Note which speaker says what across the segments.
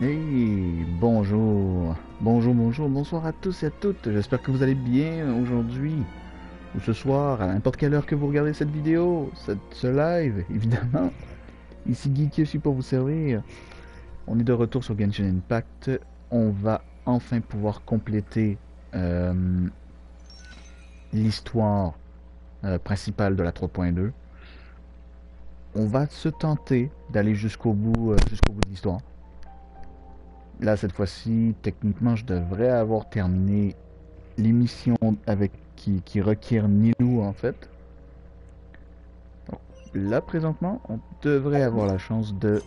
Speaker 1: Hey, bonjour, bonsoir à tous et à toutes. J'espère que vous allez bien aujourd'hui ou ce soir, à n'importe quelle heure que vous regardez cette vidéo, ce live, évidemment. Ici GeekYoshii pour vous servir. On est de retour sur Genshin Impact. On va enfin pouvoir compléter l'histoire principale de la 3.2. On va se tenter d'aller jusqu'au bout de l'histoire. Là, cette fois-ci, techniquement, je devrais avoir terminé l'émission avec qui requiert Nilou, en fait. Donc, là, présentement, on devrait avoir la chance de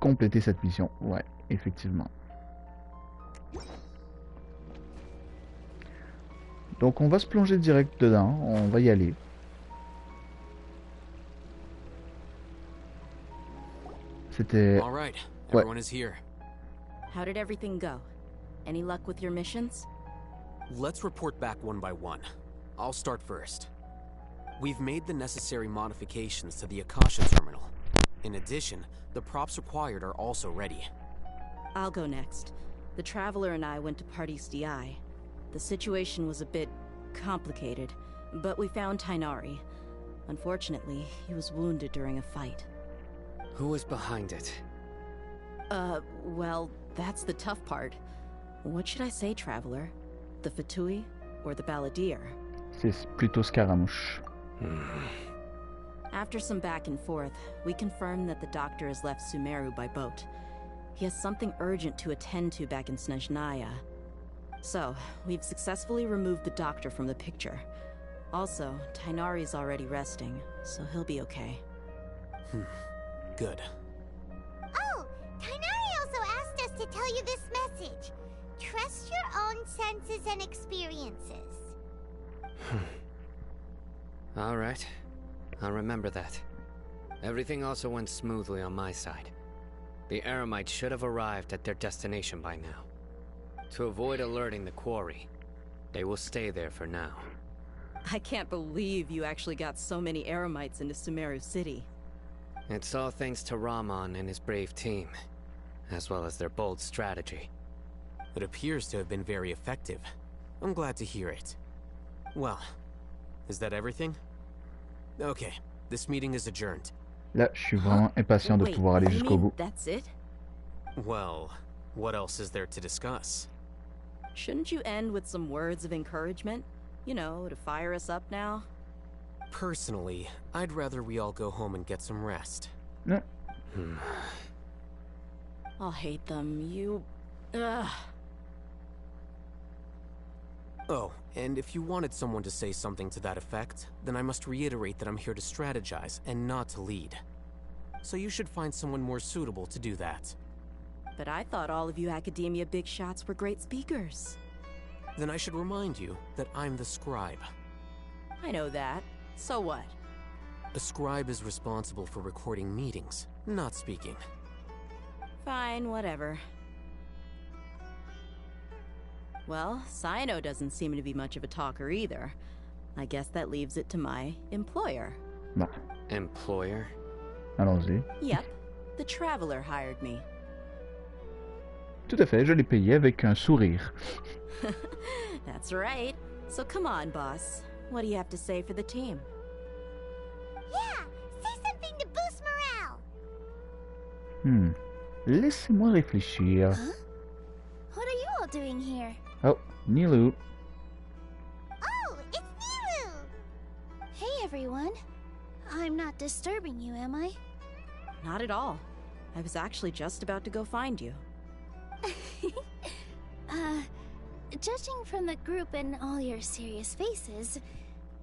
Speaker 1: compléter cette mission. Ouais, effectivement. Donc, on va se plonger direct dedans. On va y aller. C'était...
Speaker 2: All right,
Speaker 1: Ouais.
Speaker 2: everyone is here.
Speaker 3: How did everything go? Any luck with your missions?
Speaker 2: Let's report back one by one. I'll start first. We've made the necessary modifications to the Akasha terminal. In addition, the props required are also ready.
Speaker 3: I'll go next. The Traveler and I went to Party's DI. The situation was a bit complicated, but we found Tainari. Unfortunately, he was wounded during a fight.
Speaker 4: Who was behind it?
Speaker 3: Well, that's the tough part. What should I say, Traveler? The Fatui or the Balladeer?
Speaker 1: C'est plutôt Scaramouche.
Speaker 3: After some back and forth, we confirmed that the doctor has left Sumeru by boat. He has something urgent to attend to back in Snezhnaya. So, we've successfully removed the doctor from the picture. Also, Tainari's already resting, so he'll be okay.
Speaker 2: Good.
Speaker 5: Oh, Tainari also asked us to tell you this message. Trust your own senses and experiences.
Speaker 4: All right. I'll remember that. Everything also went smoothly on my side. The Eremites should have arrived at their destination by now. To avoid alerting the quarry, they will stay there for now.
Speaker 3: I can't believe you actually got so many Eremites into Sumeru City.
Speaker 4: It's all thanks to Rahman and his brave team, as well as their bold strategy.
Speaker 2: It appears to have been very effective. I'm glad to hear it. Well, is that everything? Okay, this meeting is adjourned.
Speaker 1: Là, je suis vraiment impatient de
Speaker 3: Wait,
Speaker 1: pouvoir aller
Speaker 3: you
Speaker 1: jusqu'au
Speaker 3: mean
Speaker 1: bout.
Speaker 3: that's it?
Speaker 2: Well, what else is there to discuss?
Speaker 3: Shouldn't you end with some words of encouragement? You know, to fire us up now?
Speaker 2: Personally, I'd rather we all go home and get some rest.
Speaker 1: Non.
Speaker 3: I'll hate them. You... Ugh.
Speaker 2: Oh, and if you wanted someone to say something to that effect, then I must reiterate that I'm here to strategize and not to lead. So you should find someone more suitable to do that.
Speaker 3: But I thought all of you Academia big shots were great speakers.
Speaker 2: Then I should remind you that I'm the scribe.
Speaker 3: I know that. So what?
Speaker 2: A scribe is responsible for recording meetings, not speaking.
Speaker 3: Fine, whatever. Well, Cyno doesn't seem to be much of a talker either. I guess that leaves it to my employer.
Speaker 1: Bah,
Speaker 4: Employer?
Speaker 1: allons-y.
Speaker 3: Yep, the Traveler hired me.
Speaker 1: Tout à fait, je l'ai payé avec un sourire.
Speaker 3: That's right. So come on, boss. What do you have to say for the team?
Speaker 5: Yeah, say something to boost morale.
Speaker 1: Laissez-moi réfléchir.
Speaker 5: Huh? What are you all doing here?
Speaker 1: Oh, Nilou.
Speaker 5: Oh, it's Niru! Hey, everyone. I'm not disturbing you, am I?
Speaker 3: Not at all. I was actually just about to go find you.
Speaker 5: Judging from the group and all your serious faces,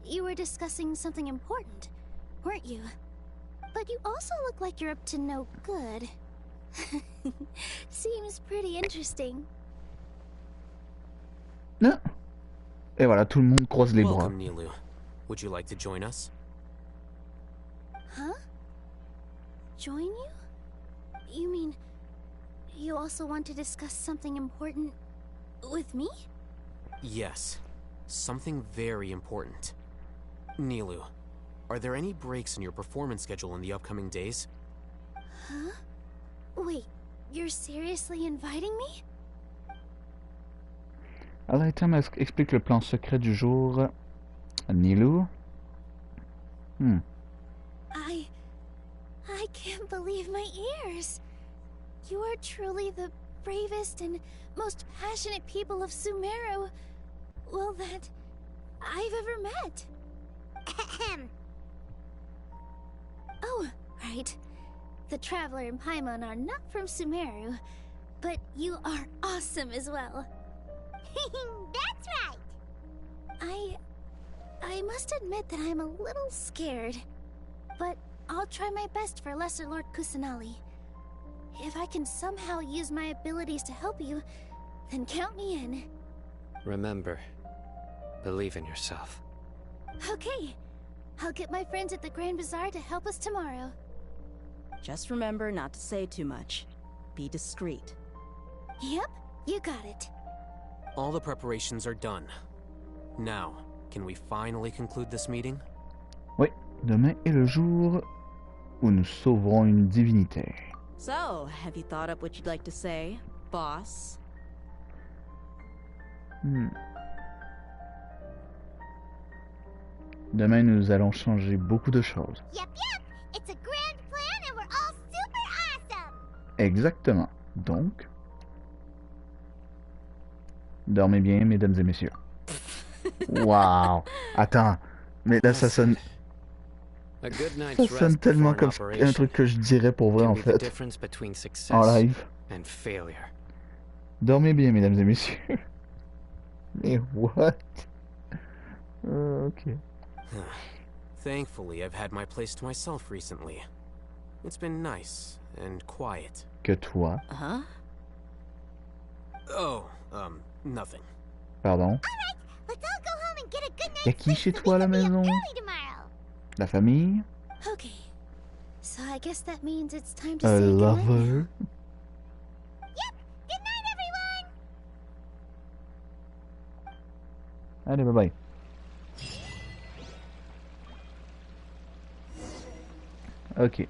Speaker 5: you were discussing something important, weren't you? But you also look like you're up to no good. Seems pretty interesting.
Speaker 1: Non. Et voilà, tout le monde croise les bras.
Speaker 2: Welcome, Nilu. Would you like to join us?
Speaker 5: Huh? Join you? You mean you also want to discuss something important with me?
Speaker 2: Yes. Something very important. Nilu, are there any breaks in your performance schedule in the upcoming days?
Speaker 5: Huh? Wait, you're seriously inviting me?
Speaker 1: L'item explique le plan secret du jour. Nilou.
Speaker 5: I can't believe my ears. You are truly the bravest and most passionate people of Sumeru, well, that I've ever met. Oh, right. The Traveler and Paimon are not from Sumeru, but you are awesome as well. That's right! I must admit that I'm a little scared, but I'll try my best for Lesser Lord Kusanali. If I can somehow use my abilities to help you, then count me in.
Speaker 4: Remember, believe in yourself.
Speaker 5: Okay, I'll get my friends at the Grand Bazaar to help us tomorrow.
Speaker 3: Just remember not to say too much. Be discreet.
Speaker 5: Yep, you got it.
Speaker 2: All the preparations are done. Now, can we finally conclude this meeting?
Speaker 1: Oui, demain est le jour où nous sauverons une divinité.
Speaker 3: So, have you thought up what you'd like to say, boss?
Speaker 1: Demain, nous allons changer beaucoup de choses.
Speaker 5: Yep. It's a grand plan and we're all super awesome.
Speaker 1: Exactement. Donc, dormez bien, mesdames et messieurs. Waouh! Attends, mais là, ça sonne
Speaker 4: A good night's
Speaker 1: Ça sonne
Speaker 4: rest
Speaker 1: tellement
Speaker 4: before
Speaker 1: comme
Speaker 4: an
Speaker 1: un
Speaker 4: operation
Speaker 1: truc que je dirais pour vrai
Speaker 4: can
Speaker 1: en
Speaker 4: be the
Speaker 1: fait.
Speaker 4: difference between success
Speaker 1: En live.
Speaker 4: and failure.
Speaker 1: Dormez bien, mesdames et messieurs. Mais what? Ok.
Speaker 2: Thankfully, I've had my place to myself recently. It's been nice and quiet.
Speaker 1: Que toi.
Speaker 3: Huh?
Speaker 2: Oh, nothing.
Speaker 1: Pardon.
Speaker 5: Let's all go home and get a good night's
Speaker 1: Y'a qui chez
Speaker 5: sleep so
Speaker 1: toi à
Speaker 5: we
Speaker 1: la
Speaker 5: can be up
Speaker 1: maison?
Speaker 5: early tomorrow.
Speaker 1: La famille?
Speaker 5: Okay, so I guess that means it's time to
Speaker 1: A
Speaker 5: say goodnight.
Speaker 1: lover?
Speaker 5: Yep, good night everyone!
Speaker 1: Allez, bye bye. Ok.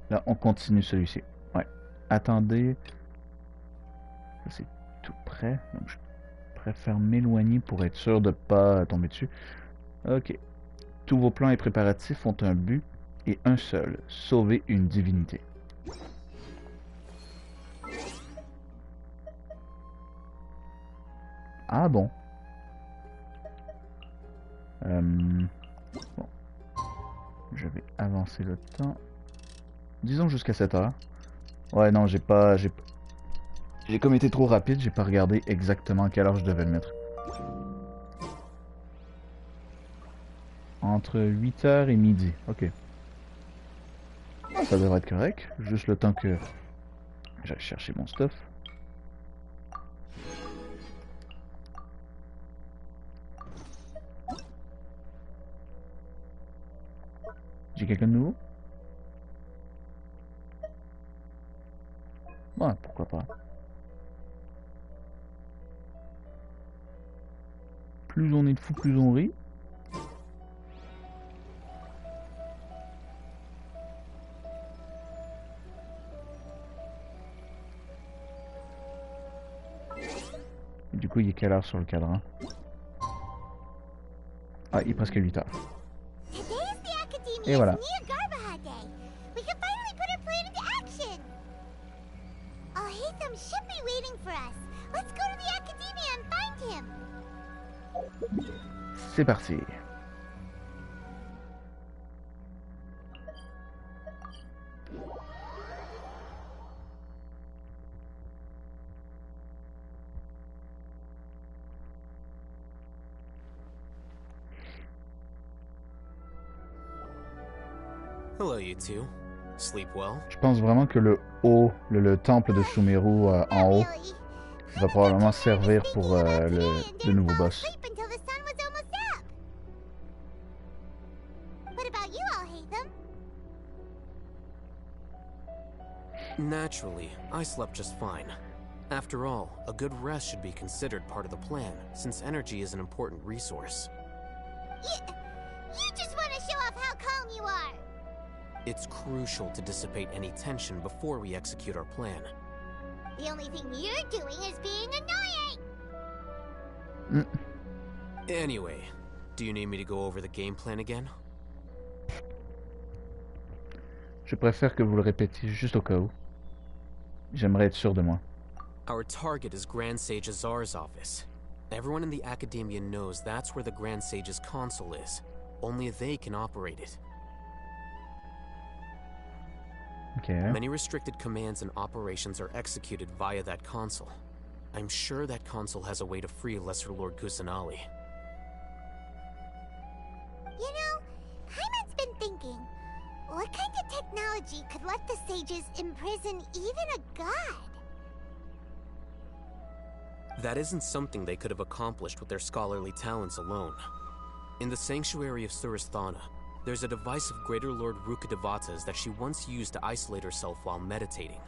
Speaker 1: Là, on continue celui-ci. Ouais. Attendez. Ça, c'est tout près. Donc, je préfère m'éloigner pour être sûr de pas tomber dessus. Ok. Tous vos plans et préparatifs ont un but et un seul. Sauver une divinité. Ah bon. Bon. Je vais avancer le temps. Disons jusqu'à 7 heures. Ouais, non, j'ai comme été trop rapide, j'ai pas regardé exactement à quelle heure je devais le mettre. Entre 8h et midi. Ok. Ah, ça devrait être correct. Juste le temps que j'aille chercher mon stuff. J'ai quelqu'un de nouveau? Ouais, pourquoi pas. Plus on est de fous, plus on rit. Et du coup, il est quelle heure sur le cadran? Ah, il est presque 8 heures. Et voilà. C'est parti.
Speaker 2: Hello, you two. Sleep well?
Speaker 1: Je pense vraiment que le haut, le temple de Sumeru en haut, va probablement servir pour le nouveau boss.
Speaker 2: Naturally, I slept just fine. After all, a good rest should be considered part of the plan, since energy is an important resource.
Speaker 5: You just want to show off how calm you are.
Speaker 2: It's crucial to dissipate any tension before we execute our plan.
Speaker 5: The only thing you're doing is being annoying!
Speaker 2: Anyway, do you need me to go over the game plan again?
Speaker 1: Je préfère que vous le répétiez juste au cas où. J'aimerais être sûr de moi.
Speaker 2: Our target is Grand Sage Azar's office. Everyone in the Academia knows that's where the Grand Sage's console is. Only they can operate it.
Speaker 1: Okay.
Speaker 2: Many restricted commands and operations are executed via that console. I'm sure that console has a way to free Lesser Lord Kusanali.
Speaker 5: You know, Paimon's been thinking, what kind of technology could let the sages imprison even a god?
Speaker 2: That isn't something they could have accomplished with their scholarly talents alone. In the Sanctuary of Surasthana, there's a device of Greater Lord Rukkhadevata's that she once used to isolate herself while meditating.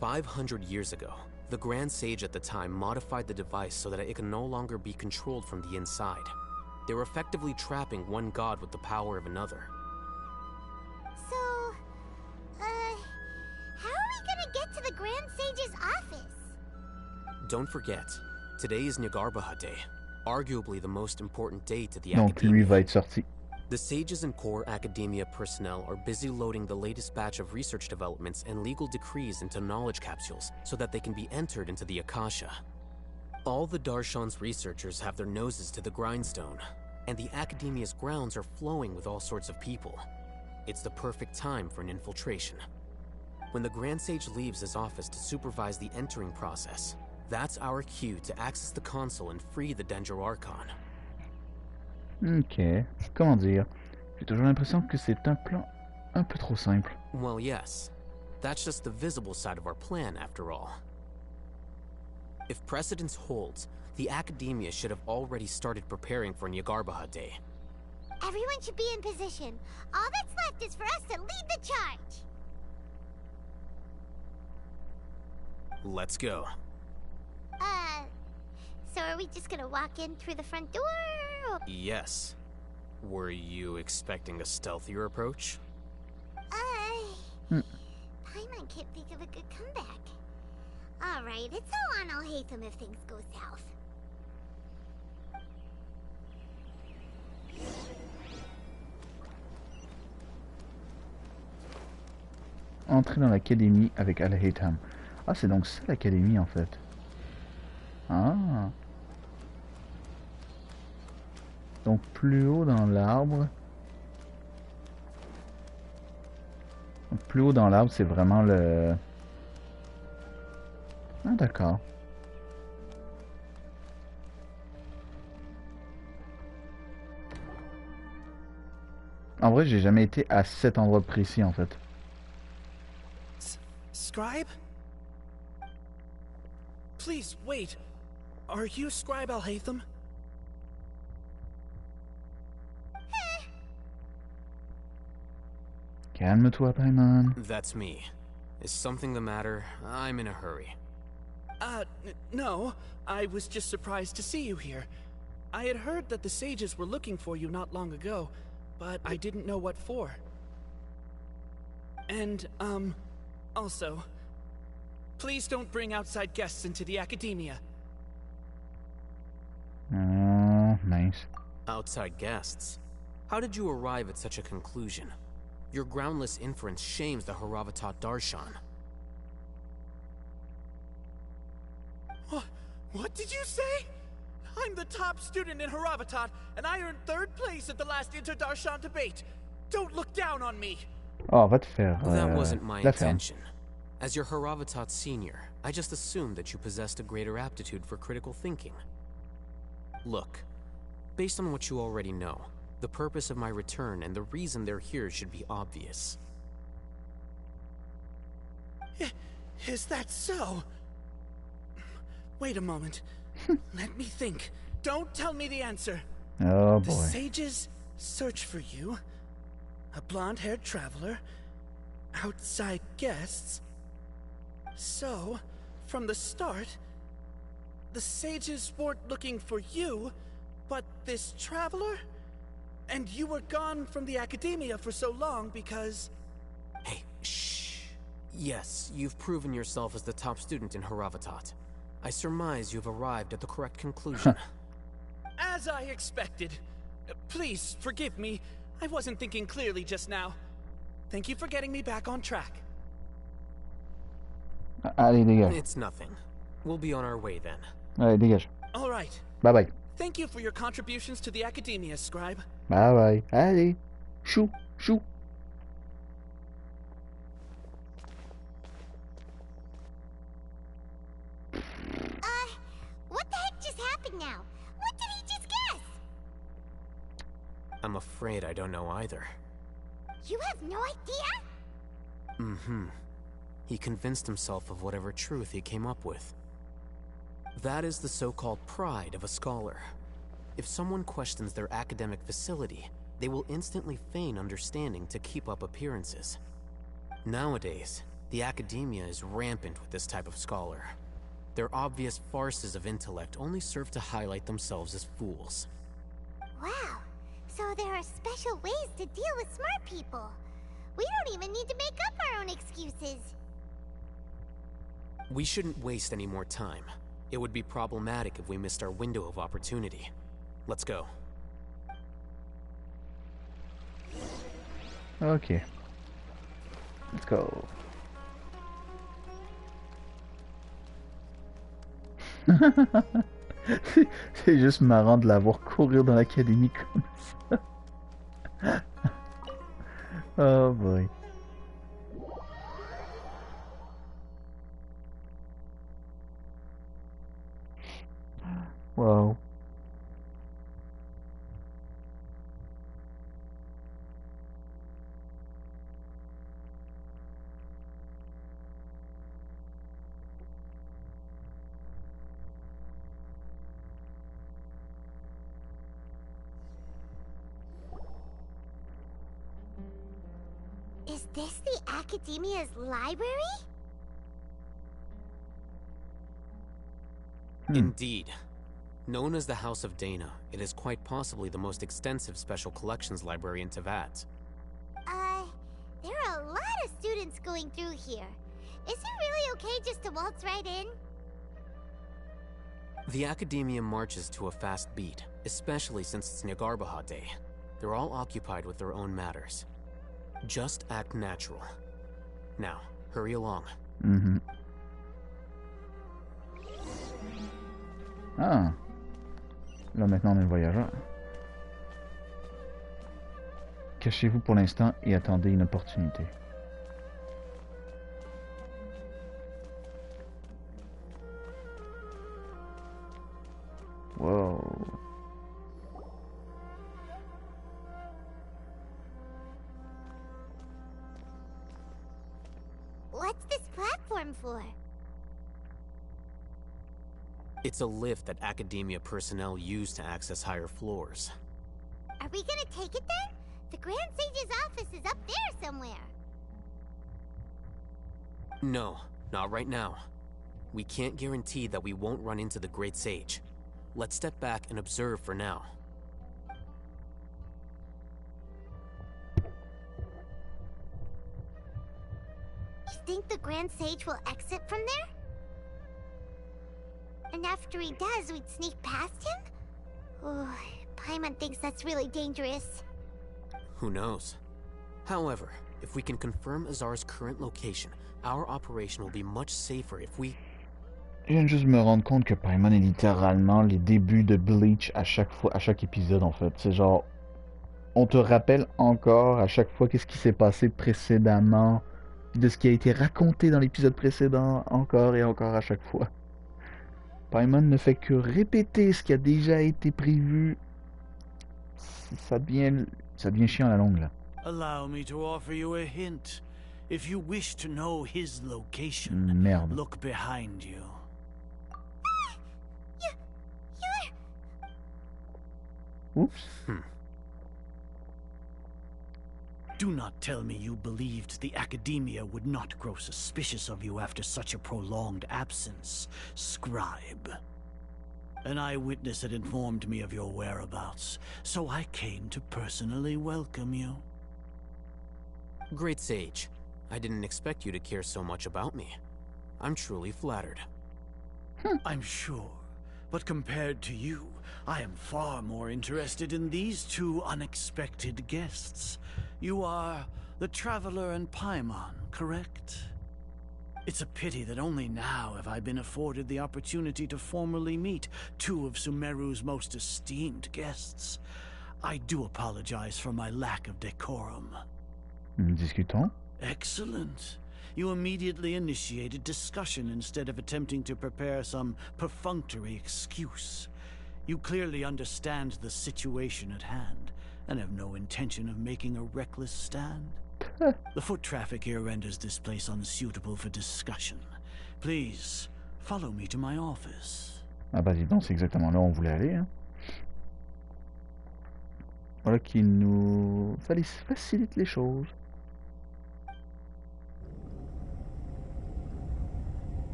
Speaker 2: 500 years ago, the Grand Sage at the time modified the device so that it can no longer be controlled from the inside. They were effectively trapping one god with the power of another.
Speaker 5: So, how are we gonna get to the Grand Sage's office?
Speaker 2: Don't forget, today is Nyagarbha Day, arguably the most important day to the
Speaker 1: Donc lui
Speaker 2: Academia.
Speaker 1: va être sorti.
Speaker 2: The Sages and core Academia personnel are busy loading the latest batch of research developments and legal decrees into knowledge capsules so that they can be entered into the Akasha. All the Darshan's researchers have their noses to the grindstone, and the Academia's grounds are flowing with all sorts of people. It's the perfect time for an infiltration. When the Grand Sage leaves his office to supervise the entering process, that's our cue to access the console and free the Dendro Archon.
Speaker 1: Ok. Comment dire? J'ai toujours l'impression que c'est un plan un peu trop simple.
Speaker 2: Well, yes. That's just the visible side of our plan, after all. If precedence holds, the Academia should have already started preparing for Nyagarbha Day.
Speaker 5: Everyone should be in position. All that's left is for us to lead the charge.
Speaker 2: Let's go.
Speaker 5: So are we just gonna walk in through the front door? Or...
Speaker 2: Yes. Were you expecting a stealthier approach?
Speaker 5: Paimon can't think of a good comeback. Alright, it's all on Alhaitham if things go south.
Speaker 1: Entrer dans l'académie avec Al-Haytham. Ah, c'est donc ça l'académie en fait. Ah. Donc plus haut dans l'arbre. Donc, plus haut dans l'arbre, c'est vraiment le... Ah d'accord. En vrai, j'ai jamais été à cet endroit précis en fait.
Speaker 6: Scribe? Please, wait. Are you Scribe Alhaitham?
Speaker 1: Calme-toi, Paimon.
Speaker 2: That's me. Is something the matter? I'm in a hurry.
Speaker 6: No. I was just surprised to see you here. I had heard that the sages were looking for you not long ago, but I didn't know what for. And, also, please don't bring outside guests into the Academia.
Speaker 1: Oh, nice.
Speaker 2: Outside guests? How did you arrive at such a conclusion? Your groundless inference shames the Haravatat Darshan.
Speaker 6: What did you say? I'm the top student in Haravatat, and I earned 3rd place at the last Inter-Darshan debate. Don't look down on me.
Speaker 1: Oh, va te faire...
Speaker 2: That wasn't my
Speaker 1: la ferme.
Speaker 2: intention. As your Haravatat senior, I just assumed that you possessed a greater aptitude for critical thinking. Look, based on what you already know, the purpose of my return and the reason they're here should be obvious.
Speaker 6: Is that so? Wait a moment. Let me think. Don't tell me the answer.
Speaker 1: Oh
Speaker 6: The
Speaker 1: boy.
Speaker 6: sages search for you. A blonde-haired traveler. Outside guests. So, from the start, the sages weren't looking for you, but this traveler? And you were gone from the academia for so long because...
Speaker 2: Hey, shh. Yes, you've proven yourself as the top student in Haravatat. I surmise you've arrived at the correct conclusion.
Speaker 6: As I expected. Please, forgive me. I wasn't thinking clearly just now. Thank you for getting me back on track.
Speaker 1: Allez, dégage.
Speaker 2: It's nothing. We'll be on our way then.
Speaker 1: Allez, dégage.
Speaker 6: All right.
Speaker 1: Bye bye.
Speaker 6: Thank you for your contributions to the academia, Scribe.
Speaker 1: Bye bye. Allez. Chou, chou.
Speaker 5: What the heck just happened now? What did he just guess?
Speaker 2: I'm afraid I don't know either.
Speaker 5: You have no idea?
Speaker 2: Mm-hmm. He convinced himself of whatever truth he came up with. That is the so-called pride of a scholar. If someone questions their academic facility, they will instantly feign understanding to keep up appearances. Nowadays, the academia is rampant with this type of scholar. Their obvious farces of intellect only serve to highlight themselves as fools.
Speaker 5: Wow. So there are special ways to deal with smart people. We don't even need to make up our own excuses.
Speaker 2: We shouldn't waste any more time. It would be problematic if we missed our window of opportunity. Let's go.
Speaker 1: Ok. Let's go. C'est juste marrant de la voir courir dans l'académie comme ça. Oh boy. Wow.
Speaker 5: Is this the Academia's library?
Speaker 2: Indeed. Known as the House of Dana, it is quite possibly the most extensive special collections library in Teyvat.
Speaker 5: There are a lot of students going through here. Is it really okay just to waltz right in?
Speaker 2: The Academia marches to a fast beat, especially since it's Nagarbaha Day. They're all occupied with their own matters. Just act natural. Now, hurry along.
Speaker 1: Mm-hmm. Ah. Là maintenant on est le voyageur. Cachez-vous pour l'instant et attendez une opportunité. Wow.
Speaker 5: What's this platform for?
Speaker 2: It's a lift that Academia personnel use to access higher floors.
Speaker 5: Are we gonna take it then? The Grand Sage's office is up there somewhere.
Speaker 2: No, not right now. We can't guarantee that we won't run into the Great Sage. Let's step back and observe for now.
Speaker 5: You think the Grand Sage will exit from there? And after he does, we'd sneak past him? Oh, Paimon thinks that's really dangerous.
Speaker 2: Who knows? However, if we can confirm Azar's current location, our operation will be much safer if we...
Speaker 1: Je viens juste me rendre compte que Paimon est littéralement les débuts de Bleach à chaque fois, à chaque épisode en fait. C'est genre, on te rappelle encore à chaque fois qu'est-ce qui s'est passé précédemment, de ce qui a été raconté dans l'épisode précédent, encore et encore à chaque fois. Paimon ne fait que répéter ce qui a déjà été prévu. Ça devient chiant à la longue là.
Speaker 7: Allow me to offer you a hint. If you wish to know his location,
Speaker 1: Merde.
Speaker 7: look behind you.
Speaker 1: Oups.
Speaker 7: Do not tell me you believed the Academia would not grow suspicious of you after such a prolonged absence, Scribe. An eyewitness had informed me of your whereabouts, so I came to personally welcome you.
Speaker 2: Great sage. I didn't expect you to care so much about me. I'm truly flattered.
Speaker 7: I'm sure, but compared to you, I am far more interested in these two unexpected guests. You are the Traveler and Paimon, correct? It's a pity that only now have I been afforded the opportunity to formally meet two of Sumeru's most esteemed guests. I do apologize for my lack of decorum.
Speaker 1: Discutons.
Speaker 7: Excellent. You immediately initiated discussion instead of attempting to prepare some perfunctory excuse. You clearly understand the situation at hand, and have no intention of making a reckless stand. The foot traffic here renders this place unsuitable for discussion. Please, follow me to my office.
Speaker 1: Ah bah dis donc, c'est exactement là où on voulait aller. Hein. Voilà qui nous facilite les choses.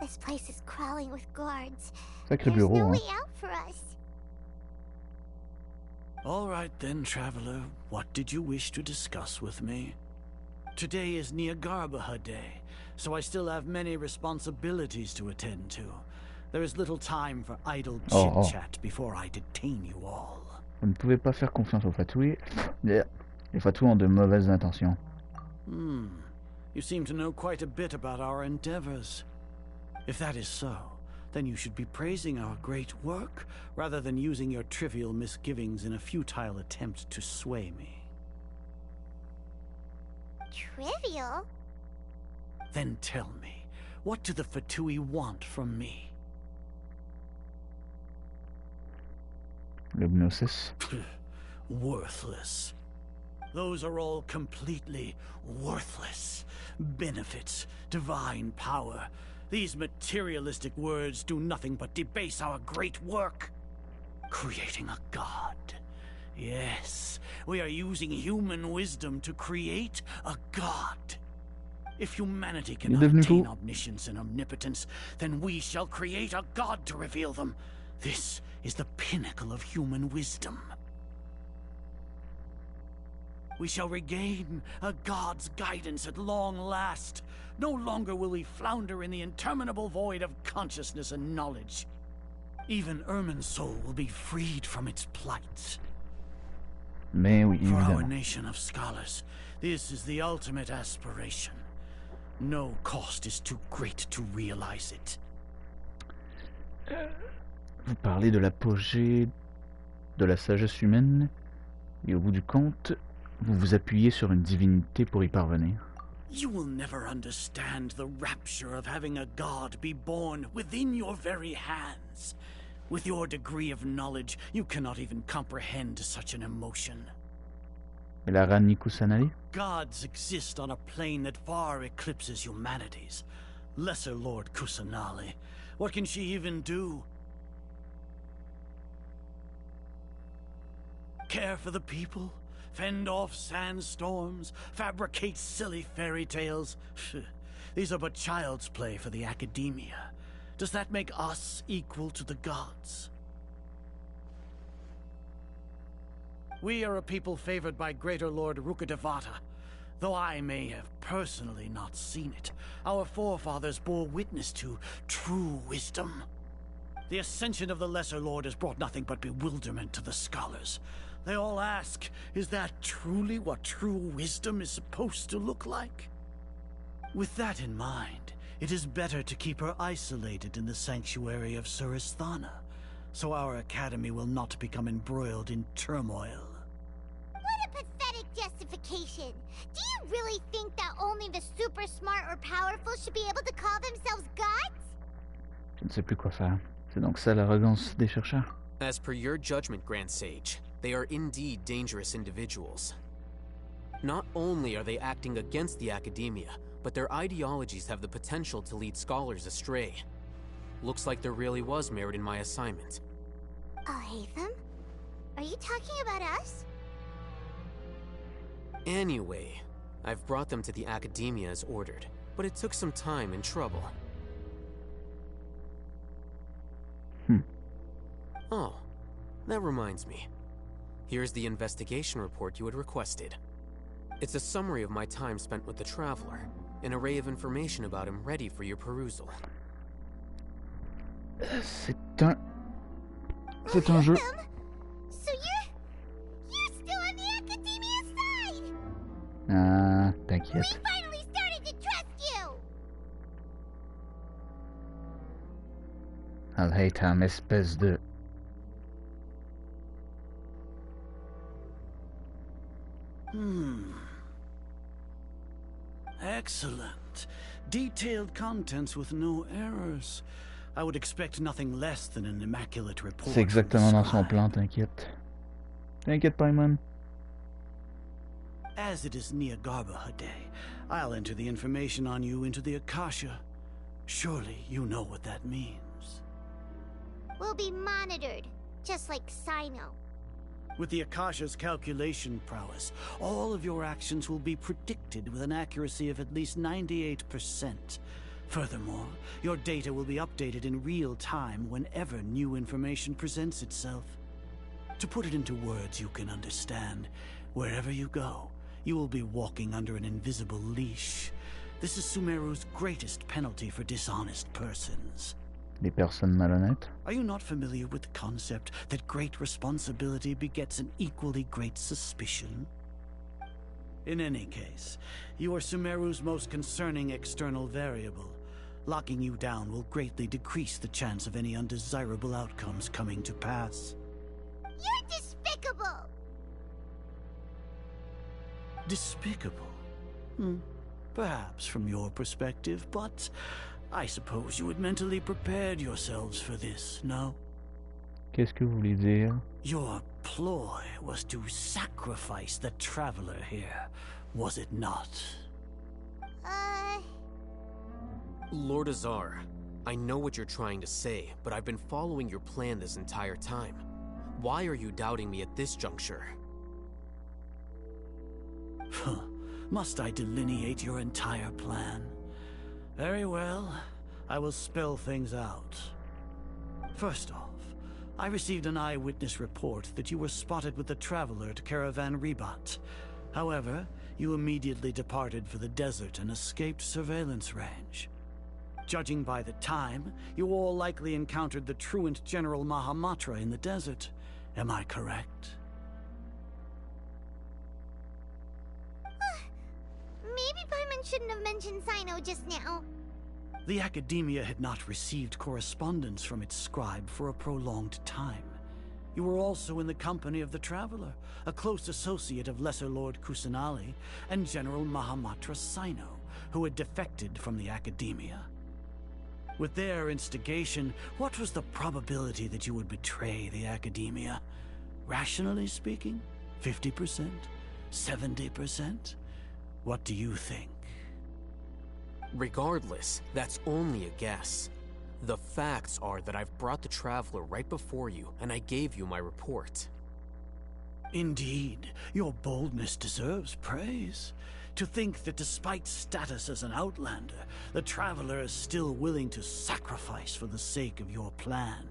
Speaker 5: This place is crawling with guards.
Speaker 1: Sacré
Speaker 5: There's
Speaker 1: bureau,
Speaker 5: no
Speaker 1: hein.
Speaker 5: way out for us.
Speaker 7: All right then, Traveler. What did you wish to discuss with me? Today is Niagarbaha Day, so I still have many responsibilities to attend to. There is little time for idle chit-chat before I detain you all.
Speaker 1: Vous ne pouvez pas faire confiance aux fatouilles. Les fatouilles ont de mauvaises intentions.
Speaker 7: You seem to know quite a bit about our endeavors. If that is so, then you should be praising our great work, rather than using your trivial misgivings in a futile attempt to sway me.
Speaker 5: Trivial?
Speaker 7: Then tell me, what do the Fatui want from me?
Speaker 1: Le gnosis.
Speaker 7: Worthless. Those are all completely worthless. Benefits, divine power. These materialistic words do nothing but debase our great work. Creating a god. Yes, we are using human wisdom to create a god. If humanity cannot attain omniscience and omnipotence, then we shall create a god to reveal them. This is the pinnacle of human wisdom. We shall regain a god's guidance at long last. No longer will we flounder in the interminable void of consciousness and knowledge. Even Ermin's soul will be freed from its plight.
Speaker 1: Mais oui,
Speaker 7: For our
Speaker 1: évidemment.
Speaker 7: nation of scholars, this is the ultimate aspiration. No cost is too great to realize it.
Speaker 1: Vous parlez de l'apogée de la sagesse humaine, et au bout du compte, vous vous appuyez sur une divinité pour y parvenir.
Speaker 7: You will never understand the rapture of having a god be born within your very hands. With your degree of knowledge, you cannot even comprehend such an emotion.
Speaker 1: Et la Rani Kusanali?
Speaker 7: Gods exist on a plane that far eclipses humanity's. Lesser Lord Kusanali. What can she even do? Care for the people? Fend off sandstorms? Fabricate silly fairy tales? These are but child's play for the academia. Does that make us equal to the gods? We are a people favored by Greater Lord Rukkhadevata. Though I may have personally not seen it, our forefathers bore witness to true wisdom. The ascension of the Lesser Lord has brought nothing but bewilderment to the scholars. They all ask, is that truly what true wisdom is supposed to look like? With that in mind, it is better to keep her isolated in the sanctuary of Suristhana, so our academy will not become embroiled in turmoil.
Speaker 5: What a pathetic justification! Do you really think that only the super smart or powerful should be able to call themselves gods?
Speaker 1: Je ne sais plus quoi faire. C'est donc ça l'arrogance des chercheurs?
Speaker 2: As per your judgment, Grand Sage, they are indeed dangerous individuals. Not only are they acting against the academia, but their ideologies have the potential to lead scholars astray. Looks like there really was merit in my assignment.
Speaker 5: Alhaitham? Are you talking about us?
Speaker 2: Anyway, I've brought them to the Academia as ordered, but it took some time and trouble. Oh, that reminds me. Here's the investigation report you had requested. It's a summary of my time spent with the Traveler, an array of information about him ready for your perusal.
Speaker 1: C'est un jeu.
Speaker 5: So you're still on the Academia side.
Speaker 1: Ah,
Speaker 5: We
Speaker 1: t'inquiète.
Speaker 5: finally started to trust you.
Speaker 1: I'll hate un espèce de...
Speaker 7: Excellent. Detailed contents with no errors. I would expect nothing less than an immaculate report.
Speaker 1: C'est exactement dans son
Speaker 7: from the
Speaker 1: plan, t'inquiète. T'inquiète, Paimon.
Speaker 7: As it is Niagarbaha Day, I'll enter the information on you into the Akasha. Surely you know what that means.
Speaker 5: We'll be monitored, just like Sino.
Speaker 7: With the Akasha's calculation prowess, all of your actions will be predicted with an accuracy of at least 98%. Furthermore, your data will be updated in real time whenever new information presents itself. To put it into words you can understand, wherever you go, you will be walking under an invisible leash. This is Sumeru's greatest penalty for dishonest persons.
Speaker 1: Les personnes malhonnêtes.
Speaker 7: Are you not familiar with the concept that great responsibility begets an equally great suspicion? In any case, you are Sumeru's most concerning external variable. Locking you down will greatly decrease the chance of any undesirable outcomes coming to pass.
Speaker 5: You're despicable.
Speaker 7: Despicable? Perhaps from your perspective, but I suppose you had mentally prepared yourselves for this, no?
Speaker 1: Qu'est-ce que vous voulez dire?
Speaker 7: Your ploy was to sacrifice the Traveler here, was it not?
Speaker 2: Lord Azar, I know what you're trying to say, but I've been following your plan this entire time. Why are you doubting me at this juncture?
Speaker 7: Must I delineate your entire plan? Very well, I will spell things out. First off, I received an eyewitness report that you were spotted with the Traveler to Caravan Ribat. However, you immediately departed for the desert and escaped surveillance range. Judging by the time, you all likely encountered the truant General Mahamatra in the desert. Am I correct?
Speaker 5: Maybe Paimon shouldn't have mentioned Sino just now.
Speaker 7: The Academia had not received correspondence from its scribe for a prolonged time. You were also in the company of the Traveler, a close associate of Lesser Lord Kusanali and General Mahamatra Sino, who had defected from the Academia. With their instigation, what was the probability that you would betray the Academia? Rationally speaking, 50%? 70%? What do you think?
Speaker 2: Regardless, that's only a guess. The facts are that I've brought the Traveler right before you, and I gave you my report.
Speaker 7: Indeed, your boldness deserves praise. To think that despite status as an outlander, the Traveler is still willing to sacrifice for the sake of your plan.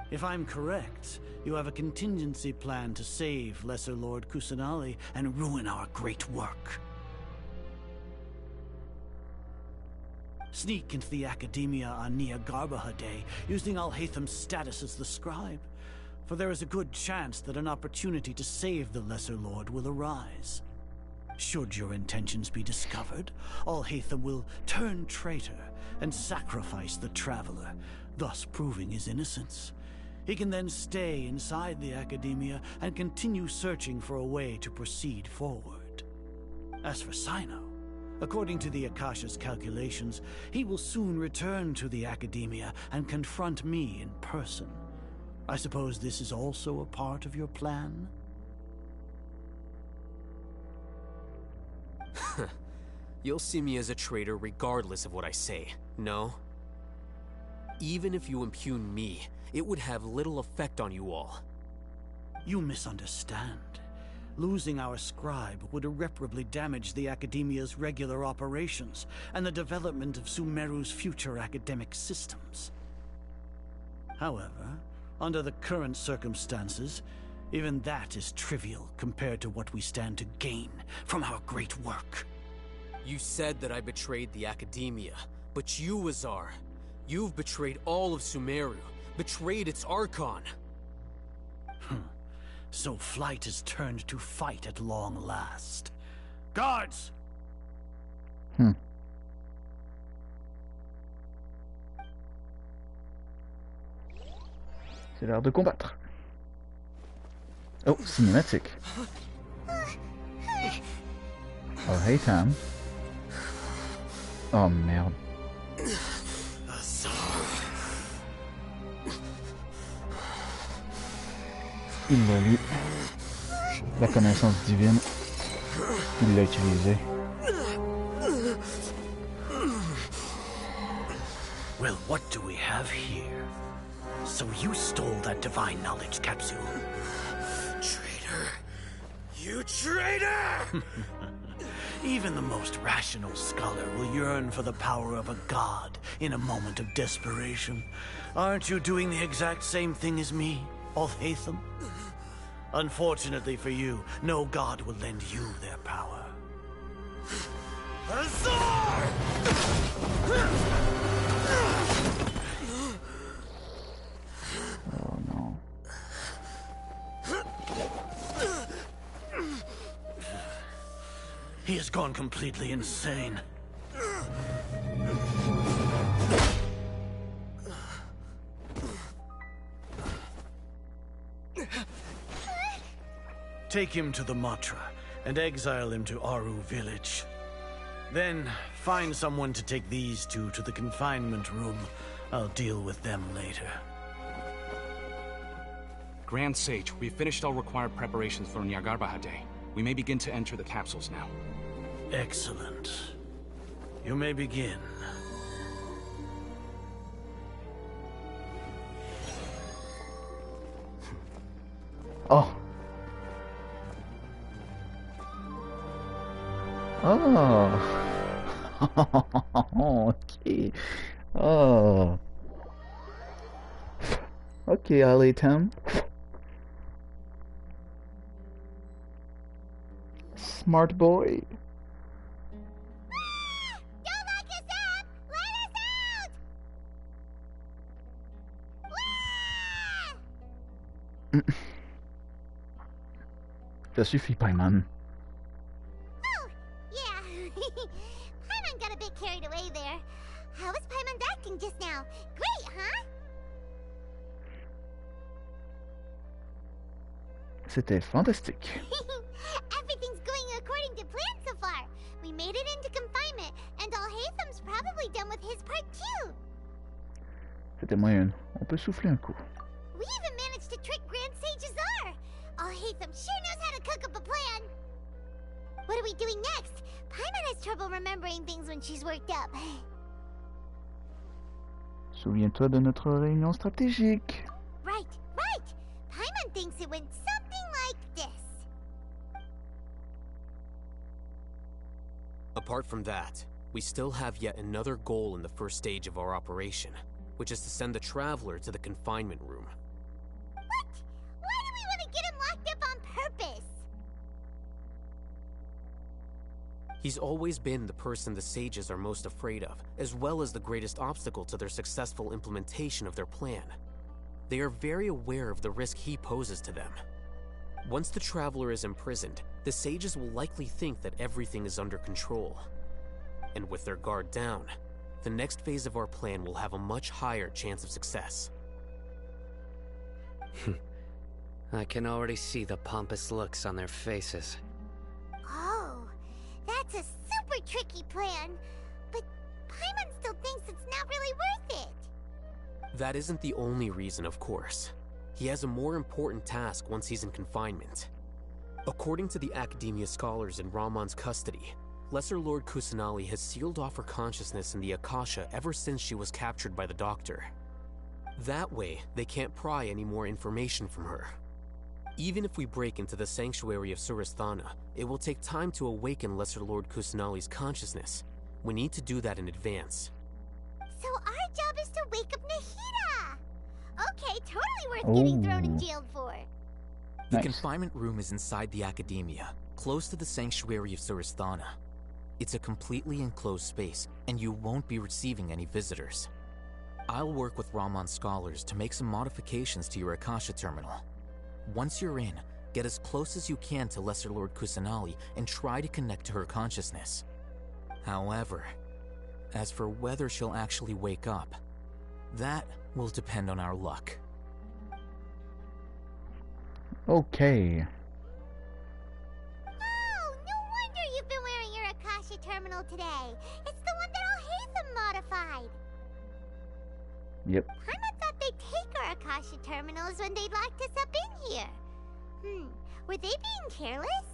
Speaker 7: If I'm correct, you have a contingency plan to save Lesser Lord Kusanali and ruin our great work. Sneak into the Academia on Niagarbaha Day, using Alhaitham's status as the scribe, for there is a good chance that an opportunity to save the Lesser Lord will arise. Should your intentions be discovered, Alhaitham will turn traitor and sacrifice the Traveler, thus proving his innocence. He can then stay inside the Academia and continue searching for a way to proceed forward. As for Sino, according to the Akasha's calculations, he will soon return to the Academia and confront me in person. I suppose this is also a part of your plan?
Speaker 2: You'll see me as a traitor regardless of what I say, no? Even if you impugn me, it would have little effect on you all.
Speaker 7: You misunderstand. Losing our scribe would irreparably damage the Academia's regular operations and the development of Sumeru's future academic systems. However, under the current circumstances, even that is trivial compared to what we stand to gain from our great work.
Speaker 2: You said that I betrayed the Academia, but you, Azar, you've betrayed all of Sumeru, betrayed its Archon.
Speaker 7: So flight is turned to fight at long last. Guards!
Speaker 1: C'est l'heure de combattre. Oh, cinématique. Oh, hey Tam. Oh merde. Il l'a lu. La connaissance divine. Il l'a utilisé.
Speaker 7: Well, what do we have here? So you stole that divine knowledge capsule.
Speaker 2: Traitor! You traitor!
Speaker 7: Even the most rational scholar will yearn for the power of a god in a moment of desperation. Aren't you doing the exact same thing as me, Alhaitham? Unfortunately for you, no god will lend you their power. Azar!
Speaker 1: Oh no.
Speaker 7: He has gone completely insane. Take him to the Matra and exile him to Aru village. Then find someone to take these two to the confinement room. I'll deal with them later.
Speaker 8: Grand Sage, we've finished all required preparations for Nyargarbaha Day. We may begin to enter the capsules now.
Speaker 7: Excellent. You may begin.
Speaker 1: Oh. Oh. Ok. Oh. Ok, allez, Tam. Smart boy.
Speaker 5: Don't lock us up! Let us out!
Speaker 1: Ça suffit, Paimon.
Speaker 5: Oh, yeah. Paimon got a bit carried away there. How was Paimon acting just now? Great, huh?
Speaker 1: C'était fantastique.
Speaker 5: Everything's going according to plan so far. We made it into confinement, and Alhaitham's probably done with his part too.
Speaker 1: C'était moyen. On peut souffler un coup.
Speaker 5: We even managed to trick Grand Sage Azar. Alhaitham sure knows how to cook up a plan. What are we doing next? Paimon has trouble remembering things when she's worked up.
Speaker 1: Souviens-toi de notre réunion stratégique.
Speaker 5: Right, right. Paimon thinks it went something like this.
Speaker 2: Apart from that, we still have yet another goal in the first stage of our operation, which is to send the Traveler to the confinement room.
Speaker 5: What? Why do we want to get him locked up on purpose?
Speaker 2: He's always been the person the sages are most afraid of, as well as the greatest obstacle to their successful implementation of their plan. They are very aware of the risk he poses to them. Once the Traveler is imprisoned, the sages will likely think that everything is under control. And with their guard down, the next phase of our plan will have a much higher chance of success.
Speaker 4: I can already see the pompous looks on their faces.
Speaker 5: Oh, that's a super tricky plan. But Paimon still thinks it's not really worth it.
Speaker 2: That isn't the only reason, of course. He has a more important task once he's in confinement. According to the Academia scholars in Ramon's custody, Lesser Lord Kusanali has sealed off her consciousness in the Akasha ever since she was captured by the Doctor. That way, they can't pry any more information from her. Even if we break into the sanctuary of Surasthana, it will take time to awaken Lesser Lord Kusanali's consciousness. We need to do that in advance.
Speaker 5: So our job is to wake up Nahida! Okay, totally worth getting thrown in jail for.
Speaker 2: The confinement room is inside the academia, close to the sanctuary of Surasthana. It's a completely enclosed space, and you won't be receiving any visitors. I'll work with Raman scholars to make some modifications to your Akasha terminal. Once you're in, get as close as you can to Lesser Lord Kusanali and try to connect to her consciousness. However, as for whether she'll actually wake up, that will depend on our luck.
Speaker 1: Okay.
Speaker 5: Oh, no wonder you've been wearing your Akasha terminal today. It's the one that Al-Haytham modified.
Speaker 1: Yep.
Speaker 5: Paimon thought they'd take our Akasha terminals when they locked us up in here. Were they being careless?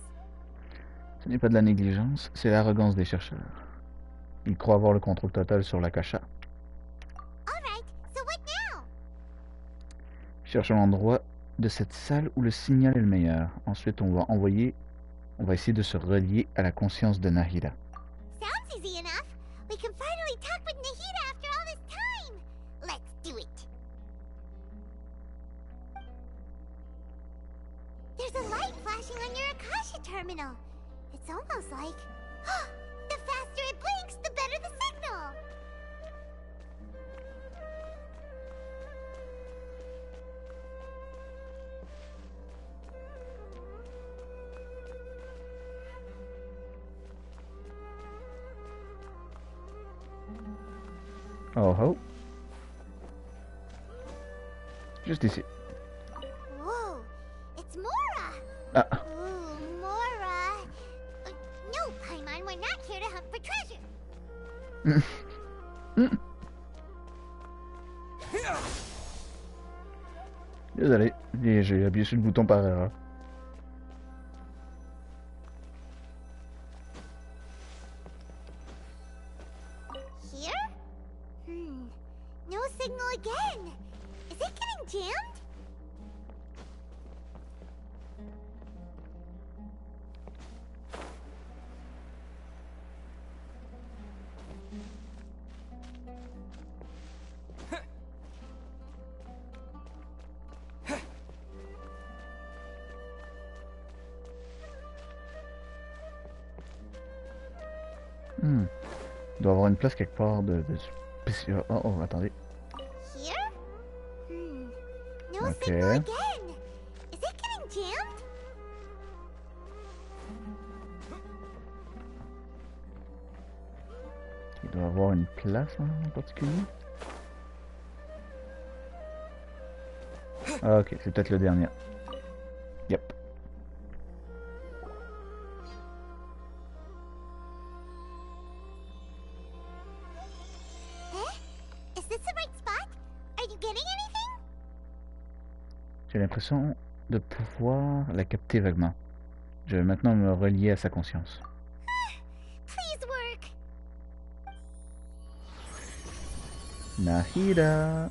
Speaker 1: Ce n'est pas de la négligence, c'est l'arrogance des chercheurs. Ils croient avoir le contrôle total sur l'Akasha.
Speaker 5: Alright, so what now?
Speaker 1: Cherchons l'endroit de cette salle où le signal est le meilleur. Ensuite, on va essayer de se relier à la conscience de Nahida.
Speaker 5: Sounds easy enough. We can finally talk with Nahida after all this time. Let's do it. There's a light flashing on your Akasha terminal. It's almost like... the faster it blinks, the better the signal.
Speaker 1: Oh oh. Juste ici.
Speaker 5: Whoa, it's Mora.
Speaker 1: Ah.
Speaker 5: Ooh, Mora. No, Paimon, we're not here to hunt for treasure.
Speaker 1: Désolé, j'ai appuyé sur le bouton par erreur.
Speaker 5: Here? No signal again. Is it getting jammed?
Speaker 1: Il doit y avoir une place quelque part de spécial. Oh, oh, attendez.
Speaker 5: Here? No
Speaker 1: Okay.
Speaker 5: signal again. Is it getting jammed?
Speaker 1: Il doit y avoir une place en particulier. Ah, ok, c'est peut-être le dernier. Yep.
Speaker 5: Is this the right spot? Are you getting anything?
Speaker 1: J'ai l'impression de pouvoir la capter vaguement. Je vais maintenant me relier à sa conscience.
Speaker 5: Please work.
Speaker 1: Nahida.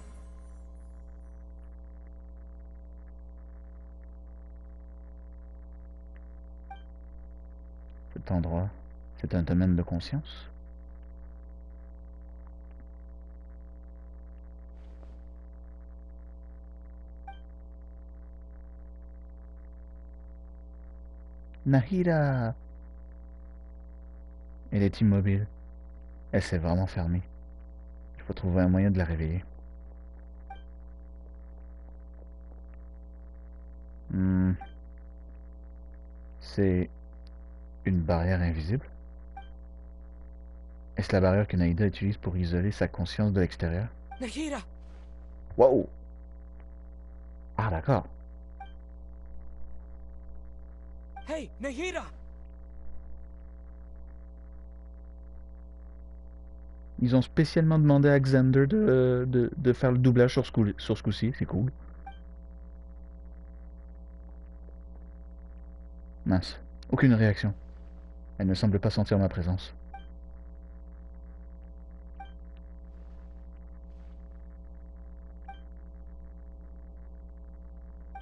Speaker 1: Cet endroit, c'est un domaine de conscience. Nahida. Elle est immobile. Elle s'est vraiment fermée. Il faut trouver un moyen de la réveiller. C'est une barrière invisible. Est-ce la barrière que Nahida utilise pour isoler sa conscience de l'extérieur?
Speaker 6: Nahida!
Speaker 1: Wow! Ah d'accord.
Speaker 6: Hey, Nahida!
Speaker 1: Ils ont spécialement demandé à Xander de faire le doublage sur ce coup-ci, c'est cool. Mince, aucune réaction. Elle ne semble pas sentir ma présence.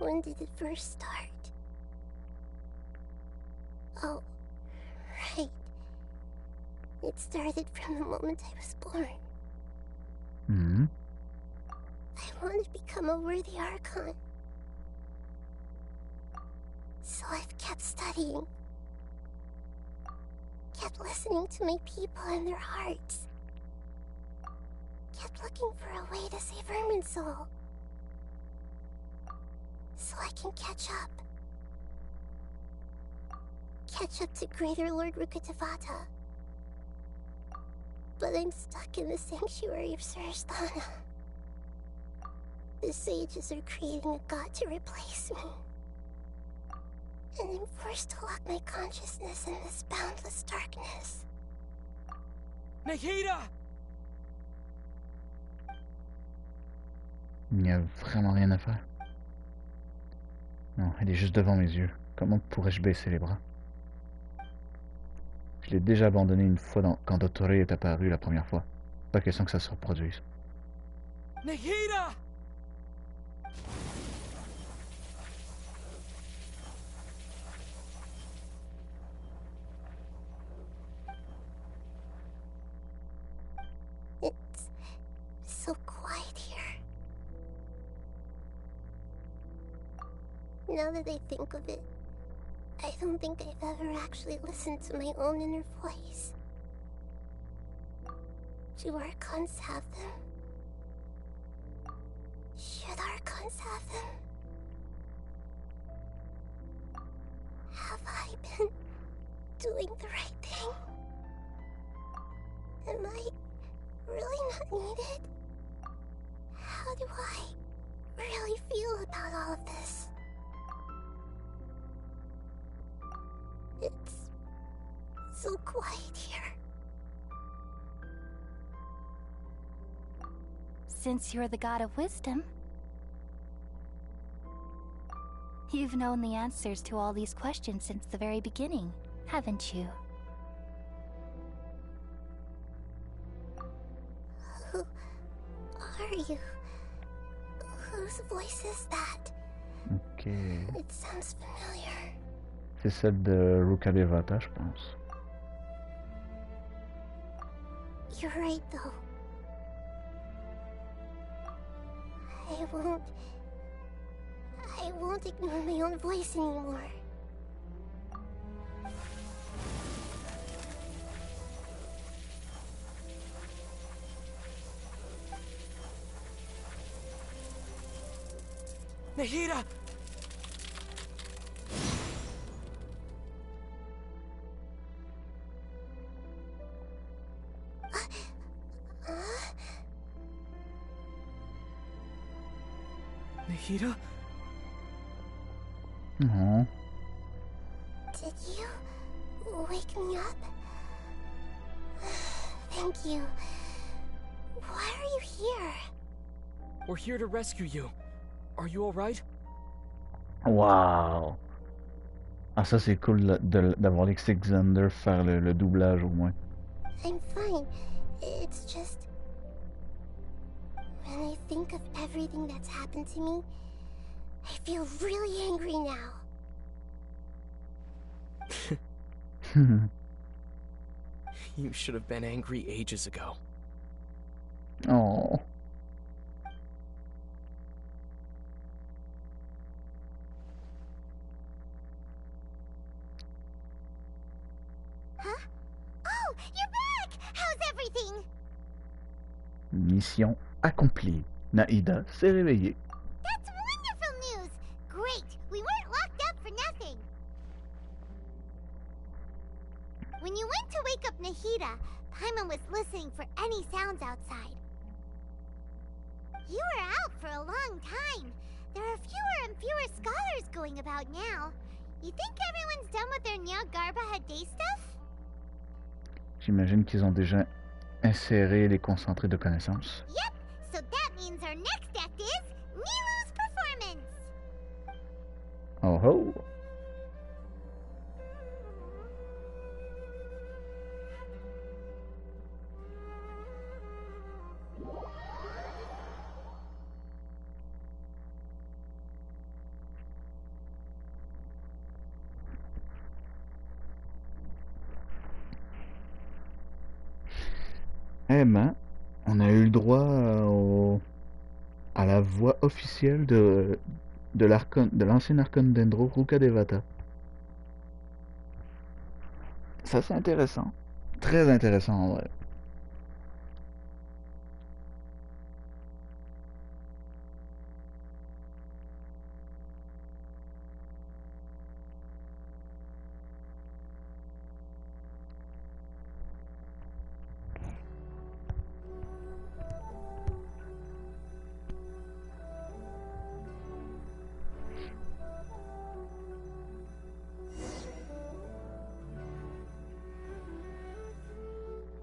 Speaker 5: When did it first start? It started from the moment I was born.
Speaker 1: Mhm.
Speaker 5: I wanted to become a worthy Archon. So I've kept studying. Kept listening to my people and their hearts. Kept looking for a way to save Irminsul. So I can catch up. Catch up to Greater Lord Rukkhadevata. But I'm stuck in the sanctuary of Sarasthana. The sages are creating a god to replace me. And I'm forced to lock my consciousness in this boundless darkness.
Speaker 6: Nahida!
Speaker 1: Il n'y a vraiment rien à faire. Non, elle est juste devant mes yeux. Comment pourrais-je baisser les bras? Je l'ai déjà abandonné une fois quand Dottore est apparu la première fois. Pas question que ça se reproduise.
Speaker 6: Nahida!
Speaker 5: It's so quiet here. Now that I think of it, I don't think I've ever actually listened to my own inner voice. Do Archons have them? Should Archons have them? Have I been doing the right thing? Am I really not needed? How do I really feel about all of this? It's so quiet here.
Speaker 9: Since you're the god of wisdom, you've known the answers to all these questions since the very beginning, haven't you?
Speaker 5: Who are you? Whose voice is that?
Speaker 1: Ok.
Speaker 5: It sounds familiar.
Speaker 1: C'est celle de Rukkhadevata, je pense.
Speaker 5: You're right, though. I won't ignore my own voice anymore.
Speaker 6: Nahida! Nahida?
Speaker 1: Non.
Speaker 5: Did you wake me up? Thank you. Why are you here?
Speaker 6: We're here to rescue you. Are you alright?
Speaker 1: Waouh. Ah, ça c'est cool d'avoir Xander faire le doublage au moins.
Speaker 5: I'm fine. It's just... when I think of everything that's happened to me, I feel really angry now.
Speaker 6: You should have been angry ages ago.
Speaker 1: Oh.
Speaker 5: Huh? Oh, you're back! How's everything?
Speaker 1: Mission accomplie. Nahida s'est réveillée.
Speaker 5: That's wonderful news! Great! We weren't locked up for nothing! When you went to wake up Nahida, Paimon was listening for any sounds outside. You were out for a long time. There are fewer and fewer scholars going about now. You think everyone's done with their Nyargarba day stuff?
Speaker 1: J'imagine qu'ils ont déjà inséré les concentrés de connaissances.
Speaker 5: Yep, so that means our next act is Nilou's performance!
Speaker 1: Oh oh. Eh ben, on a eu le droit à la voix officielle de l'ancien archon Dendro, Ruka Devata. Ça c'est intéressant. Très intéressant en vrai.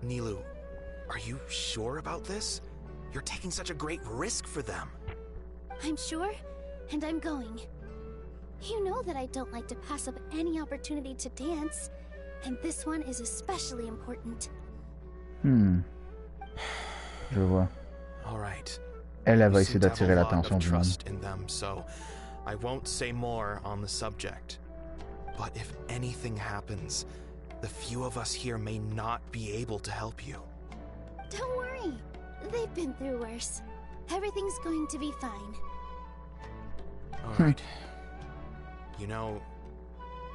Speaker 10: Nilou, are you sure about this? You're taking such a great risk for them.
Speaker 5: I'm sure, and I'm going. You know that I don't like to pass up any opportunity to dance, and this one is especially important.
Speaker 1: Je vois.
Speaker 10: All right.
Speaker 1: Elle va
Speaker 10: You
Speaker 1: essayer
Speaker 10: seem to have
Speaker 1: d'attirer
Speaker 10: a lot
Speaker 1: l'attention
Speaker 10: of
Speaker 1: du monde.
Speaker 10: trust in them, so I won't say more on the subject. But if anything happens, the few of us here may not be able to help you.
Speaker 5: Don't worry. They've been through worse. Everything's going to be fine.
Speaker 10: All right. You know,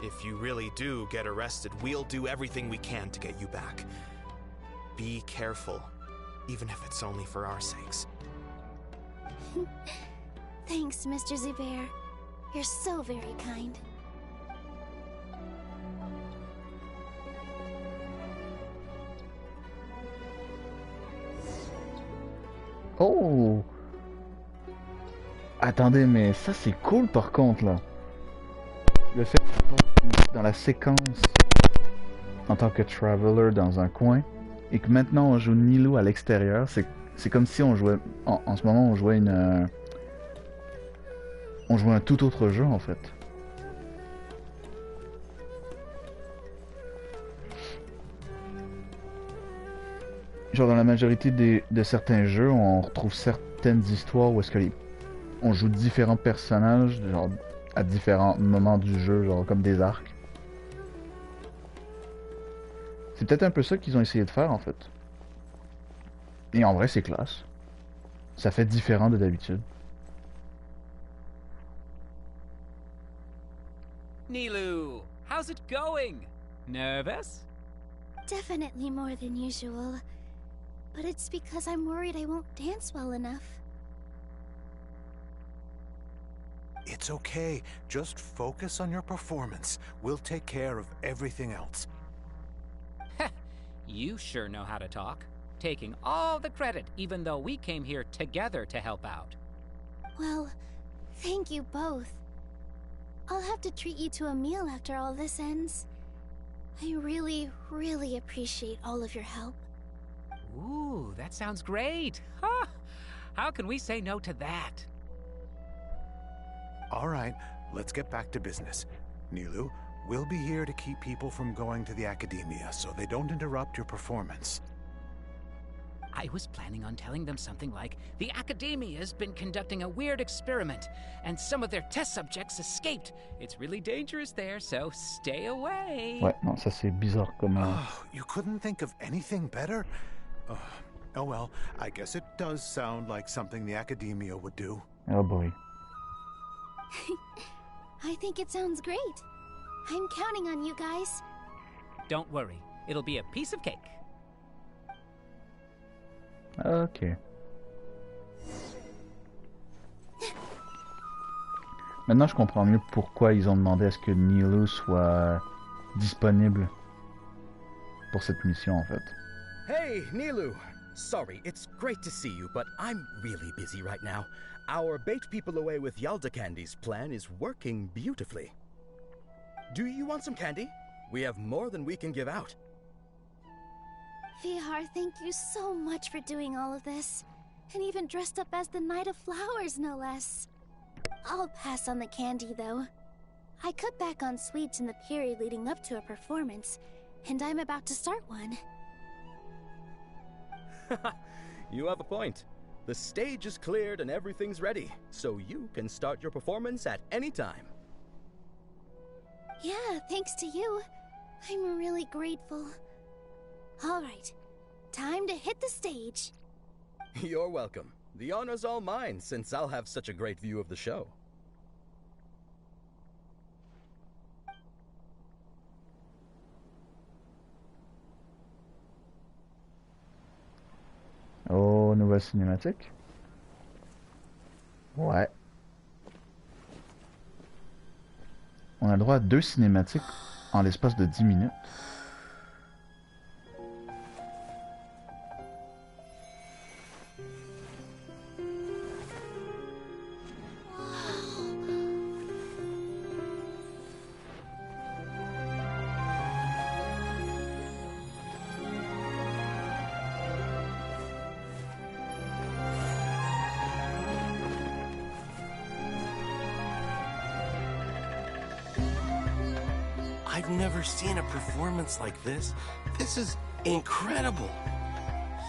Speaker 10: if you really do get arrested, we'll do everything we can to get you back. Be careful, even if it's only for our sakes.
Speaker 5: Thanks, Mr. Zubair. You're so very kind.
Speaker 1: Oh! Attendez, mais ça c'est cool par contre là. Le fait que dans la séquence en tant que traveler dans un coin et que maintenant on joue Nilou à l'extérieur, c'est comme si on jouait en ce moment on jouait on jouait un tout autre jeu en fait. Genre dans la majorité de certains jeux, on retrouve certaines histoires où est-ce que on joue différents personnages, genre à différents moments du jeu, genre comme des arcs. C'est peut-être un peu ça qu'ils ont essayé de faire en fait. Et en vrai, c'est classe. Ça fait différent de d'habitude.
Speaker 11: Nilou, how's it going? Nervous?
Speaker 5: Definitely more than usual. But it's because I'm worried I won't dance well enough.
Speaker 12: It's okay. Just focus on your performance. We'll take care of everything else.
Speaker 11: You sure know how to talk. Taking all the credit, even though we came here together to help out.
Speaker 5: Well, thank you both. I'll have to treat you to a meal after all this ends. I really, really appreciate all of your help.
Speaker 11: Ooh, that sounds great. Huh? How can we say no to that?
Speaker 12: All right, let's get back to business. Nilou, we'll be here to keep people from going to the academia so they don't interrupt your performance.
Speaker 11: I was planning on telling them something like, the Academia's been conducting a weird experiment, and some of their test subjects escaped. It's really dangerous there, so stay away.
Speaker 1: Ouais, non, ça c'est bizarre comme...
Speaker 12: Oh, you couldn't think of anything better? Oh well, I guess it does sound like something the Academia would do.
Speaker 1: Oh boy.
Speaker 5: I think it sounds great. I'm counting on you guys.
Speaker 11: Don't worry, it'll be a piece of cake.
Speaker 1: Ok. Maintenant je comprends mieux pourquoi ils ont demandé à ce que Nilou soit disponible pour cette mission en fait.
Speaker 13: Hey, Nilou! Sorry, it's great to see you, but I'm really busy right now. Our Bait People Away with Yalda Candies plan is working beautifully. Do you want some candy? We have more than we can give out.
Speaker 5: Vihar, thank you so much for doing all of this. And even dressed up as the Knight of Flowers, no less. I'll pass on the candy, though. I cut back on sweets in the period leading up to a performance, and I'm about to start one.
Speaker 13: You have a point. The stage is cleared and everything's ready, so you can start your performance at any time.
Speaker 5: Yeah, thanks to you. I'm really grateful. All right. Time to hit the stage.
Speaker 13: You're welcome. The honor's all mine, since I'll have such a great view of the show.
Speaker 1: Oh, nouvelle cinématique. Ouais. On a droit à 2 cinématiques en l'espace de 10 minutes.
Speaker 14: I've never seen a performance like this. This is incredible.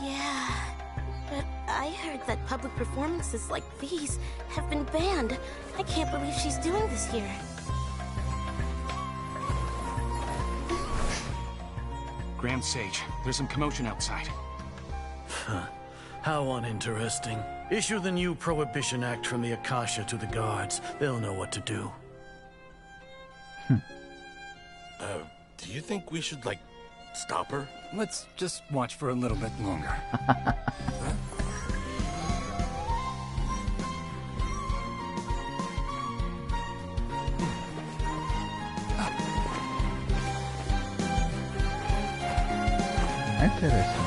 Speaker 5: Yeah, but I heard that public performances like these have been banned. I can't believe she's doing this here.
Speaker 8: Grand Sage, there's some commotion outside.
Speaker 7: How uninteresting. Issue the new Prohibition Act from the Akasha to the guards. They'll know what to do.
Speaker 14: Do you think we should, like, stop her?
Speaker 8: Let's just watch for a little bit longer.
Speaker 1: Intéressant.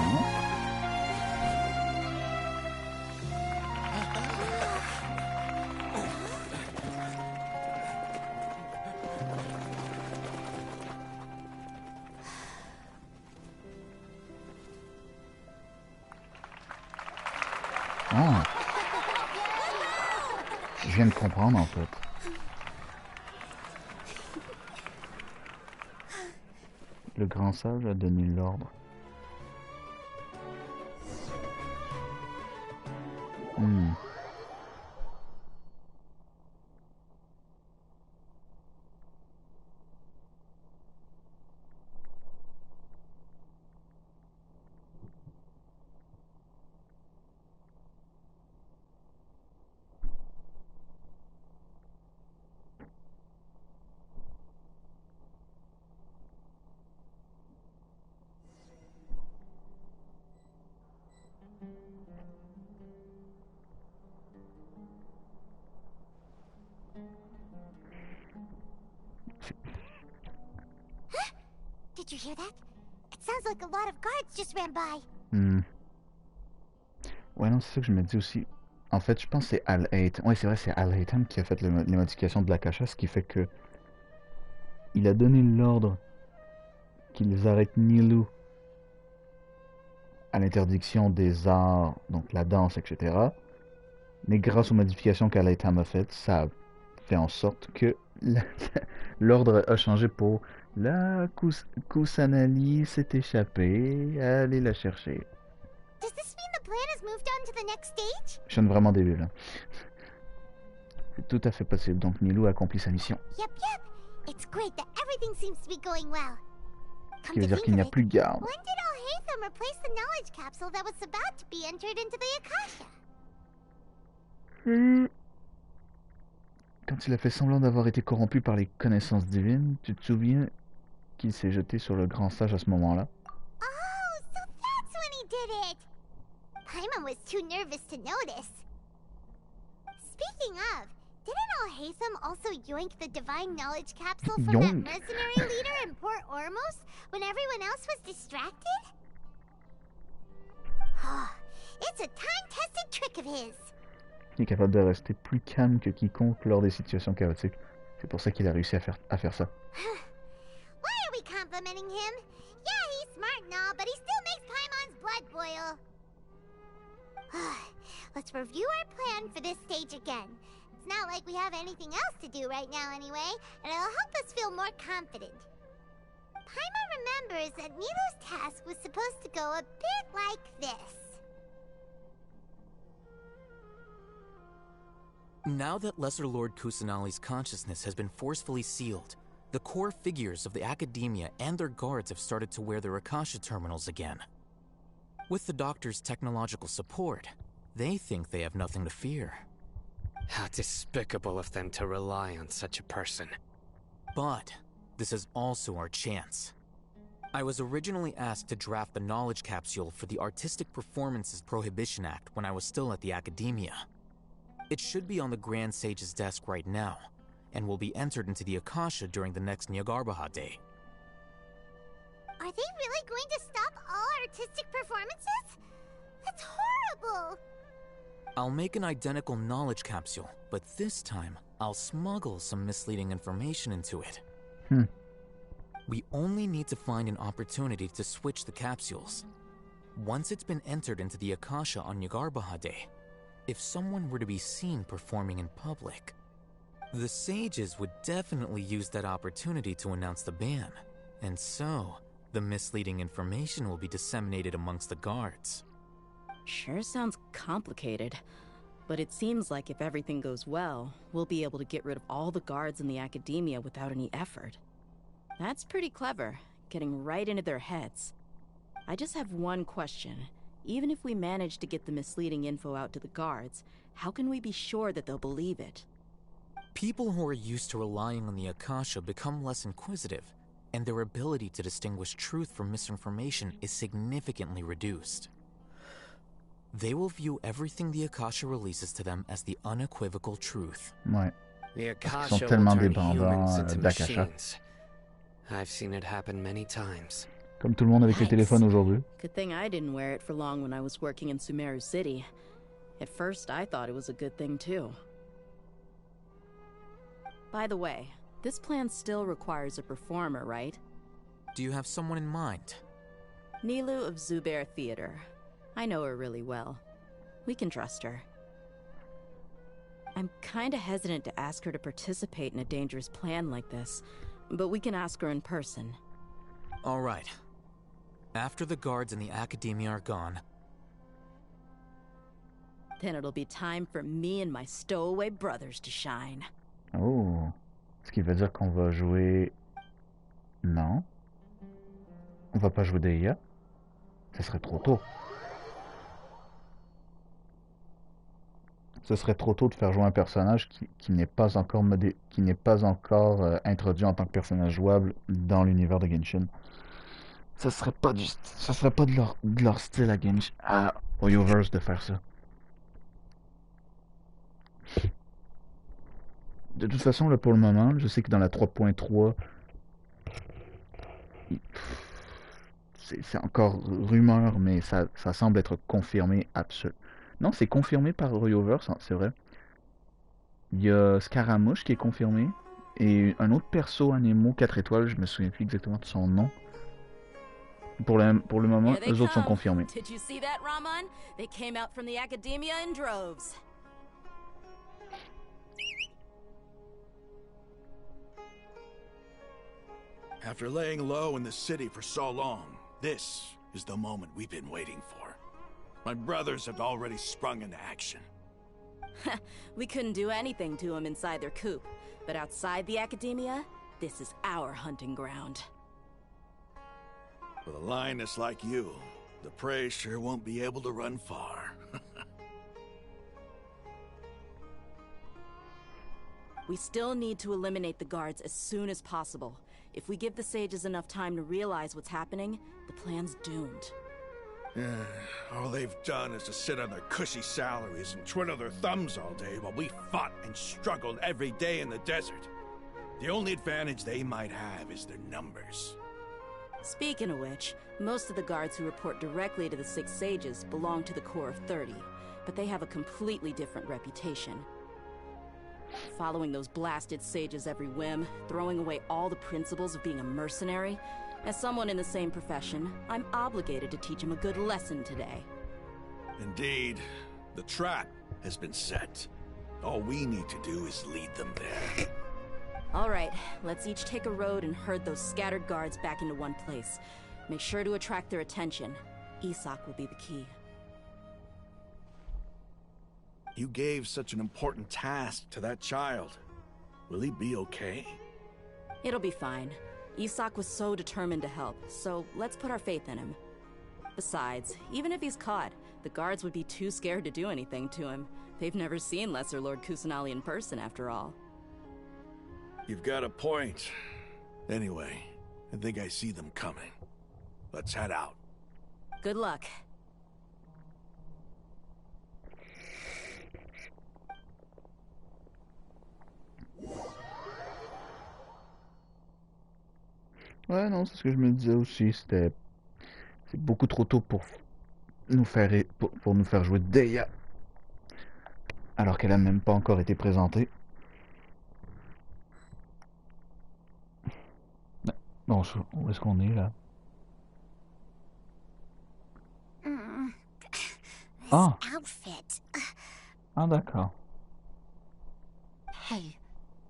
Speaker 1: Ah. Je viens de comprendre en fait. Le grand sage a donné l'ordre.
Speaker 5: Did you hear that? It sounds like a lot of guards just ran by.
Speaker 1: Ouais, non, c'est ça que je me dis aussi. En fait, je pense que c'est Al-Haytham. Ouais, c'est vrai, c'est Al-Haytham qui a fait les modifications de l'Akasha, ce qui fait que il a donné l'ordre qu'ils arrêtent Nilou à l'interdiction des arts, donc la danse, etc. Mais grâce aux modifications qu'Al-Haytham a faites, ça a fait en sorte que l'ordre a changé pour la Kusanali s'est échappée, allez la chercher.
Speaker 5: Does this mean the plan has moved on to the next stage?
Speaker 1: Je sonne vraiment débile. Hein. C'est tout à fait possible, donc Nilou a accompli sa mission.
Speaker 5: Yep. It's great that everything seems to be going well.
Speaker 1: Ce qui veut dire qu'il n'y a plus de garde.
Speaker 5: When did Al-Haytham replace the knowledge capsule that was about to be entered into the Akasha?
Speaker 1: Quand il a fait semblant d'avoir été corrompu par les connaissances divines, tu te souviens qu'il s'est jeté sur le grand sage à ce moment-là?
Speaker 5: Oh, so that's when he did it! Paimon was too nervous to notice. Speaking of, didn't Al-Haytham also yoink the divine knowledge capsule from that mercenary leader in Port Ormos when everyone else was distracted? It's a time-tested trick of his.
Speaker 1: Il est capable de rester plus calme que quiconque lors des situations chaotiques. C'est pour ça qu'il a réussi à faire ça.
Speaker 5: Why are we complimenting him? Yeah, he's smart and all, but he still makes Paimon's blood boil. Let's review our plan for this stage again. It's not like we have anything else to do right now anyway, and it'll help us feel more confident. Paimon remembers that Nilou's task was supposed to go a bit like this.
Speaker 2: Now that Lesser Lord Kusanali's consciousness has been forcefully sealed, the core figures of the Academia and their guards have started to wear their Akasha terminals again. With the doctor's technological support, they think they have nothing to fear.
Speaker 4: How despicable of them to rely on such a person.
Speaker 2: But this is also our chance. I was originally asked to draft the knowledge capsule for the Artistic Performances Prohibition Act when I was still at the Academia. It should be on the Grand Sage's desk right now, and will be entered into the Akasha during the next Nyargarbaha Day.
Speaker 5: Are they really going to stop all artistic performances? That's horrible!
Speaker 2: I'll make an identical knowledge capsule, but this time, I'll smuggle some misleading information into it. We only need to find an opportunity to switch the capsules. Once it's been entered into the Akasha on Nyargarbaha Day, if someone were to be seen performing in public, the sages would definitely use that opportunity to announce the ban, and so the misleading information will be disseminated amongst the guards.
Speaker 3: Sure sounds complicated, but it seems like if everything goes well, we'll be able to get rid of all the guards in the Academia without any effort. That's pretty clever, getting right into their heads. I just have one question. Even if we manage to get the misleading info out to the guards, how can we be sure that they'll believe it?
Speaker 2: People who are used to relying on the Akasha become less inquisitive, and their ability to distinguish truth from misinformation is significantly reduced. They will view everything the Akasha releases to them as the unequivocal truth.
Speaker 1: Ouais.
Speaker 4: The
Speaker 1: Ils sont
Speaker 4: Akasha
Speaker 1: tellement
Speaker 4: will turn
Speaker 1: dépendants
Speaker 4: humans into
Speaker 1: d'Akasha.
Speaker 4: machines. I've seen it happen many times.
Speaker 1: Comme tout le monde avec les téléphones aujourd'hui.
Speaker 3: Good thing I didn't wear it for long when I was working in Sumeru City. At first, I thought it was a good thing too. By the way, this plan still requires a performer, right?
Speaker 2: Do you have someone in mind?
Speaker 3: Nilou of Zubair Theater. I know her really well. We can trust her. I'm kinda hesitant to ask her to participate in a dangerous plan like this, but we can ask her in person.
Speaker 2: All right. After the guards in the Academia are gone,
Speaker 3: then it'll be time for me and my stowaway brothers to shine.
Speaker 1: Oh. Ce qui veut dire qu'on va jouer... Non. On va pas jouer DIEUX. Ce serait trop tôt. Ce serait trop tôt de faire jouer un personnage qui n'est pas encore introduit en tant que personnage jouable dans l'univers de Genshin. Ça serait pas de leur style à Genshin, à Hoyoverse de faire ça. De toute façon, là, pour le moment, je sais que dans la 3.3, c'est encore rumeur, mais ça semble être confirmé absolument. Non, c'est confirmé par Hoyoverse, c'est vrai. Il y a Scaramouche qui est confirmé, et un autre perso Anemo 4 étoiles, je me souviens plus exactement de son nom. Pour le moment, eux autres sont confirmés.
Speaker 3: Did you see that, Ramon? They came out from the Academia in droves.
Speaker 15: After laying low in the city for so long, this is the moment we've been waiting for. My brothers have already sprung into action.
Speaker 3: We couldn't do anything to them inside their coop, but outside the Academia, this is our hunting ground.
Speaker 15: With a lioness like you, the prey sure won't be able to run far.
Speaker 3: We still need to eliminate the guards as soon as possible. If we give the sages enough time to realize what's happening, the plan's doomed.
Speaker 15: All they've done is to sit on their cushy salaries and twiddle their thumbs all day while we fought and struggled every day in the desert. The only advantage they might have is their numbers.
Speaker 3: Speaking of which, most of the guards who report directly to the 6 sages belong to the Corps of 30, but they have a completely different reputation. Following those blasted sages every whim, throwing away all the principles of being a mercenary. As someone in the same profession, I'm obligated to teach him a good lesson today.
Speaker 15: Indeed. The trap has been set. All we need to do is lead them there.
Speaker 3: All right, let's each take a road and herd those scattered guards back into one place. Make sure to attract their attention. Isak will be the key.
Speaker 15: You gave such an important task to that child. Will he be okay?
Speaker 3: It'll be fine. Isak was so determined to help, so let's put our faith in him. Besides, even if he's caught, the guards would be too scared to do anything to him. They've never seen Lesser Lord Kusanali in person, after all.
Speaker 15: You've got a point. Anyway, I think I see them coming. Let's head out.
Speaker 3: Good luck.
Speaker 1: Ouais, non, c'est ce que je me disais aussi. C'est beaucoup trop tôt pour nous faire pour nous faire jouer DIEUX, alors qu'elle a même pas encore été présentée. Bon, où est-ce qu'on est là? Ah! Ah, d'accord.
Speaker 16: Hey,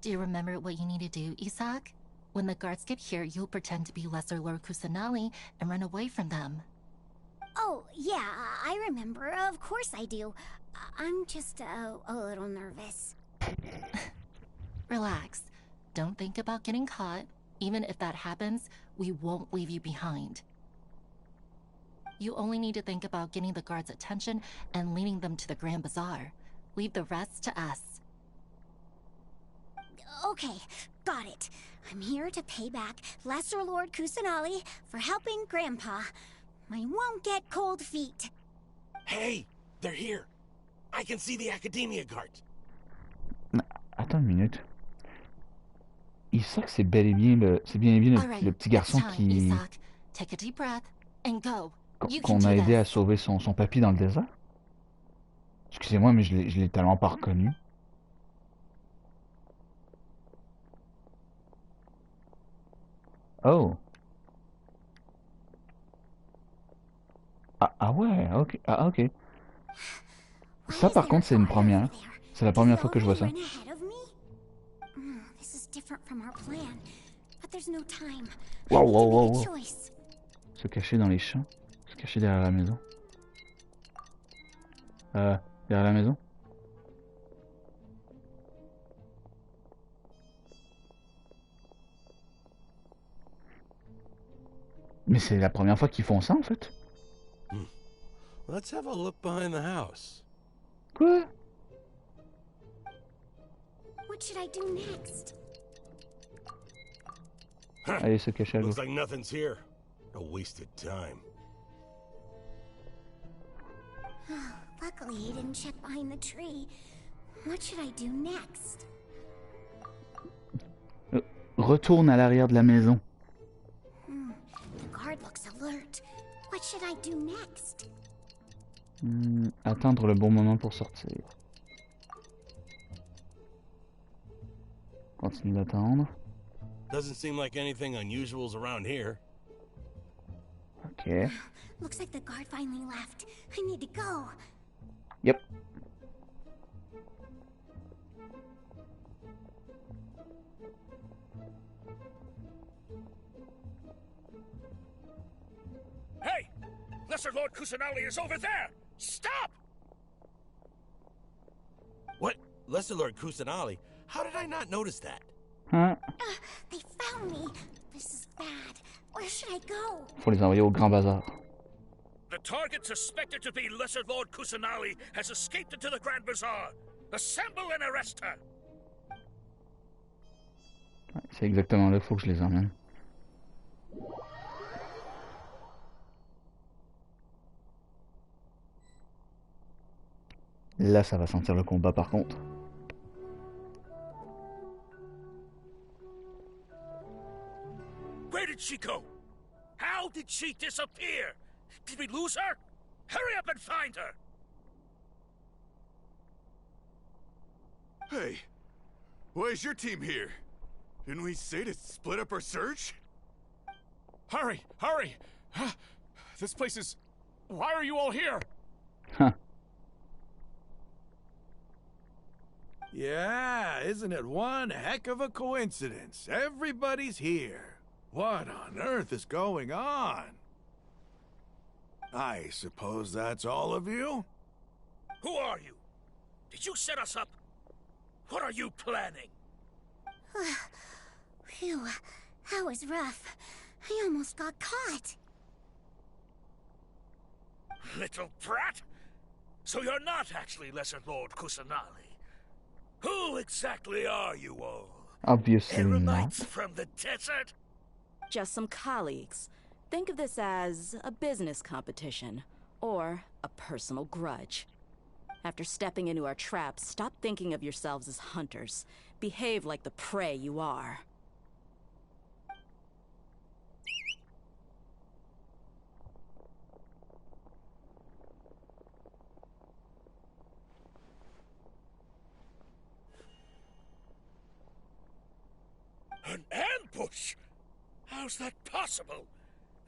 Speaker 16: do you remember what you need to do, Isak? When the guards get here, you'll pretend to be Lesser Lord Kusanali and run away from them.
Speaker 5: Oh, yeah, I remember. Of course I do. I'm just a little nervous.
Speaker 16: Relax. Don't think about getting caught. Even if that happens, we won't leave you behind. You only need to think about getting the guards' attention and leading them to the Grand Bazaar. Leave the rest to us.
Speaker 5: Okay, got it. I'm here to pay back Lesser Lord Kusanali for helping Grandpa. I won't get cold feet.
Speaker 14: Hey, they're here. I can see the Academia guards.
Speaker 1: Attends une minute. Isak, c'est bel et bien le petit garçon qui
Speaker 16: Take a deep breath and go.
Speaker 1: qu'on a aidé à sauver son papy dans le désert. Excusez-moi, mais je l'ai tellement pas reconnu. Oh. Ah ouais, ok. Ah ok. Ça par contre c'est une première. C'est la première fois que je vois ça. Wow, wow, wow, wow. Se cacher dans les champs. Se cacher derrière la maison. Derrière la maison. Mais c'est la première fois qu'ils font ça en fait.
Speaker 14: Let's have a look behind the house.
Speaker 1: Quoi?
Speaker 5: What should I do next?
Speaker 1: Allez, se cacher à
Speaker 14: Looks
Speaker 1: gauche.
Speaker 14: like nothing's here. A wasted time.
Speaker 5: Luckily, he didn't check behind the tree. What should I do next?
Speaker 1: Retourne à l'arrière de la maison.
Speaker 5: The guard looks alert. What should I do next?
Speaker 1: Attendre le bon moment pour sortir. Continue d'attendre.
Speaker 14: Doesn't seem like anything unusual's around here.
Speaker 1: Ok.
Speaker 5: Looks like the guard finally left. I need to go.
Speaker 1: Yep.
Speaker 17: Hey! Lesser Lord Kusanali is over there! Stop!
Speaker 14: What? Lesser Lord Kusanali? How did I not notice that?
Speaker 1: Hein?
Speaker 5: They found me. This is bad. Where should I go?
Speaker 1: Faut les envoyer au Grand Bazar.
Speaker 17: The target suspected to be Lesser Lord Kusanali has escaped into the Grand Bazaar. Assemble and arrest her.
Speaker 1: Ouais, c'est exactement là qu'il faut que je les emmène. Là, ça va sentir le combat par contre.
Speaker 17: Where did she go? How did she disappear? Did we lose her? Hurry up and find her!
Speaker 18: Hey, why is your team here? Didn't we say to split up our search?
Speaker 19: Hurry! Hurry! This place is... Why are you all here?
Speaker 1: Huh.
Speaker 15: Yeah, isn't it one heck of a coincidence? Everybody's here. What on earth is going on? I suppose that's all of you?
Speaker 17: Who are you? Did you set us up? What are you planning?
Speaker 5: Phew, that was rough. I almost got caught.
Speaker 17: Little brat! So you're not actually Lesser Lord Kusanali. Who exactly are you all?
Speaker 1: Obviously not.
Speaker 17: Eremites from the desert?
Speaker 3: Just some colleagues. Think of this as a business competition, or a personal grudge. After stepping into our traps, stop thinking of yourselves as hunters. Behave like the prey you are.
Speaker 17: An ambush? How's that possible?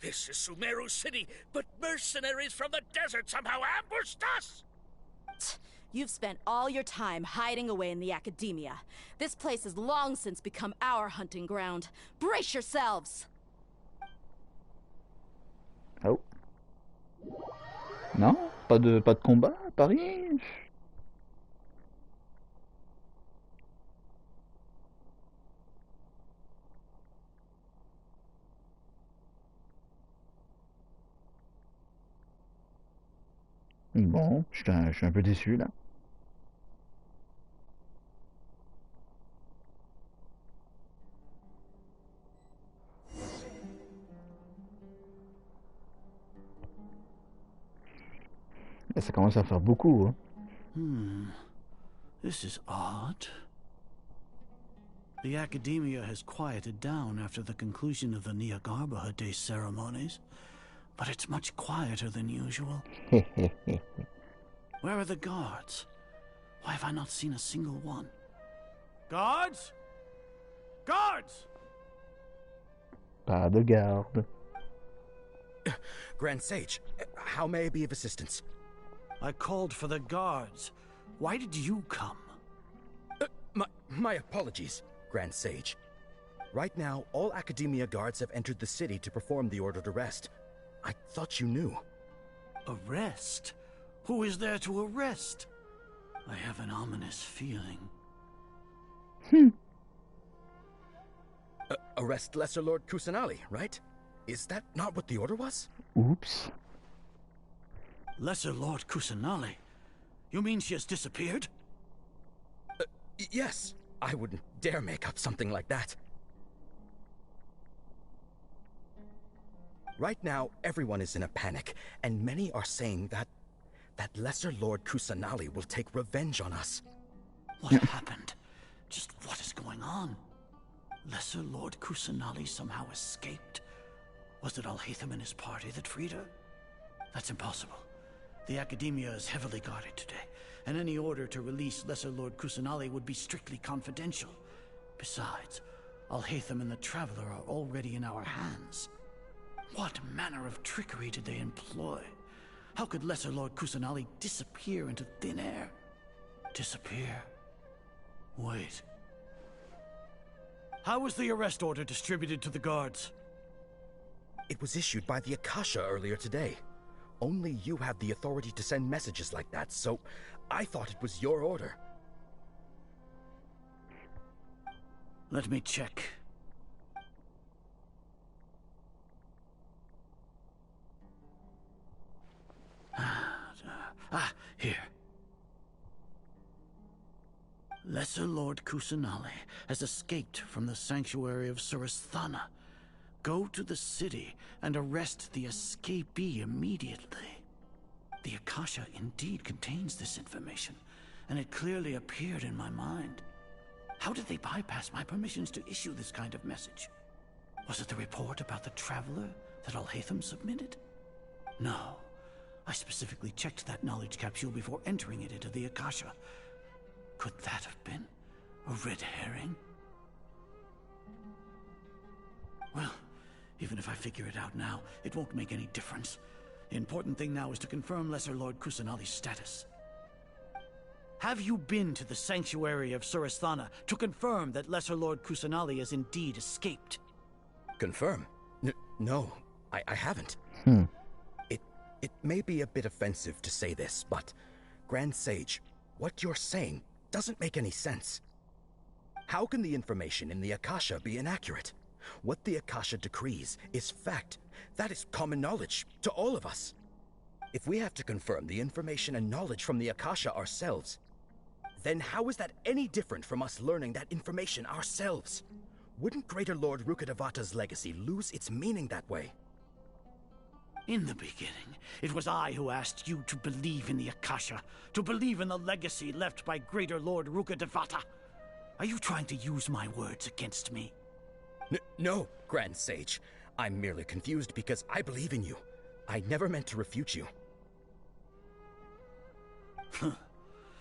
Speaker 17: This is Sumeru City, but mercenaries from the desert somehow ambushed us!
Speaker 3: You've spent all your time hiding away in the academia. This place has long since become our hunting ground. Brace yourselves!
Speaker 1: Oh. Non? Pas de combat à Paris? Bon, je suis un peu déçu là. Là, ça commence à faire beaucoup, hein.
Speaker 7: This is odd. The academia has quieted down after the conclusion of the Niagarbaha Day ceremonies, but it's much quieter than usual. Where are the guards? Why have I not seen a single one? Guards? Guards!
Speaker 1: Pas de garde.
Speaker 13: Grand Sage, how may I be of assistance?
Speaker 7: I called for the guards. Why did you come?
Speaker 13: My apologies, Grand Sage. Right now, all Academia guards have entered the city to perform the ordered arrest. I thought you knew.
Speaker 7: Arrest? Who is there to arrest? I have an ominous feeling.
Speaker 13: Arrest Lesser Lord Kusanali, right? Is that not what the order was?
Speaker 1: Oops.
Speaker 7: Lesser Lord Kusanali? You mean she has disappeared?
Speaker 13: Yes. I wouldn't dare make up something like that. Right now, everyone is in a panic, and many are saying that Lesser Lord Kusanali will take revenge on us.
Speaker 7: What happened? Just what is going on? Lesser Lord Kusanali somehow escaped? Was it Alhaitham and his party that freed her? That's impossible. The Academia is heavily guarded today, and any order to release Lesser Lord Kusanali would be strictly confidential. Besides, Alhaitham and the Traveler are already in our hands. What manner of trickery did they employ? How could Lesser Lord Kusanali disappear into thin air? Disappear? Wait. How was the arrest order distributed to the guards?
Speaker 13: It was issued by the Akasha earlier today. Only you have the authority to send messages like that, so I thought it was your order.
Speaker 7: Let me check. Here. Lesser Lord Kusanali has escaped from the sanctuary of Surasthana. Go to the city and arrest the escapee immediately. The Akasha indeed contains this information, and it clearly appeared in my mind. How did they bypass my permissions to issue this kind of message? Was it the report about the Traveler that Alhaitham submitted? No. I specifically checked that knowledge capsule before entering it into the Akasha. Could that have been a red herring? Well, even if I figure it out now, it won't make any difference. The important thing now is to confirm Lesser Lord Kusanali's status. Have you been to the sanctuary of Surasthana to confirm that Lesser Lord Kusanali has indeed escaped?
Speaker 13: Confirm? No, I haven't. It may be a bit offensive to say this, but Grand Sage, what you're saying doesn't make any sense. How can the information in the Akasha be inaccurate? What the Akasha decrees is fact. That is common knowledge to all of us. If we have to confirm the information and knowledge from the Akasha ourselves, then how is that any different from us learning that information ourselves? Wouldn't Greater Lord Rukkhadevata's legacy lose its meaning that way?
Speaker 7: In the beginning, it was I who asked you to believe in the Akasha, to believe in the legacy left by Greater Lord Rukkhadevata. Are you trying to use my words against me?
Speaker 13: No, Grand Sage. I'm merely confused because I believe in you. I never meant to refute you.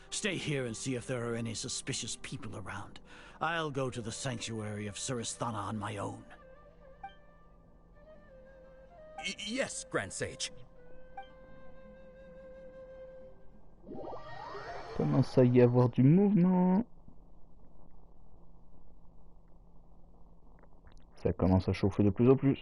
Speaker 7: Stay here and see if there are any suspicious people around. I'll go to the sanctuary of Surasthana on my own.
Speaker 13: Yes, Grand Sage.
Speaker 1: Commence à y avoir du mouvement. Ça commence à chauffer de plus en plus.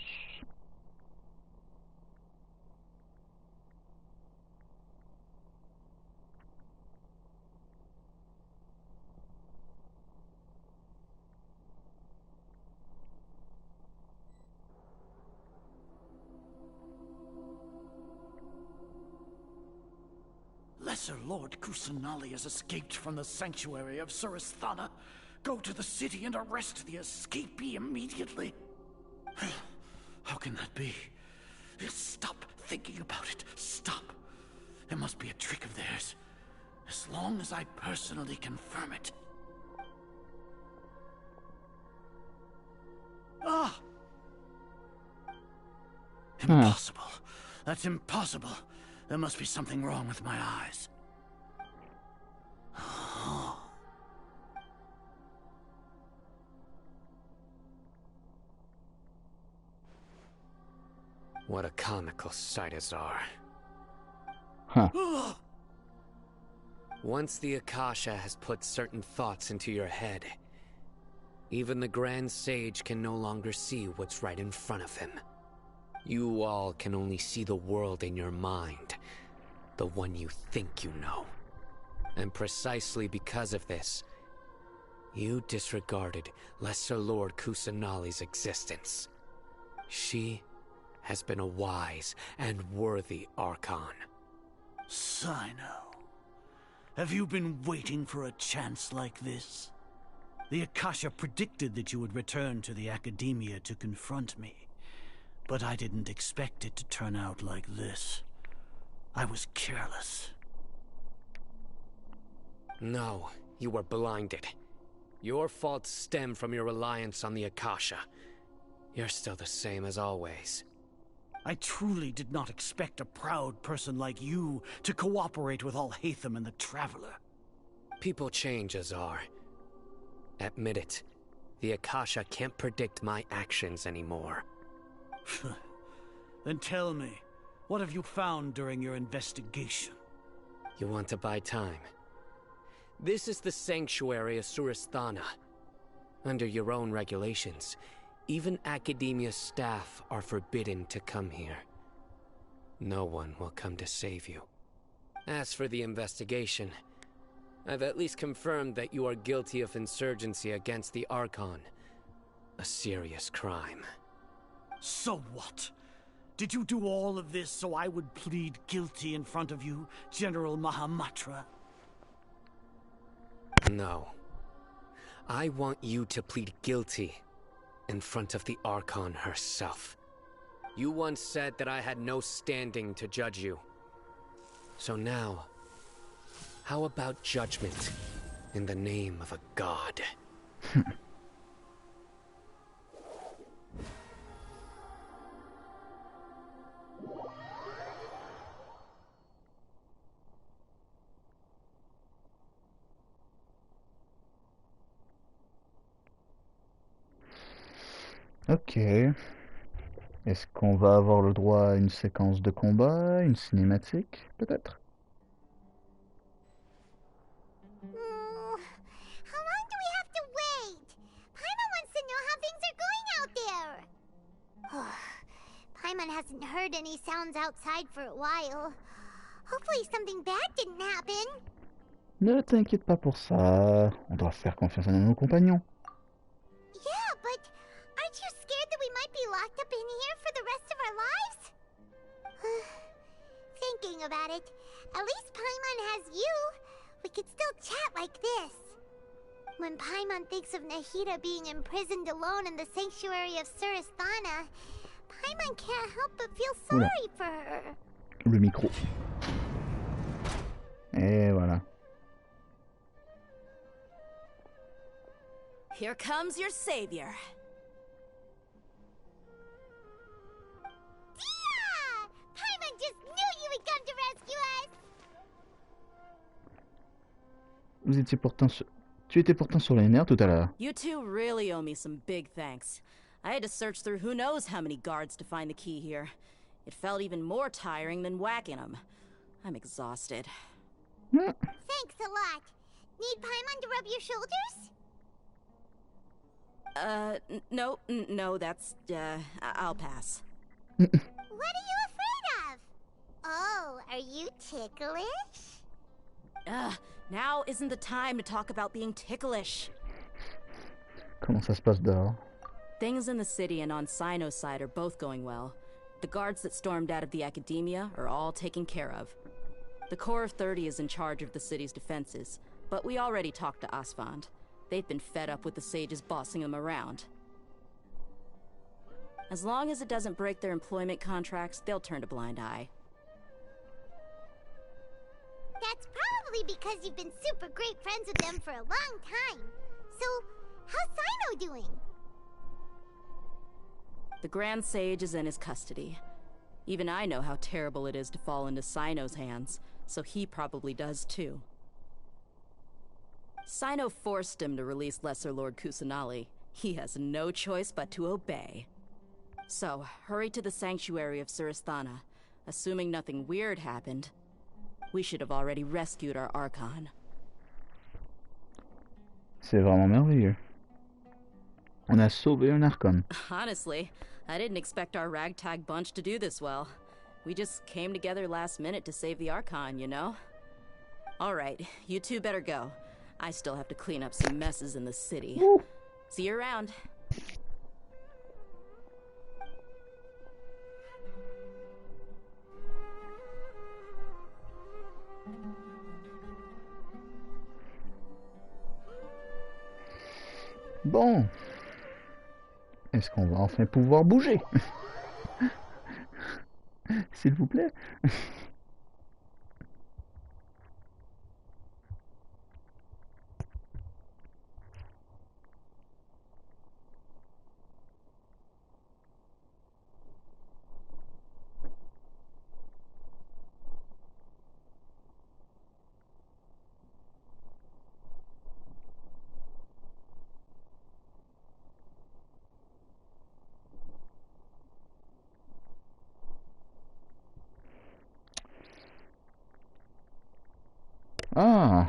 Speaker 7: Lesser Lord Kusanali has escaped from the sanctuary of Surasthana. Go to the city and arrest the escapee immediately. How can that be? Stop thinking about it. Stop. It must be a trick of theirs. As long as I personally confirm it. Ah! Impossible. That's impossible. There must be something wrong with my eyes.
Speaker 4: What a comical sight is our. Once the Akasha has put certain thoughts into your head, even the Grand Sage can no longer see what's right in front of him. You all can only see the world in your mind, the one you think you know. And precisely because of this, you disregarded Lesser Lord Kusanali's existence. She has been a wise and worthy Archon.
Speaker 7: Sino, have you been waiting for a chance like this? The Akasha predicted that you would return to the Academia to confront me. But I didn't expect it to turn out like this. I was careless.
Speaker 4: No, you were blinded. Your faults stem from your reliance on the Akasha. You're still the same as always.
Speaker 7: I truly did not expect a proud person like you to cooperate with Alhaitham and the Traveler.
Speaker 4: People change, Azar. Admit it. The Akasha can't predict my actions anymore.
Speaker 7: Then tell me, what have you found during your investigation?
Speaker 4: You want to buy time? This is the sanctuary of Surasthana. Under your own regulations, even Academia staff are forbidden to come here. No one will come to save you. As for the investigation, I've at least confirmed that you are guilty of insurgency against the Archon. A serious crime.
Speaker 7: So what? Did you do all of this so I would plead guilty in front of you, General Mahamatra?
Speaker 4: No. I want you to plead guilty in front of the Archon herself. You once said that I had no standing to judge you. So now, how about judgment in the name of a god?
Speaker 1: Ok. Est-ce qu'on va avoir le droit à une séquence de combat, une cinématique, peut-être?
Speaker 5: How long do we have to wait? Paimon wants to know how things are going out there. Paimon hasn't heard any sounds outside for a while. Hopefully something bad didn't happen.
Speaker 1: Ne t'inquiète pas pour ça. On doit faire confiance à nos compagnons.
Speaker 5: Yeah, but aren't you scared that we might be locked up in here for the rest of our lives? Thinking of
Speaker 20: as you, we could still chat like this. When Paimon thinks of Nahida being imprisoned alone in the sanctuary of Surasthana, Paimon can't help but feel sorry for her.
Speaker 1: Le micro. Et voilà.
Speaker 3: Here comes your savior.
Speaker 20: Dia! Paimon just knew you would come to rescue us!
Speaker 1: Vous étiez pourtant sur... Tu étais pourtant sur les nerfs tout à l'heure.
Speaker 3: You two really owe me some big thanks. I had to search through who knows how many guards to find the key here. It felt even more tiring than whacking them. I'm exhausted.
Speaker 20: Thanks a lot. Need Paimon to rub your shoulders?
Speaker 3: No, that's, I'll pass.
Speaker 20: What are you afraid of? Oh, are you ticklish?
Speaker 3: Now isn't the time to talk about being ticklish.
Speaker 1: Comment ça se passe dehors?
Speaker 3: Things in the city and on Sino's side are both going well. The guards that stormed out of the academia are all taken care of. The Corps of 30 is in charge of the city's defenses, but we already talked to Asfand. They've been fed up with the sages bossing them around. As long as it doesn't break their employment contracts, they'll turn a blind eye.
Speaker 20: That's probably because you've been super great friends with them for a long time. So, how's Sino doing?
Speaker 3: The Grand Sage is in his custody. Even I know how terrible it is to fall into Sino's hands, so he probably does too. Sino forced him to release Lesser Lord Kusanali. He has no choice but to obey. So, hurry to the sanctuary of Surasthana. Assuming nothing weird happened, we should have already rescued our Archon.
Speaker 1: C'est vraiment merveilleux. On a sauvé un Archon.
Speaker 3: Honestly, I didn't expect our ragtag bunch to do this well. We just came together last minute to save the Archon, you know? Alright, you two better go. I still have to clean up some messes in the city.
Speaker 1: Ooh.
Speaker 3: See you around.
Speaker 1: Bon. Est-ce qu'on va enfin pouvoir bouger? S'il vous plaît. Ah,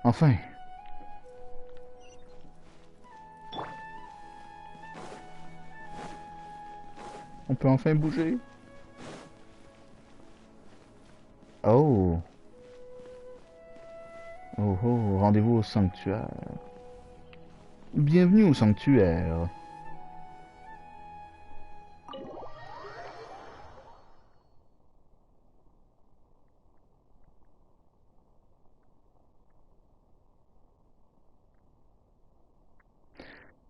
Speaker 1: enfin. On peut enfin bouger. Oh. Oh oh, rendez-vous au sanctuaire. Bienvenue au sanctuaire.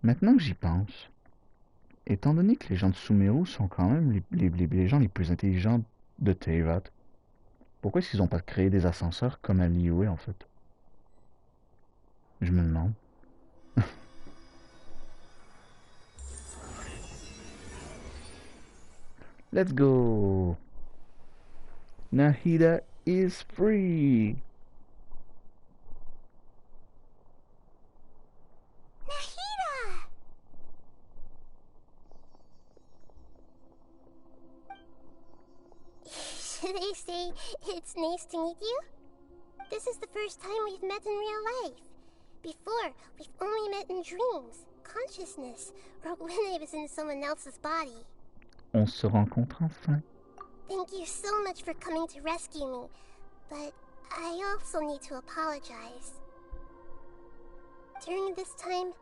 Speaker 1: Maintenant que j'y pense, étant donné que les gens de Sumeru sont quand même les gens les plus intelligents de Teyvat, pourquoi est-ce qu'ils n'ont pas créé des ascenseurs comme à Liyue en fait? Je me demande. Let's go! Nahida is free!
Speaker 20: They say it's nice to meet you. This is the first time we've met in real life. Before, we've only met in dreams, consciousness, or when I was in someone else's body.
Speaker 1: On se rencontre enfin.
Speaker 20: Thank you so much for coming to rescue me, but I also need to apologize. During this time,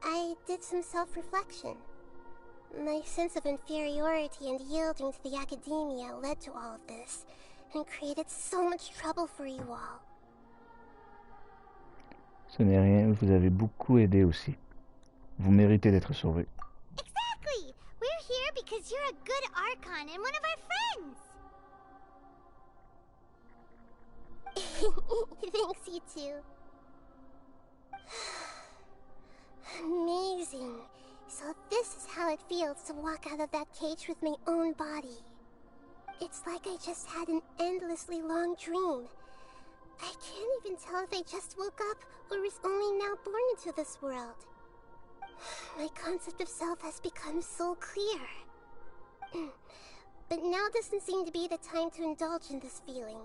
Speaker 20: I did some self-reflection. My sense of inferiority and yielding to the academia led to all of this, and created so much trouble for you all.
Speaker 1: Ce n'est rien, vous avez beaucoup aidé aussi. Vous méritez d'être sauvé.
Speaker 20: Exactly! We're here because you're a good Archon and one of our friends! Thanks, you two. Amazing. So this is how it feels to walk out of that cage with my own body. It's like I just had an endlessly long dream. I can't even tell if I just woke up or was only now born into this world. My concept of self has become so clear. But now doesn't seem to be the time to indulge in this feeling.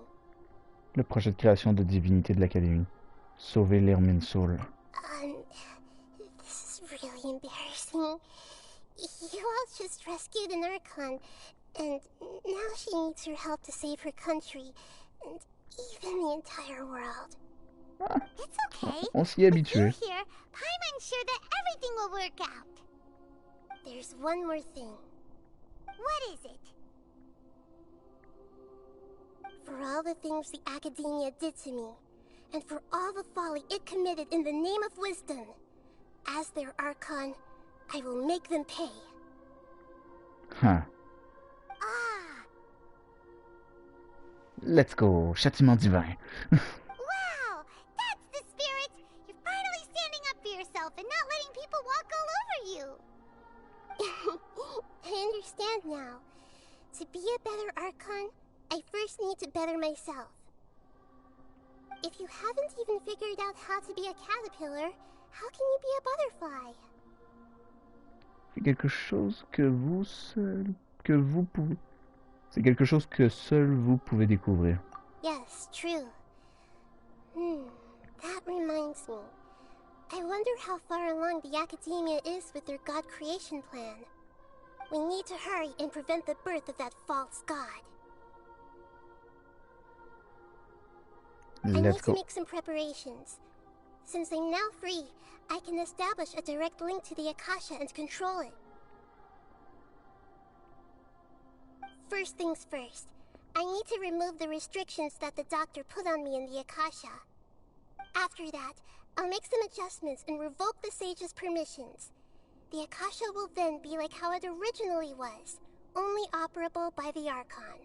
Speaker 1: Le projet de création de divinité de l'Académie. Sauver l'Hermine Soul.
Speaker 20: This is really embarrassing. You all just rescued an Archon, and now she needs your help to save her country, and even the entire world. It's okay.
Speaker 1: On s'y est habitué.
Speaker 20: With you here, Paimon's sure that everything will work out. There's one more thing. What is it? For all the things the Academia did to me, and for all the folly it committed in the name of wisdom, as their Archon, I will make them pay.
Speaker 1: Huh. Let's go, châtiment divin.
Speaker 20: Wow, that's the spirit! You're finally standing up for yourself and not letting people walk all over you. I understand now. To be a better Archon, I first need to better myself. If you haven't even figured out how to be a caterpillar, how can you be a butterfly?
Speaker 1: C'est quelque chose que vous pouvez... C'est quelque chose que seul vous pouvez découvrir.
Speaker 20: Yes, true. That reminds me. I wonder how far along the Academia is with their God creation plan. We need to hurry and prevent the birth of that false god. I need to make some preparations. Since I'm now free, I can establish a direct link to the Akasha and control it. First things first, I need to remove the restrictions that the doctor put on me in the Akasha. After that, I'll make some adjustments and revoke the sage's permissions. The Akasha will then be like how it originally was, only operable by the Archon.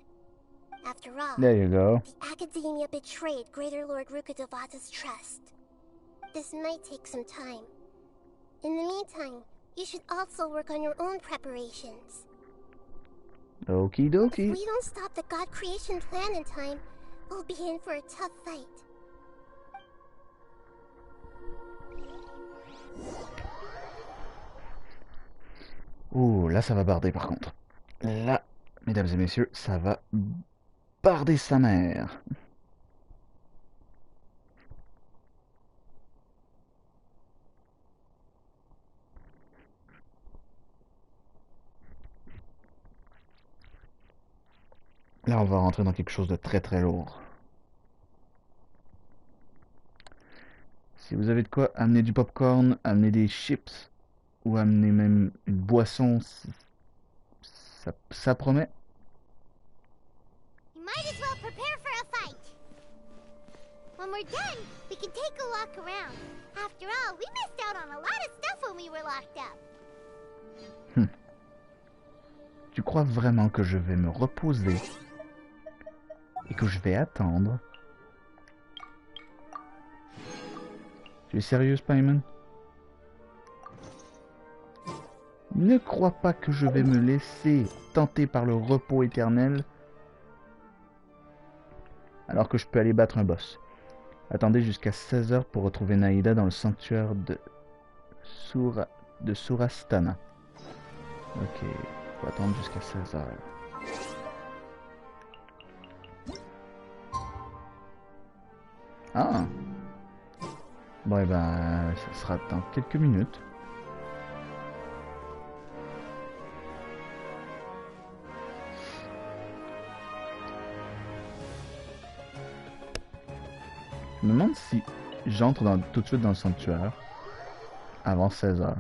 Speaker 20: After all,
Speaker 1: there you go.
Speaker 20: The Academia betrayed Greater Lord Rukkhadevata's trust. This might take some time. In the meantime, you should also work on your own preparations.
Speaker 1: Okie dokie.
Speaker 20: If we don't stop the God creation plan in time, we'll be in for a tough fight.
Speaker 1: Oh, là ça va barder par contre. Là, mesdames et messieurs, ça va barder sa mère. Là, on va rentrer dans quelque chose de très très lourd. Si vous avez de quoi, amener du popcorn, amener des chips, ou amener même une boisson, ça promet.
Speaker 20: You might as well prepare for a fight. When we're done, we can take a walk around. After all, we missed out on a lot of stuff when we were locked up.
Speaker 1: Tu crois vraiment que je vais me reposer et que je vais attendre? Tu es sérieuse, Paimon? Ne crois pas que je vais me laisser tenter par le repos éternel alors que je peux aller battre un boss. Attendez jusqu'à 16h pour retrouver Naïda dans le sanctuaire de Surastana. Ok, faut attendre jusqu'à 16h. Ah! Bon, et ben, ça sera dans quelques minutes. Je me demande si j'entre tout de suite dans le sanctuaire avant 16h.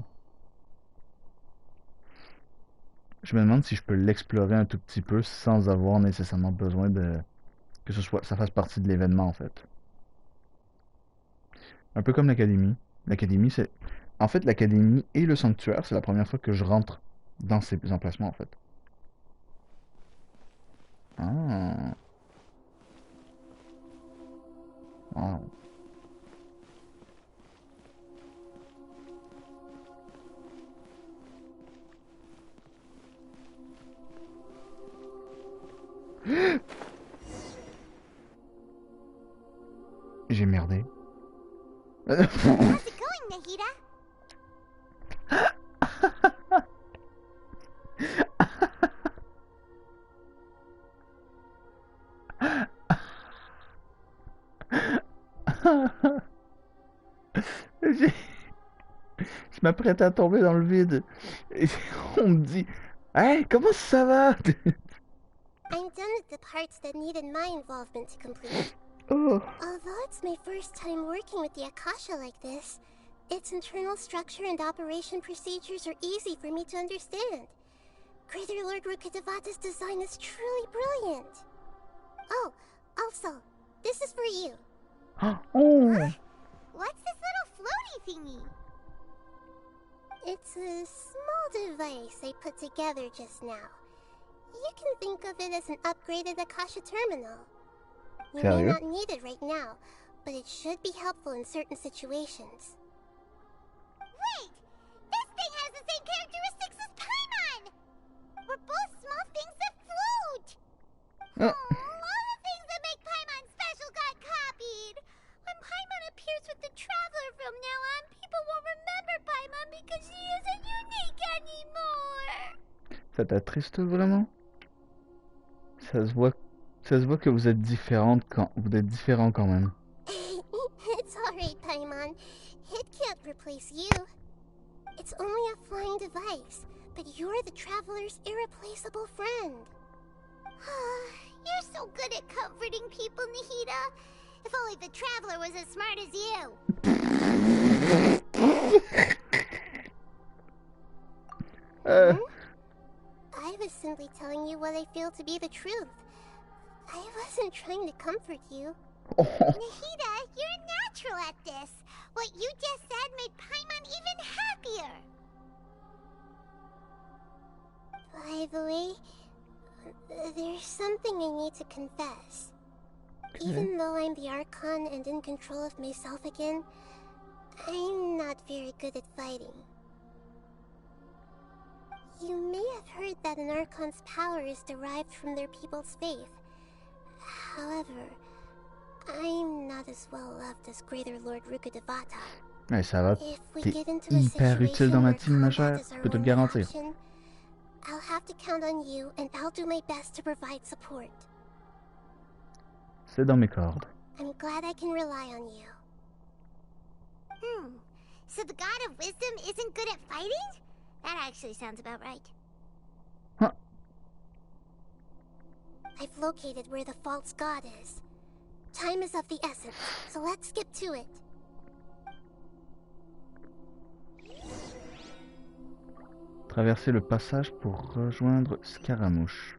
Speaker 1: Je me demande si je peux l'explorer un tout petit peu sans avoir nécessairement besoin de que ça fasse partie de l'événement en fait. Un peu comme l'académie. L'académie, c'est... En fait, l'académie et le sanctuaire, c'est la première fois que je rentre dans ces emplacements en fait. Ah. Wow. J'ai merdé.
Speaker 20: How's it going, Nahida?
Speaker 1: Je m'apprête à tomber dans le vide. Et on me dit, hey, comment ça va?
Speaker 20: I'm done with the parts that needed my involvement to complete.
Speaker 1: Oh.
Speaker 20: Although it's my first time working with the Akasha like this, its internal structure and operation procedures are easy for me to understand. Greater Lord Rukkhadevata's design is truly brilliant. Oh, also, this is for you.
Speaker 1: Oh.
Speaker 20: Huh? What's this little floaty thingy? It's a small device I put together just now. You can think of it as an upgraded Akasha terminal. You may not need it right now, but it should be helpful in certain situations. Wait! This thing has the same characteristics as Paimon! We're both small things that float!
Speaker 1: Oh.
Speaker 20: All the things that make Paimon special got copied! When Paimon appears with the Traveler from now on, people won't remember Paimon because she isn't unique anymore!
Speaker 1: Ça t'attriste vraiment? Ça se voit que vous êtes différentes quand vous êtes différents quand même.
Speaker 20: It's alright, Paimon. It can't replace you. It's only a flying device, but you're the Traveler's irreplaceable friend. You're so good at comforting people, Nahida. If only the Traveler was as smart as you. I was simply telling you what I feel to be the truth. I wasn't trying to comfort you. Nahida, you're natural at this. What you just said made Paimon even happier. By the way, there's something I need to confess. Even though I'm the Archon and in control of myself again, I'm not very good at fighting. You may have heard that an Archon's power is derived from their people's faith. However, I'm not as well loved as Greater Lord Rukkhadevata.
Speaker 1: Ouais, ça va. T'es hyper utile dans ma team, ma chère. Je peux te le garantir.
Speaker 20: I'll have to count on you, and I'll do my best to provide support.
Speaker 1: C'est dans mes cordes.
Speaker 20: I'm glad I can rely on you. So the God of Wisdom isn't good at fighting? That actually sounds about right.
Speaker 1: Huh.
Speaker 20: I've located where the false god is. Time is of the essence, so let's skip to it.
Speaker 1: Traverser le passage pour rejoindre Scaramouche.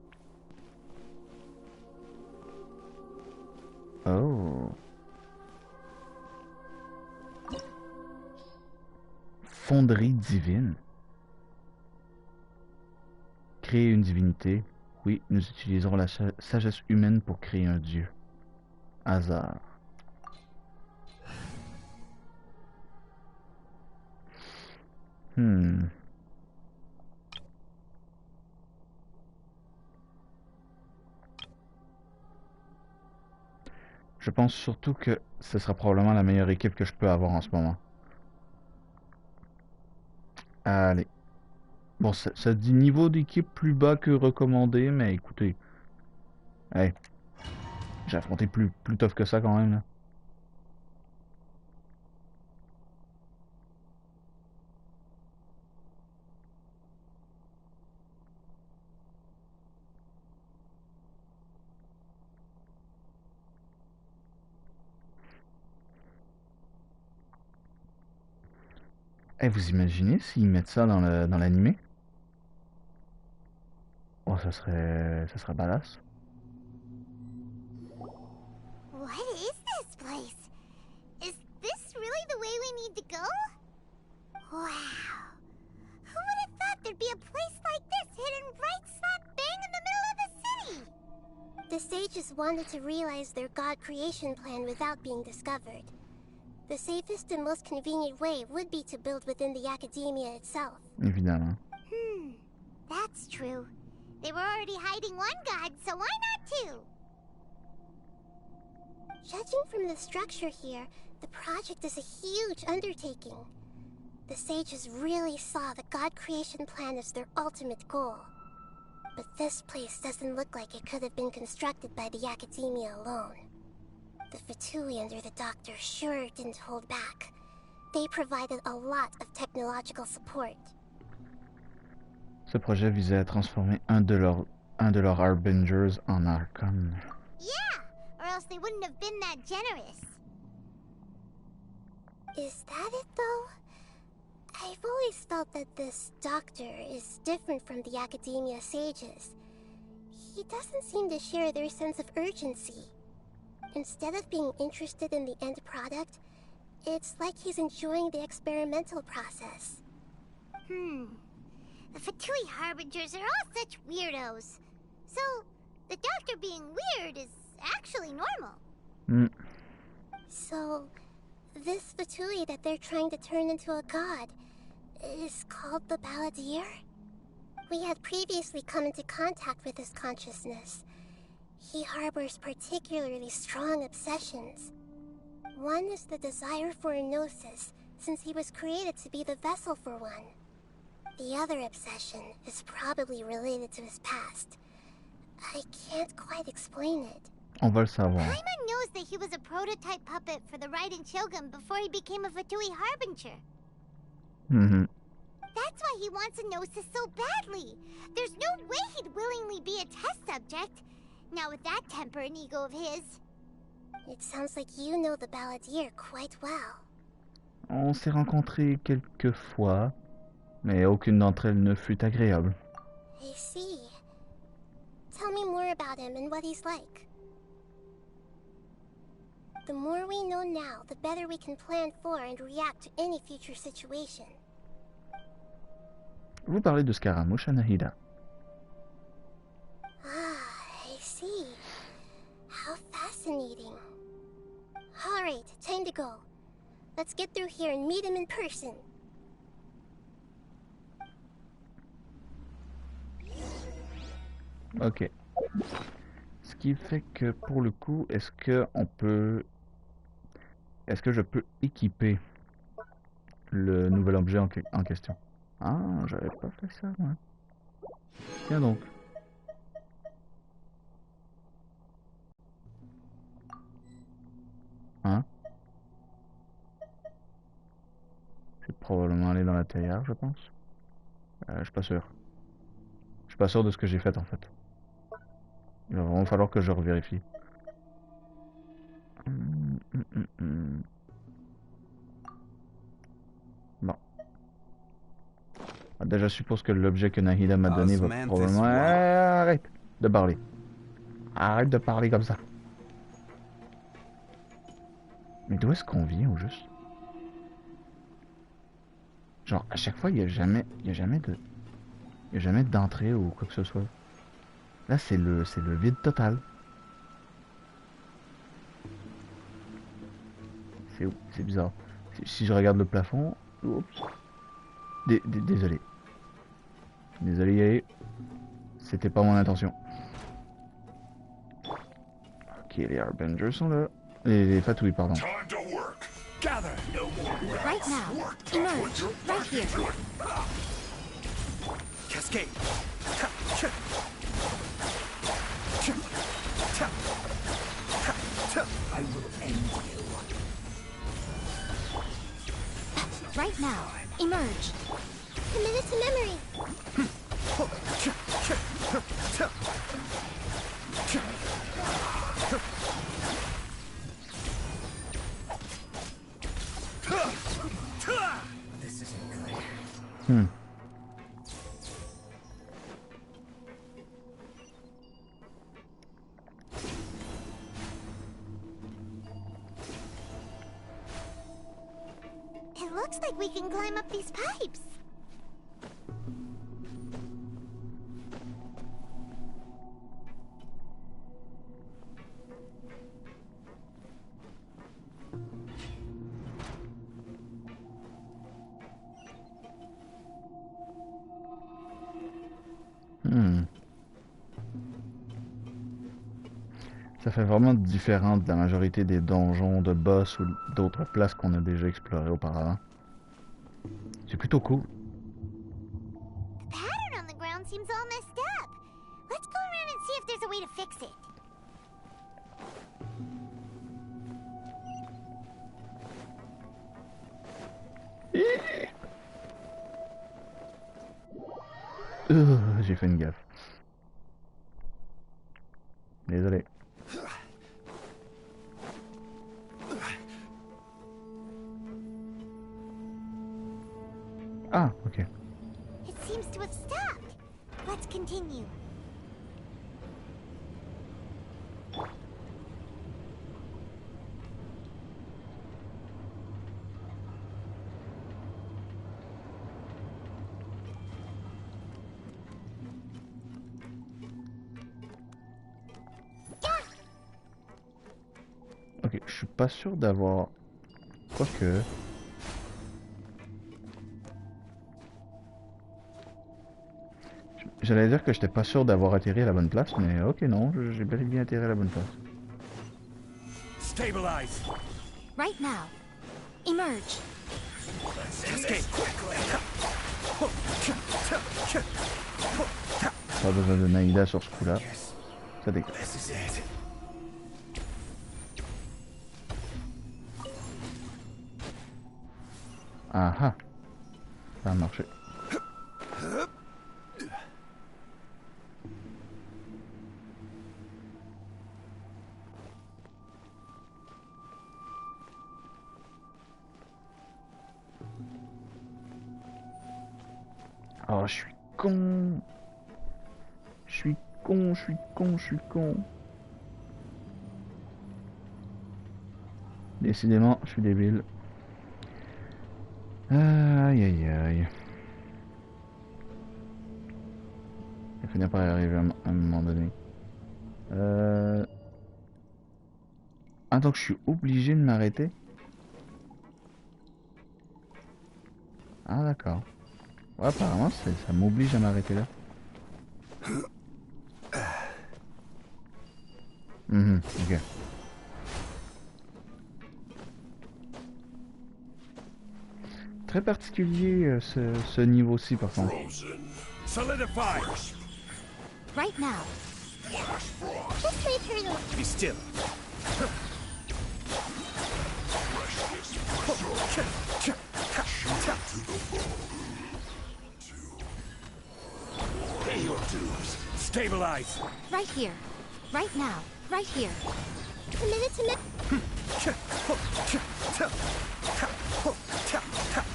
Speaker 1: Oh. Fonderie divine. Créer une divinité. Oui, nous utiliserons la sagesse humaine pour créer un dieu. Hasard. Je pense surtout que ce sera probablement la meilleure équipe que je peux avoir en ce moment. Allez. Bon, ça dit niveau d'équipe plus bas que recommandé, mais écoutez. Hey. J'ai affronté plus tough que ça quand même, là. Eh, vous imaginez s'ils mettent ça dans l'animé? Oh, ça serait badass.
Speaker 21: sages wanted to realize their god creation plan without being discovered. The safest and most convenient way would be to build within the academia itself.
Speaker 1: Évidemment.
Speaker 20: That's true. They were already hiding one god, so why not two?
Speaker 21: Judging from the structure here, the project is a huge undertaking. The sages really saw the god creation plan as their ultimate goal. But this place doesn't look like it could have been constructed by the academia alone. The Fatui under the Doctor sure didn't hold back. They provided a lot of technological support.
Speaker 1: Ce projet visait à transformer un de leurs Harbingers en Archon.
Speaker 20: Yeah, or else they wouldn't have been that generous.
Speaker 21: Is that it, though? I've always felt that this Doctor is different from the Academia sages. He doesn't seem to share their sense of urgency. Instead of being interested in the end product, it's like he's enjoying the experimental process.
Speaker 20: The Fatui Harbingers are all such weirdos. So, the Doctor being weird is actually normal.
Speaker 21: So, this Fatui that they're trying to turn into a god is called the Balladeer? We had previously come into contact with his consciousness. He harbors particularly strong obsessions. One is the desire for a gnosis, since he was created to be the vessel for one. The other obsession is probably related to his past. I can't quite explain it.
Speaker 1: On va le savoir.
Speaker 20: Paimon knows that he was a prototype puppet for the Raiden Shogun before he became a Fatui Harbinger. That's why he wants a gnosis so badly. There's no way he'd willingly be a test subject. Not with that temper and ego of his.
Speaker 21: It sounds like you know the Balladeer quite well.
Speaker 1: On s'est rencontrés quelques fois, mais aucune d'entre elles ne fut agréable.
Speaker 21: I see. Tell me more about him and what he's like. The more we know now, the better we can plan for and react to any future situation.
Speaker 1: Vous parlez de Scaramouche à Nahida.
Speaker 21: I see. How fascinating. Alright, time to go. Let's get through here and meet him in person.
Speaker 1: Ok. Ce qui fait que pour le coup, est-ce que je peux équiper le nouvel objet en question? Ah, j'avais pas fait ça, moi. Tiens donc. Hein? Je vais probablement aller dans la théière, je pense. Je suis pas sûr. Je suis pas sûr de ce que j'ai fait en fait. Il va vraiment falloir que je revérifie. Bon. Déjà, je suppose que l'objet que Nahida m'a donné va probablement... Arrête de parler. Arrête de parler comme ça. Mais d'où est-ce qu'on vient au juste? Genre, à chaque fois, il y a jamais d'entrée ou quoi que ce soit. Là, c'est le vide total. C'est bizarre. Si je regarde le plafond... Oups. Désolé. Désolé, Yé. C'était pas mon intention. Ok, les Harbingers sont là. Les Fatui, pardon.
Speaker 21: Right now. Emerge. Right here.
Speaker 17: Cascade.
Speaker 21: I will end you. Right now. Emerge. Commit it to memory.
Speaker 17: This isn't good.
Speaker 20: It looks like we can climb up these pipes.
Speaker 1: Ça fait vraiment différent de la majorité des donjons, de boss ou d'autres places qu'on a déjà explorées auparavant. C'est plutôt cool.
Speaker 20: The pattern on the ground seems all messed up. Let's go around and see if there's a way to fix it.
Speaker 1: J'ai fait une gaffe. Désolé. Ah, ok.
Speaker 20: It seems to have stopped. Let's continue.
Speaker 1: Ok, je suis pas sûr d'avoir... Quoique... J'allais dire que j'étais pas sûr d'avoir atterri à la bonne place, mais ok non, j'ai bel et bien atterri à la bonne place.
Speaker 17: Stabilize.
Speaker 5: Right now. Emerge.
Speaker 17: Escape.
Speaker 1: Pas besoin de Naïda sur ce coup-là. Ça dégage. Ah ah. Ça a marché. Oh, je suis con. Je suis con, je suis con, je suis con. Décidément, je suis débile. Aïe aïe aïe. Il va finir par y arriver à un moment donné. Ah, donc je suis obligé de m'arrêter? Ah d'accord. Ouais, apparemment ça m'oblige à m'arrêter là. Ok. Très particulier ce niveau-ci par contre.
Speaker 17: Solidify.
Speaker 5: Right now.
Speaker 20: Just wait for you.
Speaker 17: Be still. Pay your dues. Stabilize.
Speaker 5: Right here. Right now. Right here.
Speaker 20: A minute.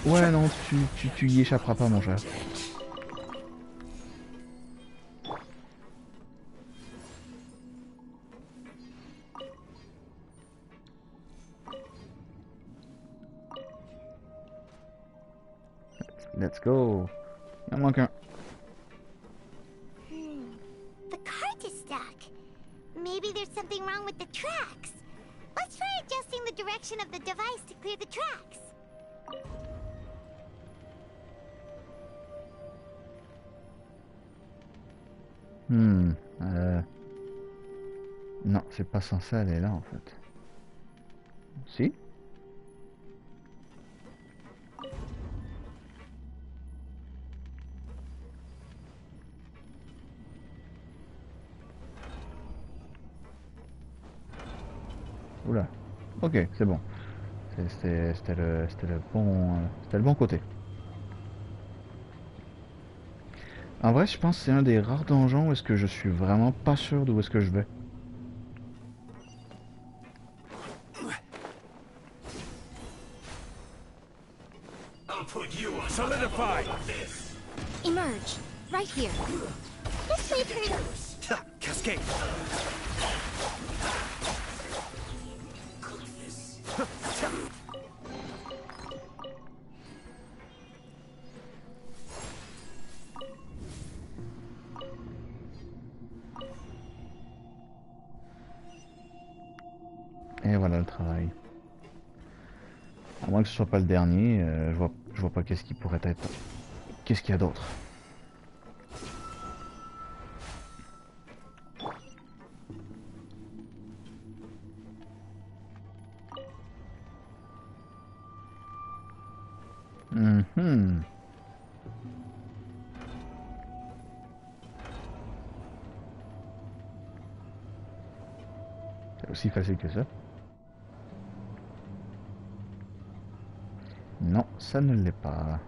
Speaker 1: Ouais non, tu y échapperas pas mon cher. Let's go. Il en manque un.
Speaker 20: The cart is stuck. Maybe there's something wrong with the tracks. Let's try adjusting the direction of the device to clear the tracks.
Speaker 1: Non, c'est pas censé aller là en fait. Si? Oula. Ok, c'est bon. C'était le bon côté. En vrai, je pense que c'est un des rares donjons où est-ce que je suis vraiment pas sûr d'où est-ce que je vais.
Speaker 17: Solidify.
Speaker 5: Emerge. Right here.
Speaker 20: Just wait for you.
Speaker 17: Cascade.
Speaker 1: Et voilà le travail. À moins que ce soit pas le dernier, je vois pas qu'est-ce qui pourrait être. Qu'est-ce qu'il y a d'autre? Mhm. C'est aussi facile que ça. Non, ça ne l'est pas.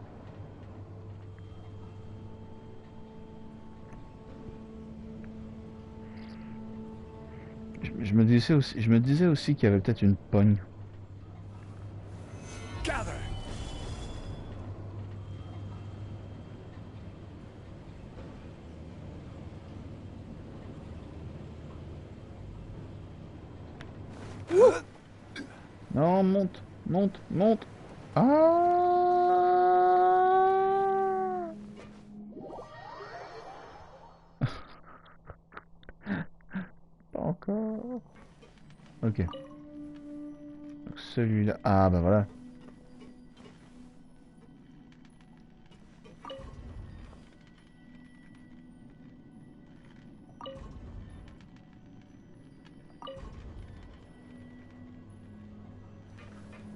Speaker 1: Je me disais aussi qu'il y avait peut-être une pogne.
Speaker 15: Gather.
Speaker 1: Non, monte, monte, monte. Ah! Pas encore. Ok. Donc celui-là. Ah bah voilà.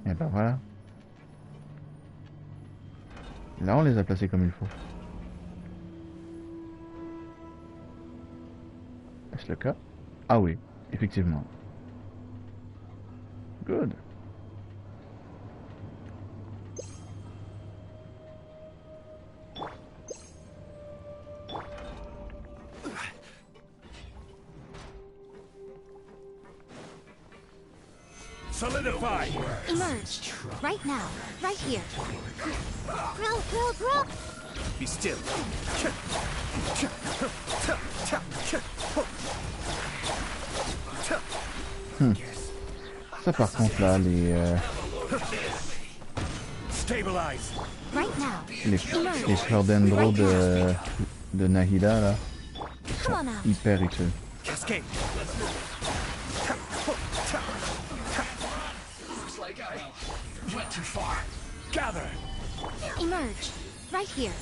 Speaker 1: Et ben voilà. Là on les a placés comme il faut. Est-ce le cas? Ah oui, effectivement. Good.
Speaker 15: Solidify.
Speaker 5: Emerge. Right now. Right here. Grow.
Speaker 15: Be still.
Speaker 1: Ça par contre là,
Speaker 15: Stabilize.
Speaker 5: Right now.
Speaker 1: les fleurs dendro de Nahida là, sont
Speaker 5: Come on out.
Speaker 1: hyper utiles.
Speaker 15: Cascade.
Speaker 14: Looks like I went too far.
Speaker 15: Gather.
Speaker 5: Emerge. Right here.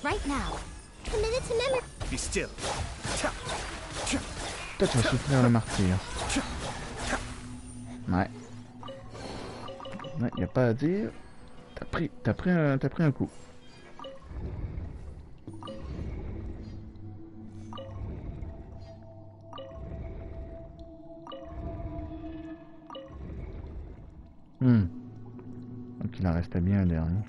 Speaker 5: Right now. Committed to memory.
Speaker 15: Be still.
Speaker 1: Toi tu vas soutenir le martyr. Ouais. Ouais, y a pas à dire. T'as pris un coup. Donc il en restait bien un dernier.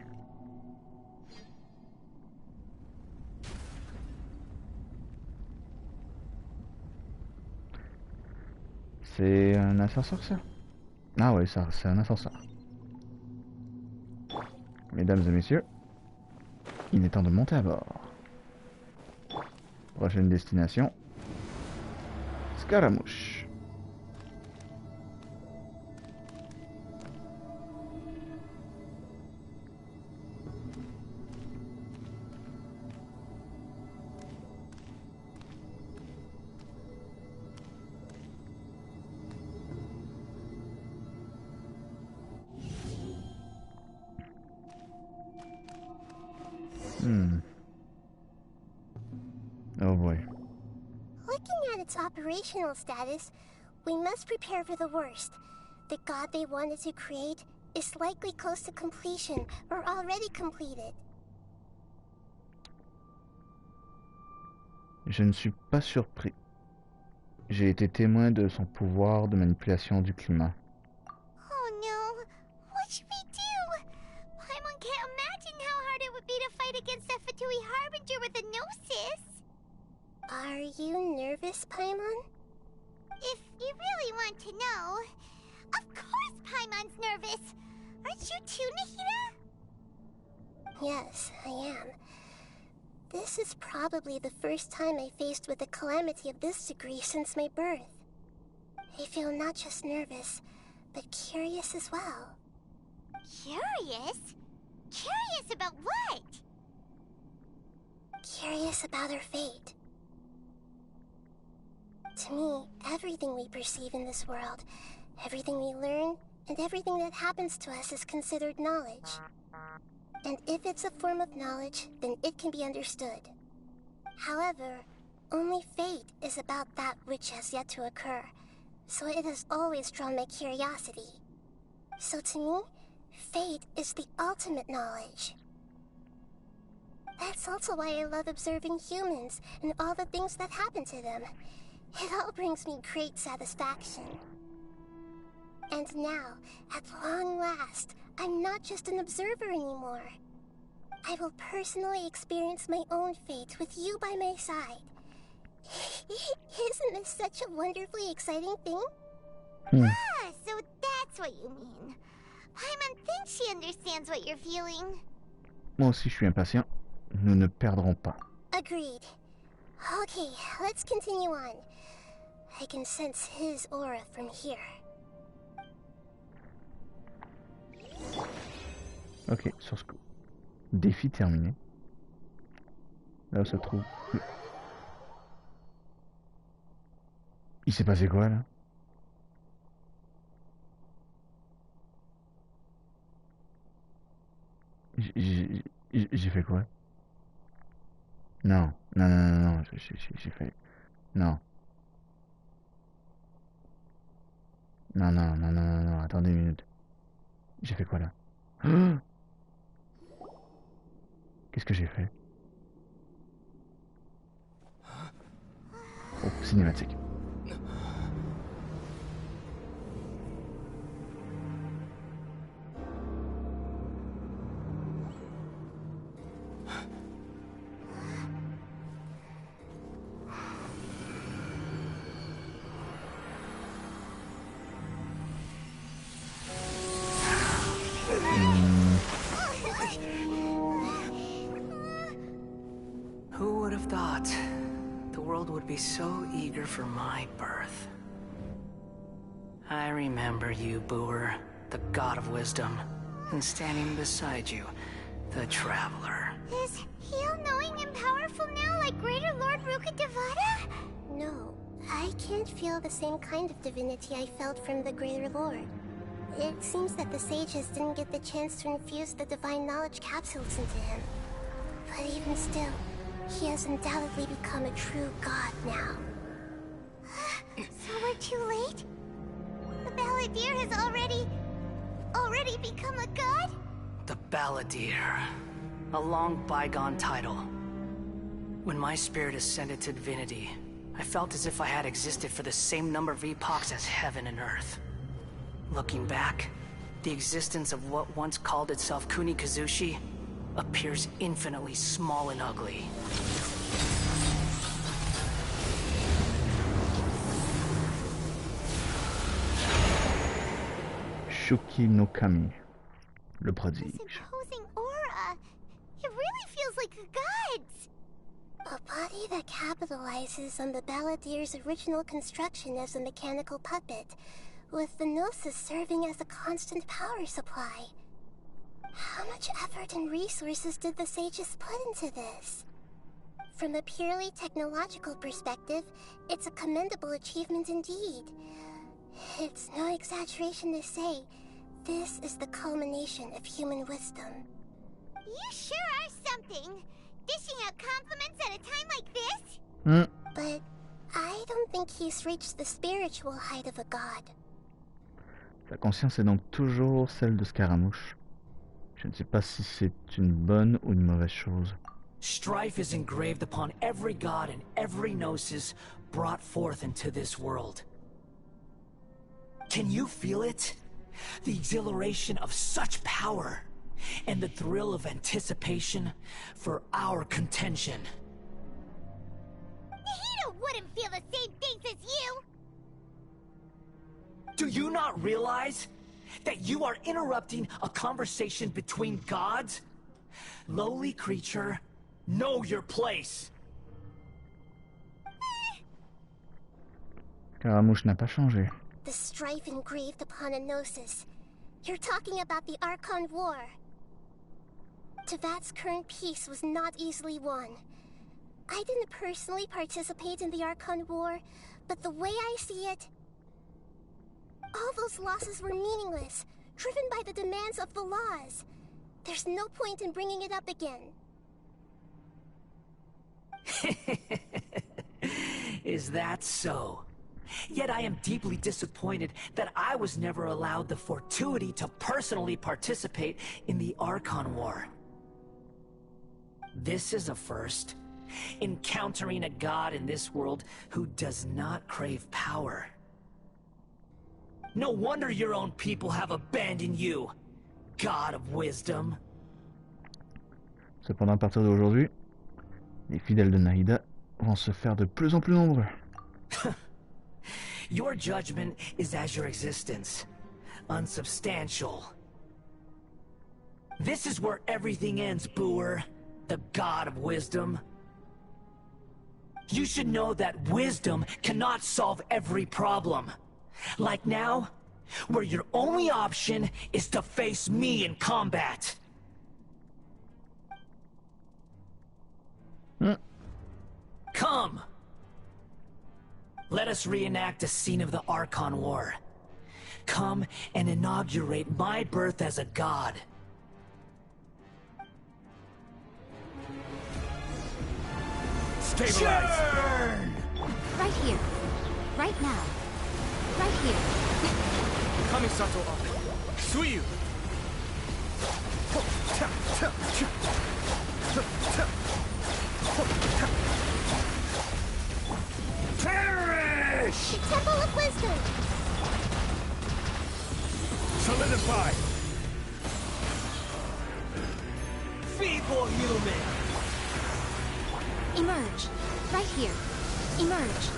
Speaker 1: C'est un ascenseur ça? Ah ouais, ça c'est un ascenseur. Mesdames et messieurs, il est temps de monter à bord. Prochaine destination, Scaramouche. Oh boy.
Speaker 20: Looking at its operational status, we must prepare for the worst. The god they wanted to create is likely close to completion or already completed.
Speaker 1: Je ne suis pas surpris. J'ai été témoin de son pouvoir de manipulation du climat.
Speaker 20: Oh no, what should we do? Paimon can't imagine how hard it would be to fight against that Fatui Harbinger with a Gnosis. Are you nervous, Paimon? If you really want to know, of course Paimon's nervous. Aren't you too, Nahida? Yes, I am. This is probably the first time I faced with a calamity of this degree since my birth. I feel not just nervous, but curious as well. Curious? Curious about what? Curious about our fate. To me, everything we perceive in this world, everything we learn, and everything that happens to us is considered knowledge. And if it's a form of knowledge, then it can be understood. However, only fate is about that which has yet to occur, so it has always drawn my curiosity. So to me, Fate is the ultimate knowledge. That's also why I love observing humans and all the things that happen to them. It all brings me great satisfaction. And now, at long last, I'm not just an observer anymore. I will personally experience my own fate with you by my side. Isn't this such a wonderfully exciting thing?
Speaker 9: Ah, so that's what you mean. Paimon thinks she understands what you're feeling.
Speaker 1: Moi aussi, je suis impatient. Nous ne perdrons pas.
Speaker 20: Agreed. Okay, let's continue on. I can sense his aura from here.
Speaker 1: Ok, source code. Défi terminé. Là où ça se trouve. Il s'est passé quoi là? J'ai fait quoi? Non, non, non, non, non, j'ai fait... Non. Non, non, non, non, non, non, attendez une minute. J'ai fait quoi là? Qu'est-ce que j'ai fait? Oh, cinématique.
Speaker 22: Who would have thought the world would be so eager for my birth? I remember you, Booer, the god of wisdom, and standing beside you, the traveler.
Speaker 9: Is he all-knowing and powerful now, like Greater Lord Rukkhadevata?
Speaker 20: No, I can't feel the same kind of divinity I felt from the Greater Lord. It seems that the sages didn't get the chance to infuse the divine knowledge capsules into him. But even still, he has undoubtedly become a true god now.
Speaker 9: So we're too late? The Balladeer has already become a god?
Speaker 22: The Balladeer. A long bygone title. When my spirit ascended to divinity, I felt as if I had existed for the same number of epochs as heaven and earth. Looking back, the existence of what once called itself Kuni Kazushi appears infinitely small and ugly.
Speaker 1: Shuki no Kami, le prodige.
Speaker 9: Imposing aura. It really feels like a god's.
Speaker 20: A body that capitalizes on the Balladeer's original construction as a mechanical puppet, with the Gnosis serving as a constant power supply. How much effort and resources did the sages put into this? From a purely technological perspective, it's a commendable achievement indeed. It's no exaggeration to say, this is the culmination of human wisdom.
Speaker 9: You sure are something! Dishing out compliments at a time like this?
Speaker 20: But I don't think he's reached the spiritual height of a god.
Speaker 1: Sa conscience est donc toujours celle de Scaramouche. Je ne sais pas si c'est une bonne ou une mauvaise chose.
Speaker 22: Strife is engraved upon every god and every gnosis brought forth into this world. Can you feel it? The exhilaration of such power, and the thrill of anticipation for our contention.
Speaker 9: Nahida wouldn't feel the same things as you!
Speaker 22: Do you not realize that you are interrupting a conversation between gods? Lowly creature, know your place.
Speaker 1: Scaramouche n'a pas changé.
Speaker 20: The strife engraved upon a gnosis. You're talking about the Archon War. Tevat's current peace was not easily won. I didn't personally participate in the Archon War, but the way I see it, all those losses were meaningless, driven by the demands of the laws. There's no point in bringing it up again.
Speaker 22: Is that so?
Speaker 6: Yet I am deeply disappointed that I was never allowed the fortuity to personally participate in the Archon War. This is a first. Encountering a god in this world who does not crave power. No wonder your own people have abandoned you, God of Wisdom.
Speaker 1: Cependant, à partir d'aujourd'hui, les fidèles de Nahida vont se faire de plus en plus nombreux.
Speaker 6: Your judgment is as your existence, unsubstantial. This is where everything ends, Booer, the God of Wisdom. You should know that wisdom cannot solve every problem. Like now, where your only option is to face me in combat. Come! Let us reenact a scene of the Archon War. Come and inaugurate my birth as a god.
Speaker 17: Stabilize!
Speaker 6: Churn!
Speaker 5: Right here. Right now. Right here.
Speaker 19: Kamisato up. Suiyu!
Speaker 6: Perish!
Speaker 5: The Temple of Wisdom!
Speaker 17: Solidify!
Speaker 6: Feeble human!
Speaker 5: Emerge. Right here. Emerge.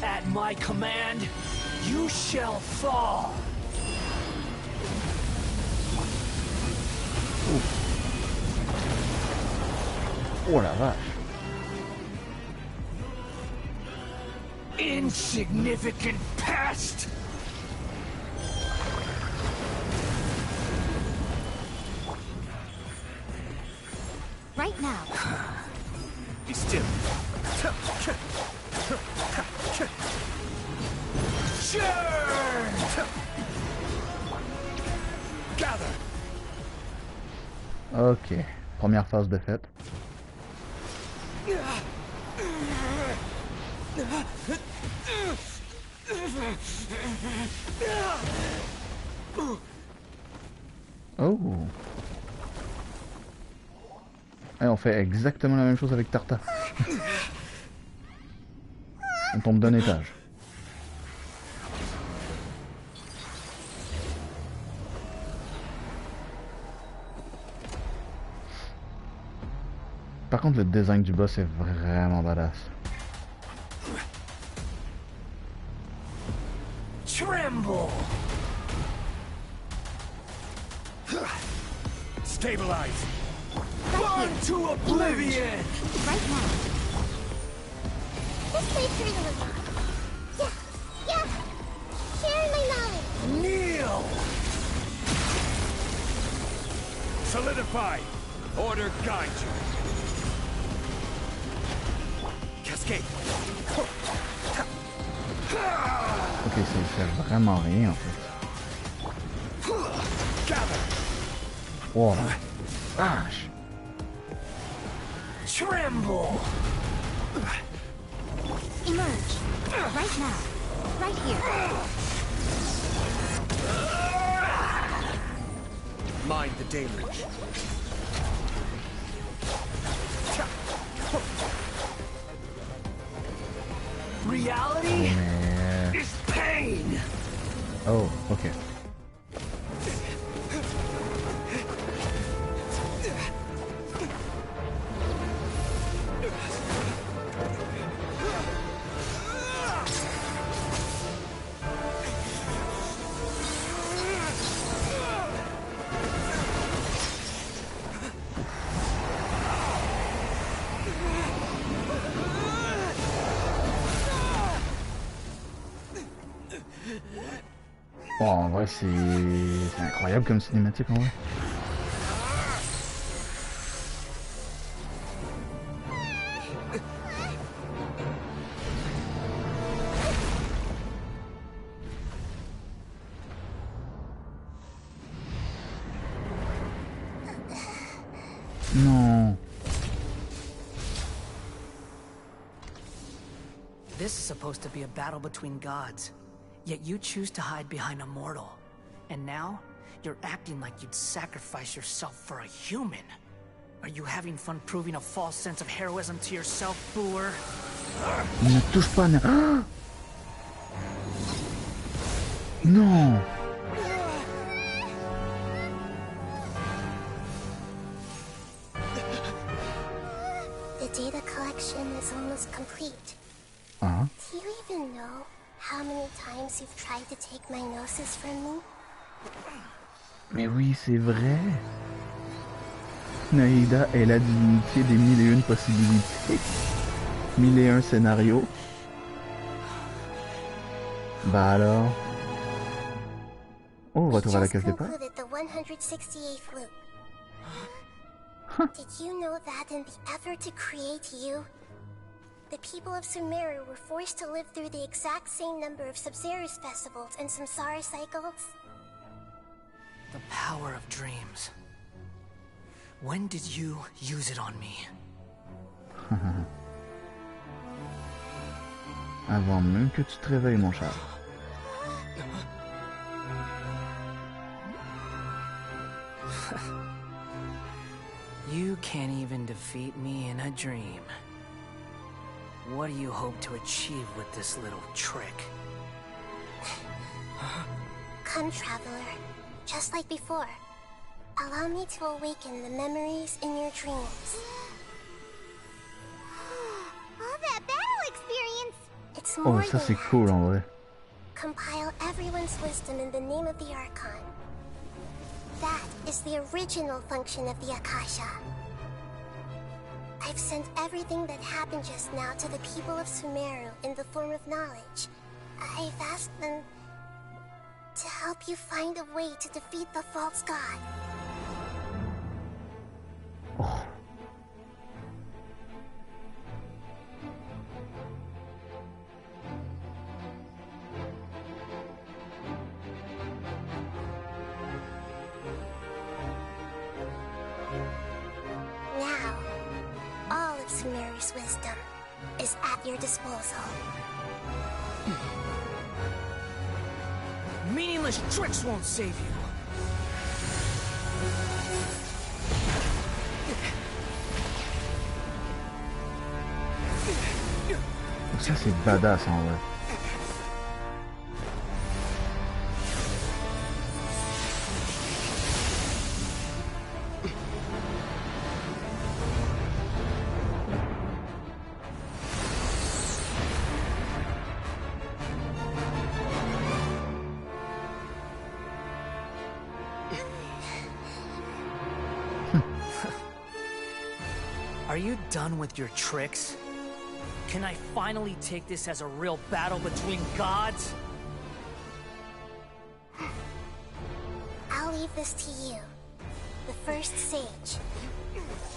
Speaker 6: At my command, you shall fall.
Speaker 1: Oh la vache.
Speaker 6: Insignificant pest!
Speaker 5: Right now.
Speaker 17: Be still.
Speaker 6: Churn!
Speaker 17: Gather!
Speaker 1: Ok, première phase de fête. Oh. Et on fait exactement la même chose avec Tarta. On tombe d'un étage. Par contre, le design du boss est vraiment badass.
Speaker 6: Tremble!
Speaker 17: Stabilize!
Speaker 6: Burn to oblivion!
Speaker 5: Right now. This way, Trina. Yeah, yeah. Share my knowledge.
Speaker 6: Kneel!
Speaker 17: Solidify! Order guide you. Cascade!
Speaker 1: Ok, ça sert vraiment rien en fait.
Speaker 17: Gather!
Speaker 1: Oh la vache!
Speaker 6: Tremble!
Speaker 5: Emerge. Right now. Right here.
Speaker 17: Mind the deluge.
Speaker 6: Reality
Speaker 1: Mais...
Speaker 6: is pain!
Speaker 1: Oh, ok. Bon, en vrai, c'est incroyable comme cinématique en vrai. Non.
Speaker 22: This is supposed to be a battle between gods, yet you choose to hide behind a mortal. And now, you're acting like you'd sacrifice yourself for a human. Are you having fun proving a false sense of heroism to yourself, Booer?
Speaker 1: Il ne touche pas. Non.
Speaker 21: The data collection is almost complete.
Speaker 1: Uh-huh.
Speaker 21: Do you even know how many times you've tried to take my gnosis from me?
Speaker 1: Mais oui, c'est vrai. Nahida est la divinité des 1001 possibilités. 1001 scénarios. Bah alors. Oh, retour à la case départ.
Speaker 21: Did you know that in the effort to create you, the people of Sumeru were forced to live through the exact same number of Sub-Zerus festivals and Samsara cycles?
Speaker 22: The power of dreams. When did you use it on me?
Speaker 1: Avant même que tu te réveilles, mon chat.
Speaker 22: You can't even defeat me in a dream. What do you hope to achieve with this little trick?
Speaker 21: Come, traveler. Just like before. Allow me to awaken the memories in your dreams.
Speaker 9: All that battle experience!
Speaker 21: It's more
Speaker 1: Oh, ça c'est
Speaker 21: than
Speaker 1: cool en vrai.
Speaker 21: compile everyone's wisdom in the name of the Archon. That is the original function of the Akasha. I've sent everything that happened just now to the people of Sumeru in the form of knowledge. I've asked them to help you find a way to defeat the false god.
Speaker 1: Oh.
Speaker 21: Now, all of Sumeru's wisdom is at your disposal.
Speaker 22: Meaningless tricks won't save you.
Speaker 1: Ça c'est badass en vrai.
Speaker 22: Are you done with your tricks? Can I finally take this as a real battle between gods?
Speaker 21: I'll leave this to you, the first sage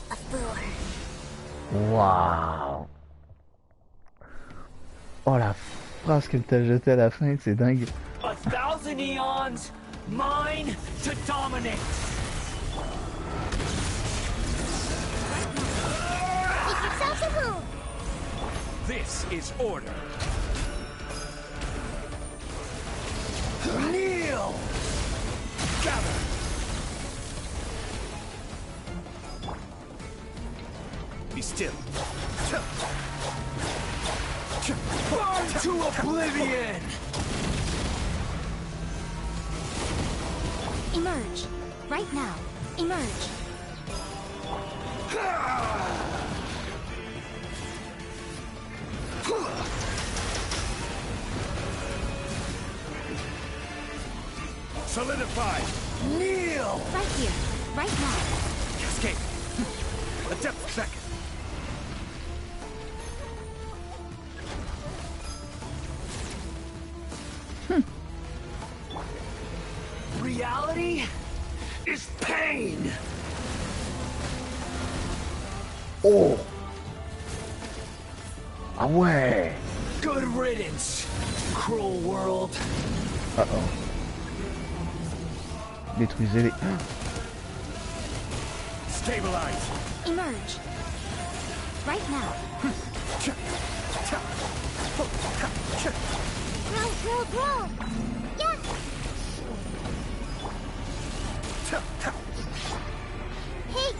Speaker 21: of Booer.
Speaker 1: Waouh. Oh la phrase qu'elle t'a jetée à la fin, c'est dingue.
Speaker 6: 1,000 eons, mine to dominate.
Speaker 9: Give yourselves a move!
Speaker 17: This is order.
Speaker 6: Kneel!
Speaker 17: Gather! Be still.
Speaker 6: Burn to oblivion!
Speaker 5: Emerge. Right now. Emerge.
Speaker 17: Solidify!
Speaker 6: Kneel!
Speaker 5: Right here. Right now.
Speaker 17: Cascade! A depth check!
Speaker 6: Reality is pain!
Speaker 1: Oh. Ah ouais.
Speaker 6: Good riddance, cruel world.
Speaker 1: Uh-oh. Détruisez-les.
Speaker 7: Stabilize.
Speaker 5: Emerge. Right now. Grow. Yeah. Hey.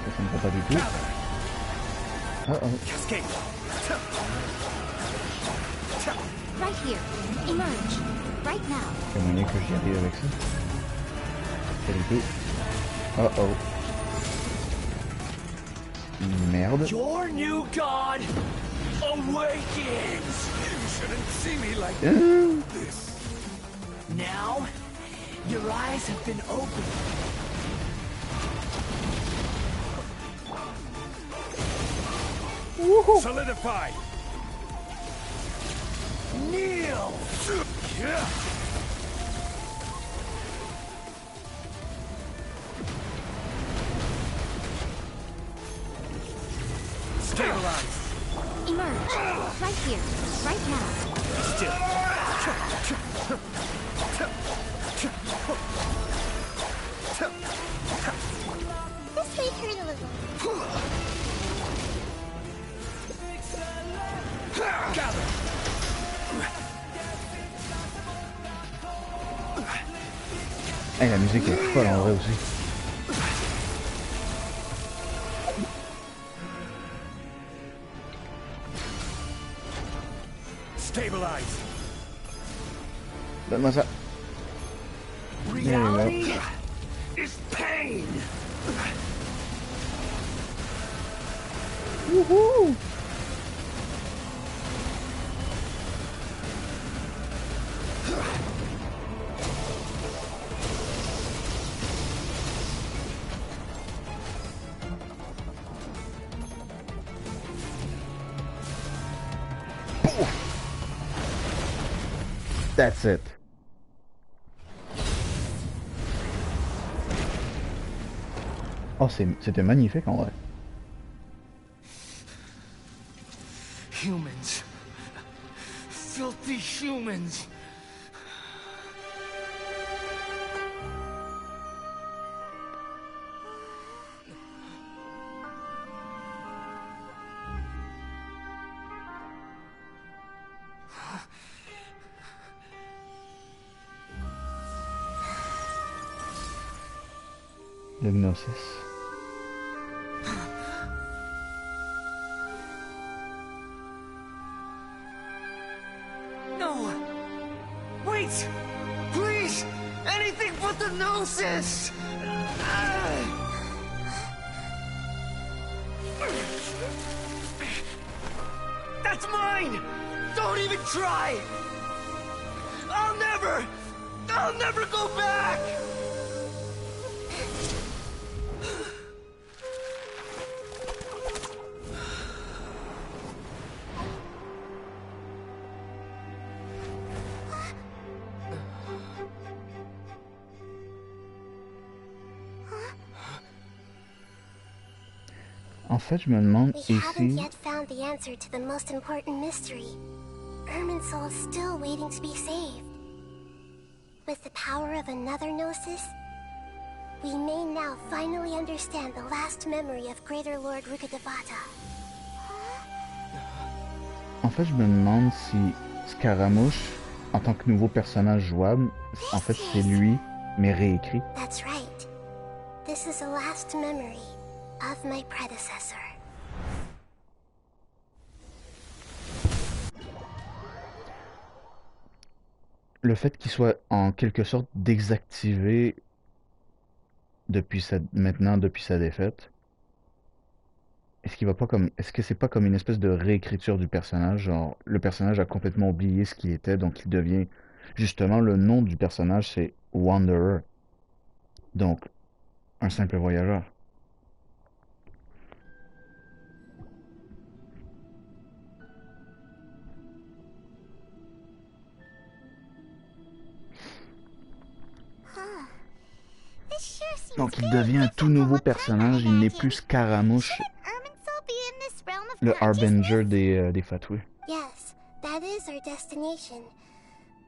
Speaker 1: Ça ne va pas du tout.
Speaker 7: Cascade.
Speaker 5: Right here. Emerge. Right now.
Speaker 1: Il y a moyen que j'y arrive avec ça. Pas du tout. Merde.
Speaker 6: Your new god awakens.
Speaker 17: You shouldn't see me like this.
Speaker 6: Now, your eyes have been opened.
Speaker 7: Solidified.
Speaker 6: Kneel.
Speaker 7: Yeah. Stabilize.
Speaker 5: Emerge. Right here. Right now.
Speaker 7: Still.
Speaker 20: This may hurt a little.
Speaker 7: Gather.
Speaker 1: Hey, la musique est folle en vrai aussi.
Speaker 7: Stabilize.
Speaker 1: Donne-moi ça.
Speaker 6: Reality is pain.
Speaker 1: Woohoo! That's it. Oh, c'était magnifique en vrai.
Speaker 6: Humans. Filthy humans.
Speaker 1: Le Gnosis.
Speaker 6: No! Wait! Please! Anything but the Gnosis! That's mine! Don't even try! I'll never go back!
Speaker 1: En fait, je me demande
Speaker 20: We
Speaker 1: ici.
Speaker 20: haven't yet found the answer to the most important mystery. Irminsul is still waiting to be saved. With the power of another Gnosis, we may now finally understand the last memory of Greater Lord Rukkhadevata.
Speaker 1: En fait, je me demande si Scaramouche, en tant que nouveau personnage jouable, en fait, c'est lui, mais réécrit.
Speaker 20: That's right. This is the last memory of my predecessor.
Speaker 1: Le fait qu'il soit en quelque sorte désactivé depuis sa défaite, est-ce que c'est pas comme une espèce de réécriture du personnage, genre le personnage a complètement oublié ce qu'il était, donc il devient justement le nom du personnage c'est Wanderer, donc un simple voyageur. Donc il devient un tout nouveau personnage, il n'est plus Scaramouche, le Harbinger des Fatui.
Speaker 20: Yes, that is our destination.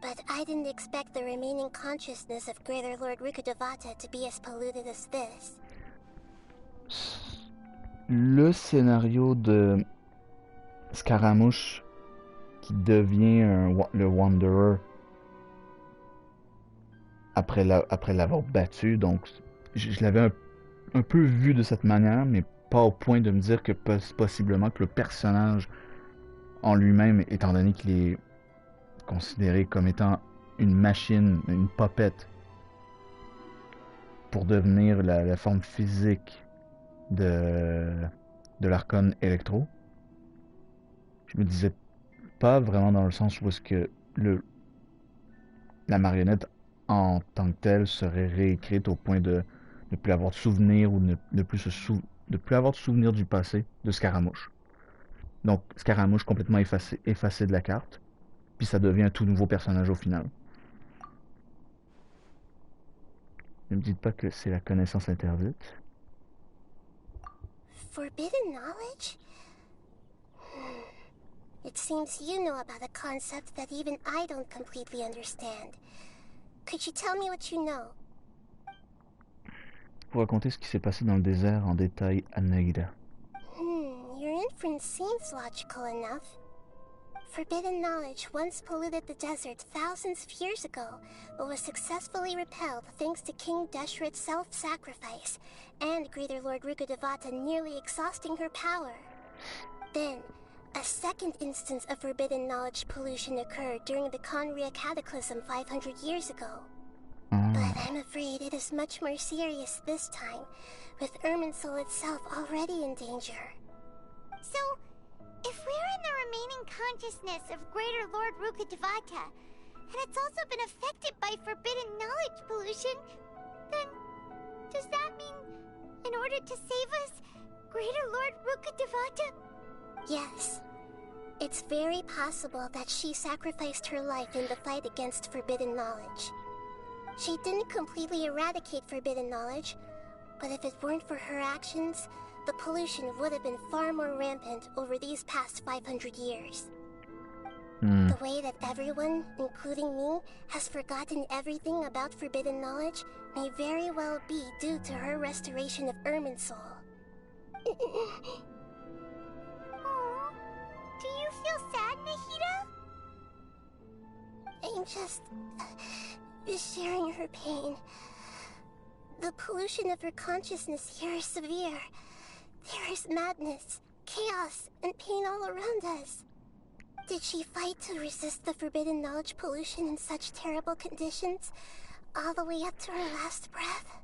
Speaker 20: But I didn't expect
Speaker 21: expect the remaining consciousness of Greater Lord Rukkhadevata to be as polluted as this.
Speaker 1: Le scénario de Scaramouche qui devient le Wanderer après l'avoir battu, donc je l'avais un peu vu de cette manière, mais pas au point de me dire que possiblement que le personnage en lui-même, étant donné qu'il est considéré comme étant une machine, une puppet, pour devenir la forme physique de l'Archon Electro. Je me disais pas vraiment dans le sens où est-ce que la marionnette en tant que telle serait réécrite au point de ne plus avoir de souvenir ou de plus avoir de souvenir du passé de Scaramouche. Donc Scaramouche complètement effacé de la carte, puis ça devient un tout nouveau personnage au final. Ne me dites pas que c'est la connaissance interdite.
Speaker 21: Forbidden knowledge? It seems you know about a concept that even I don't completely understand. Could you tell me what you know?
Speaker 1: Vous raconter ce qui s'est passé dans le désert en détail à Naïda.
Speaker 21: Your inference seems logical enough. Forbidden knowledge once polluted the desert thousands of years ago, but was successfully repelled thanks to King Deshret's self-sacrifice, and Greater Lord Rukkhadevata nearly exhausting her power. Then, a second instance of forbidden knowledge pollution occurred during the Conria Cataclysm 500 years ago. But I'm afraid it is much more serious this time, with Irminsul itself already in danger.
Speaker 9: So, if we're in the remaining consciousness of Greater Lord Rukkhadevata, and it's also been affected by forbidden knowledge pollution, then does that mean, in order to save us, Greater Lord Rukkhadevata?
Speaker 21: Yes. It's very possible that she sacrificed her life in the fight against forbidden knowledge. She didn't completely eradicate forbidden knowledge, but if it weren't for her actions, the pollution would have been far more rampant over these past 500 years. The way that everyone, including me, has forgotten everything about forbidden knowledge may very well be due to her restoration of Irminsul.
Speaker 9: Do you feel sad, Nahida?
Speaker 21: I'm just sharing her pain. The pollution of her consciousness here is severe. There is madness, chaos, and pain all around us. Did she fight to resist the forbidden knowledge pollution in such terrible conditions, all the way up to her last breath?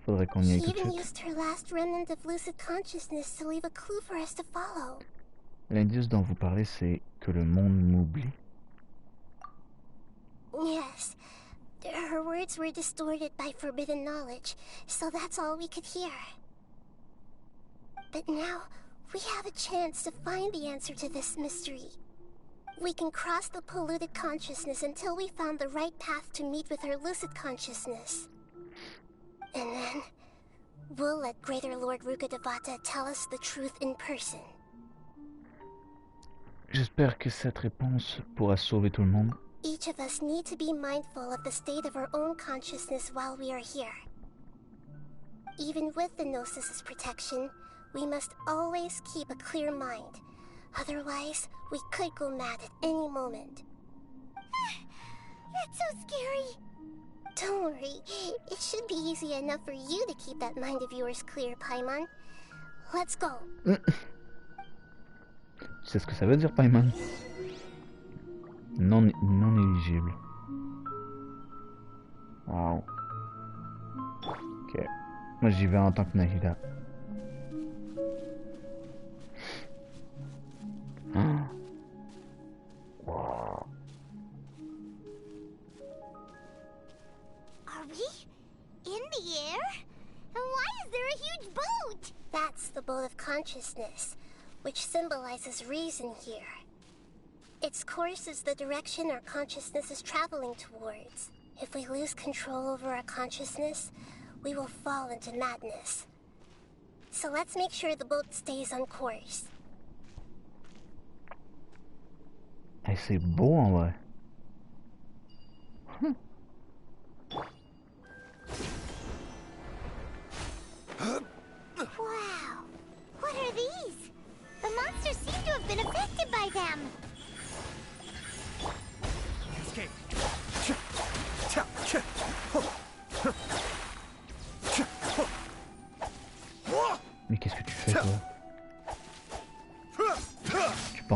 Speaker 1: Faudrait qu'on y aille
Speaker 21: She
Speaker 1: tout de
Speaker 21: even
Speaker 1: suite.
Speaker 21: used her last remnant of lucid consciousness to leave a clue for us to follow.
Speaker 1: L'indice dont vous parlez, c'est que le monde m'oublie.
Speaker 21: Yes. Her words were distorted by forbidden knowledge, so that's all we could hear. But now, we have a chance to find the answer to this mystery. We can cross the polluted consciousness until we found the right path to meet with her lucid consciousness. And then, we'll let Greater Lord Rukkhadevata tell us the truth in person.
Speaker 1: J'espère que cette réponse pourra sauver tout le monde.
Speaker 21: Each of us need to be mindful of the state of our own consciousness while we are here. Even with the Gnosis' protection, we must always keep a clear mind. Otherwise, we could go mad at any moment.
Speaker 9: That's so scary.
Speaker 21: Don't worry, it should be easy enough for you to keep that mind of yours clear, Paimon. Let's go.
Speaker 1: C'est ce que ça veut dire, Paimon? Non éligible. Wow. Ok. Moi j'y vais en tant que Nahida. Ah. Wow.
Speaker 9: Are we in the air? And why is there a huge boat?
Speaker 21: That's the boat of consciousness, which symbolizes reason here. Its course is the direction our consciousness is traveling towards. If we lose control over our consciousness, we will fall into madness. So let's make sure the boat stays on course.
Speaker 1: Hey, c'est beau en vrai.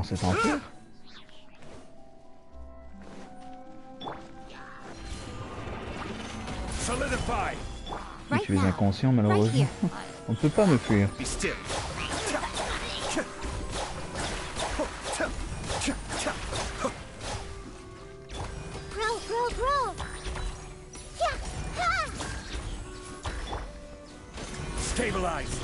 Speaker 1: cet enfer. Mais tu es inconscient malheureusement. On ne peut pas me fuir.
Speaker 17: Stabilize.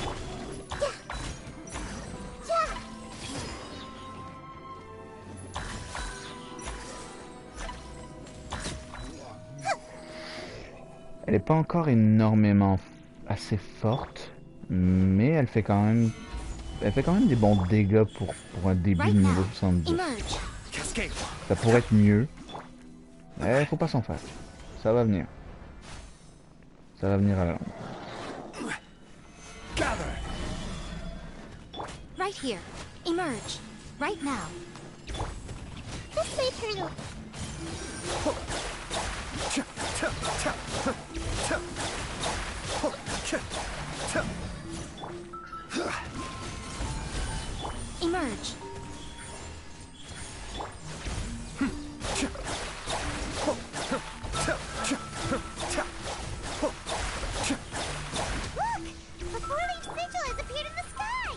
Speaker 1: Elle est pas encore énormément assez forte, mais elle fait quand même des bons dégâts pour un début de niveau 70. Ça pourrait être mieux. Mais faut pas s'en faire. Ça va venir. Ça va venir à l'heure.
Speaker 20: Right here. Emerge. Right now. This way, Turtle. Emerge. Look! A four-leaf sigil has appeared in the sky!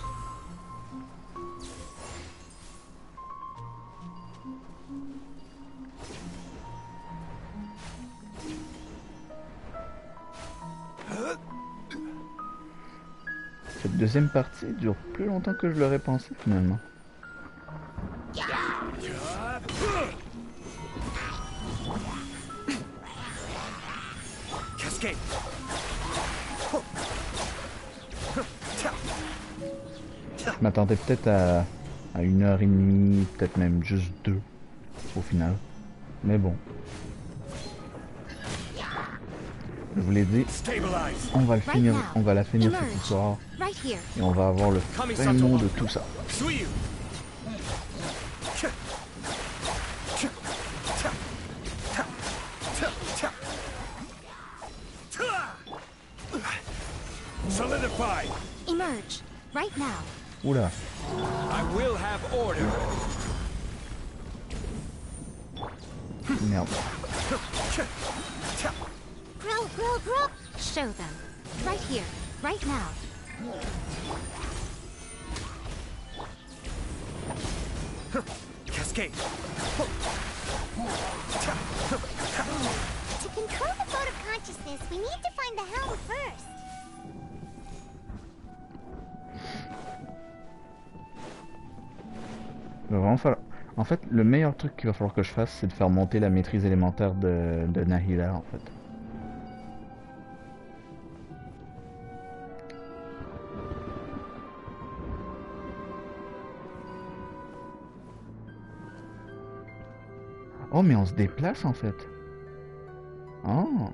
Speaker 1: Cette deuxième partie dure plus longtemps que je l'aurais pensé finalement. Je m'attendais peut-être à 1h30, peut-être même juste 2 au final. Mais bon. Je vous l'ai dit, on va le finir, on va la finir cette histoire et on va avoir le fin mot de tout ça.
Speaker 17: Solidify.
Speaker 20: Emerge. Right now.
Speaker 1: Oula.
Speaker 17: I will have order.
Speaker 1: Merde.
Speaker 20: Grow. Show them. Right here. Right now.
Speaker 17: Cascade.
Speaker 9: To control the boat of consciousness, we need to find the helm first.
Speaker 1: Il va vraiment falloir... En fait, le meilleur truc qu'il va falloir que je fasse, c'est de faire monter la maîtrise élémentaire de Nahida, en fait. Oh, mais on se déplace, en fait. Oh.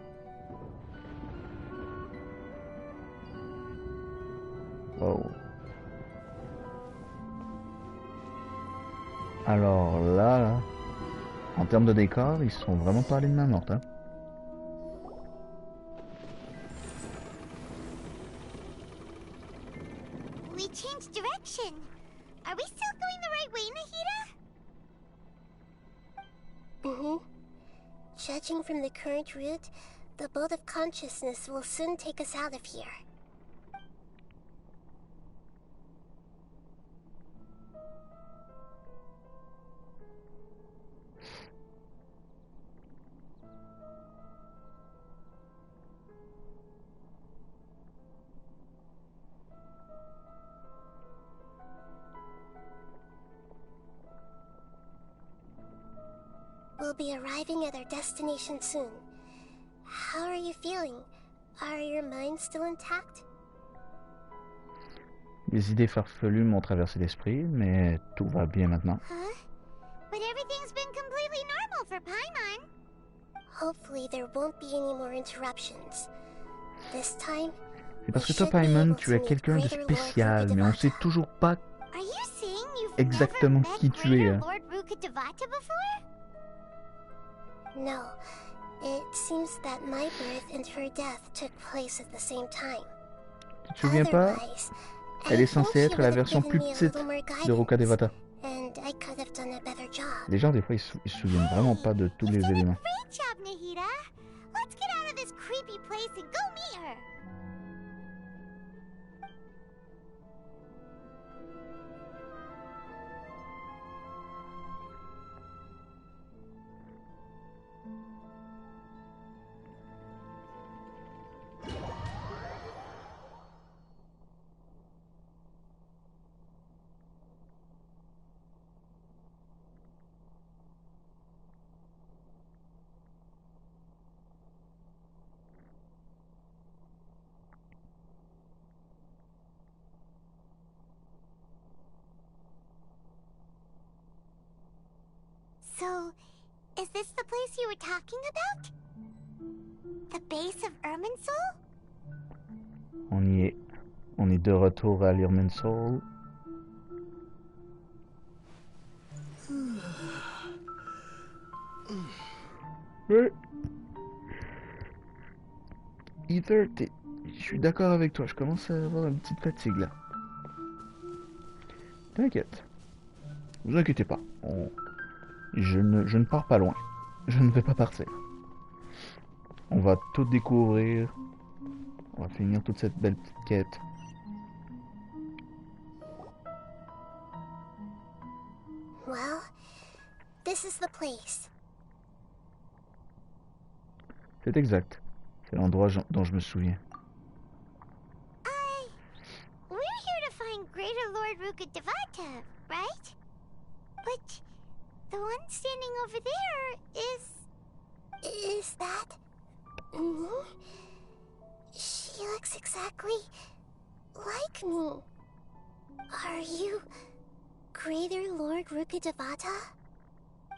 Speaker 1: Wow. Alors là, en termes de décor, ils sont vraiment pas allés de main morte. Hein.
Speaker 9: We changed direction. Are we still going the right way, Nahida?
Speaker 21: Judging from the current route, the boat of consciousness will soon take us out of here. We'll be arriving at our destination soon. How are you feeling? Are your minds still intact?
Speaker 1: Les idées farfelues m'ont traversé l'esprit, mais tout va bien maintenant.
Speaker 9: Huh? But everything's been completely normal for Paimon.
Speaker 21: Hopefully there won't be any more interruptions. This time,
Speaker 1: C'est parce que toi, Paimon, tu es quelqu'un de spécial, mais on sait toujours pas
Speaker 9: Are you saying you've
Speaker 1: exactement
Speaker 9: never
Speaker 1: qui
Speaker 9: met
Speaker 1: tu es.
Speaker 9: Greater
Speaker 1: Hein.
Speaker 9: Lord Rukkhadevata before?
Speaker 21: no. It seems that my birth and her death took place at the same time.
Speaker 1: Tu te souviens pas?
Speaker 21: Otherwise,
Speaker 1: Elle est
Speaker 21: I think
Speaker 1: censée
Speaker 21: she
Speaker 1: être la
Speaker 21: would have
Speaker 1: version
Speaker 21: given
Speaker 1: plus
Speaker 21: me a
Speaker 1: petite
Speaker 21: little more
Speaker 1: de Rukkhadevata.
Speaker 21: and I could have done a better job.
Speaker 1: Les gens, des fois, ils se souviennent vraiment pas de tous les éléments.
Speaker 9: Great job, Nahida! Let's get out of this creepy place and go meet her! So, is this the place you were talking about? The base of Irminsul?
Speaker 1: On y est. On est de retour à l'Irminsul. Ouais. Ether, je suis d'accord avec toi, je commence à avoir une petite fatigue là. T'inquiète. Vous inquiétez pas. Je ne pars pas loin. Je ne vais pas partir. On va tout découvrir. On va finir toute cette belle petite quête.
Speaker 21: Well, this is the place.
Speaker 1: C'est exact. C'est l'endroit dont je me souviens.
Speaker 9: We're here to find Greater Lord Rukkhadevata, right? But the one standing over there is...
Speaker 21: Is that... me? She looks exactly like me. Are you Greater Lord Rukkhadevata?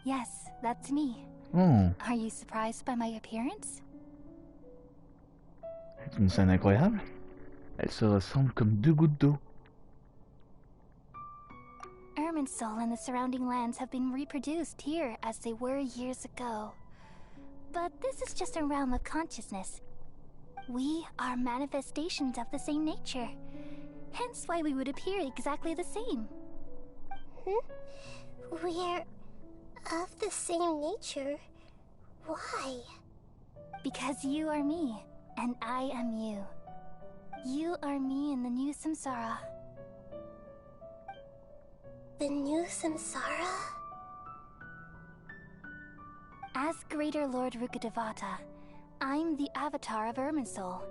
Speaker 10: Yes, that's me.
Speaker 1: Oh.
Speaker 10: Are you surprised by my appearance?
Speaker 1: C'est une scène incroyable. Elles se ressemblent comme deux gouttes d'eau.
Speaker 10: Irminsul and the surrounding lands have been reproduced here as they were years ago. But this is just a realm of consciousness. We are manifestations of the same nature. Hence why we would appear exactly the same.
Speaker 21: We're of the same nature? Why?
Speaker 10: Because you are me, and I am you. You are me in the new samsara.
Speaker 21: The new samsara?
Speaker 10: As Greater Lord Rukkhadevata, I'm the avatar of Irminsul,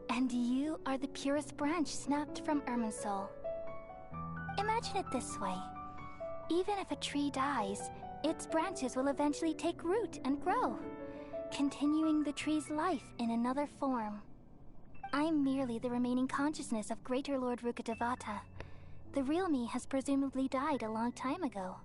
Speaker 10: and you are the purest branch snapped from Irminsul. Imagine it this way. Even if a tree dies, its branches will eventually take root and grow, continuing the tree's life in another form. I'm merely the remaining consciousness of Greater Lord Rukkhadevata. The real me has presumably died a long time ago.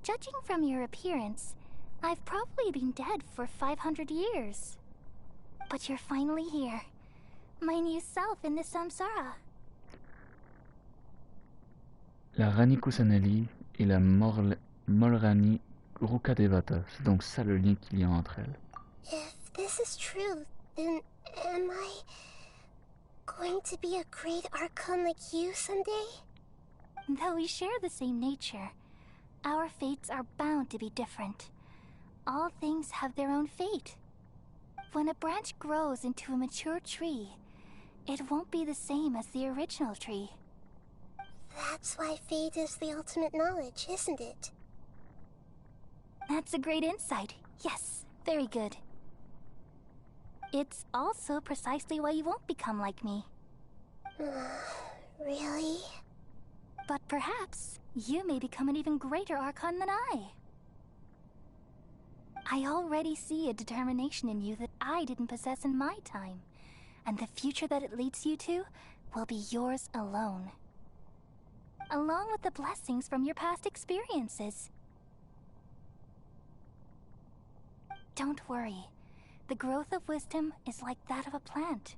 Speaker 10: Judging from your appearance, I've probably been dead for 500 years. But you're finally here. My new self in the samsara.
Speaker 1: La Rani Kusanali et la Molrani Rukkhadevata. C'est donc ça le lien qu'il y a entre elles.
Speaker 21: If this is true, then am I going to be a great archon like you someday?
Speaker 10: Though we share the same nature, our fates are bound to be different. All things have their own fate. When a branch grows into a mature tree, it won't be the same as the original tree.
Speaker 21: That's why fate is the ultimate knowledge, isn't it?
Speaker 10: That's a great insight. Yes, very good. It's also precisely why you won't become like me.
Speaker 21: Really?
Speaker 10: But perhaps you may become an even greater archon than I. I already see a determination in you that I didn't possess in my time, and the future that it leads you to will be yours alone. Along with the blessings from your past experiences. Don't worry. The growth of wisdom is like that of a plant.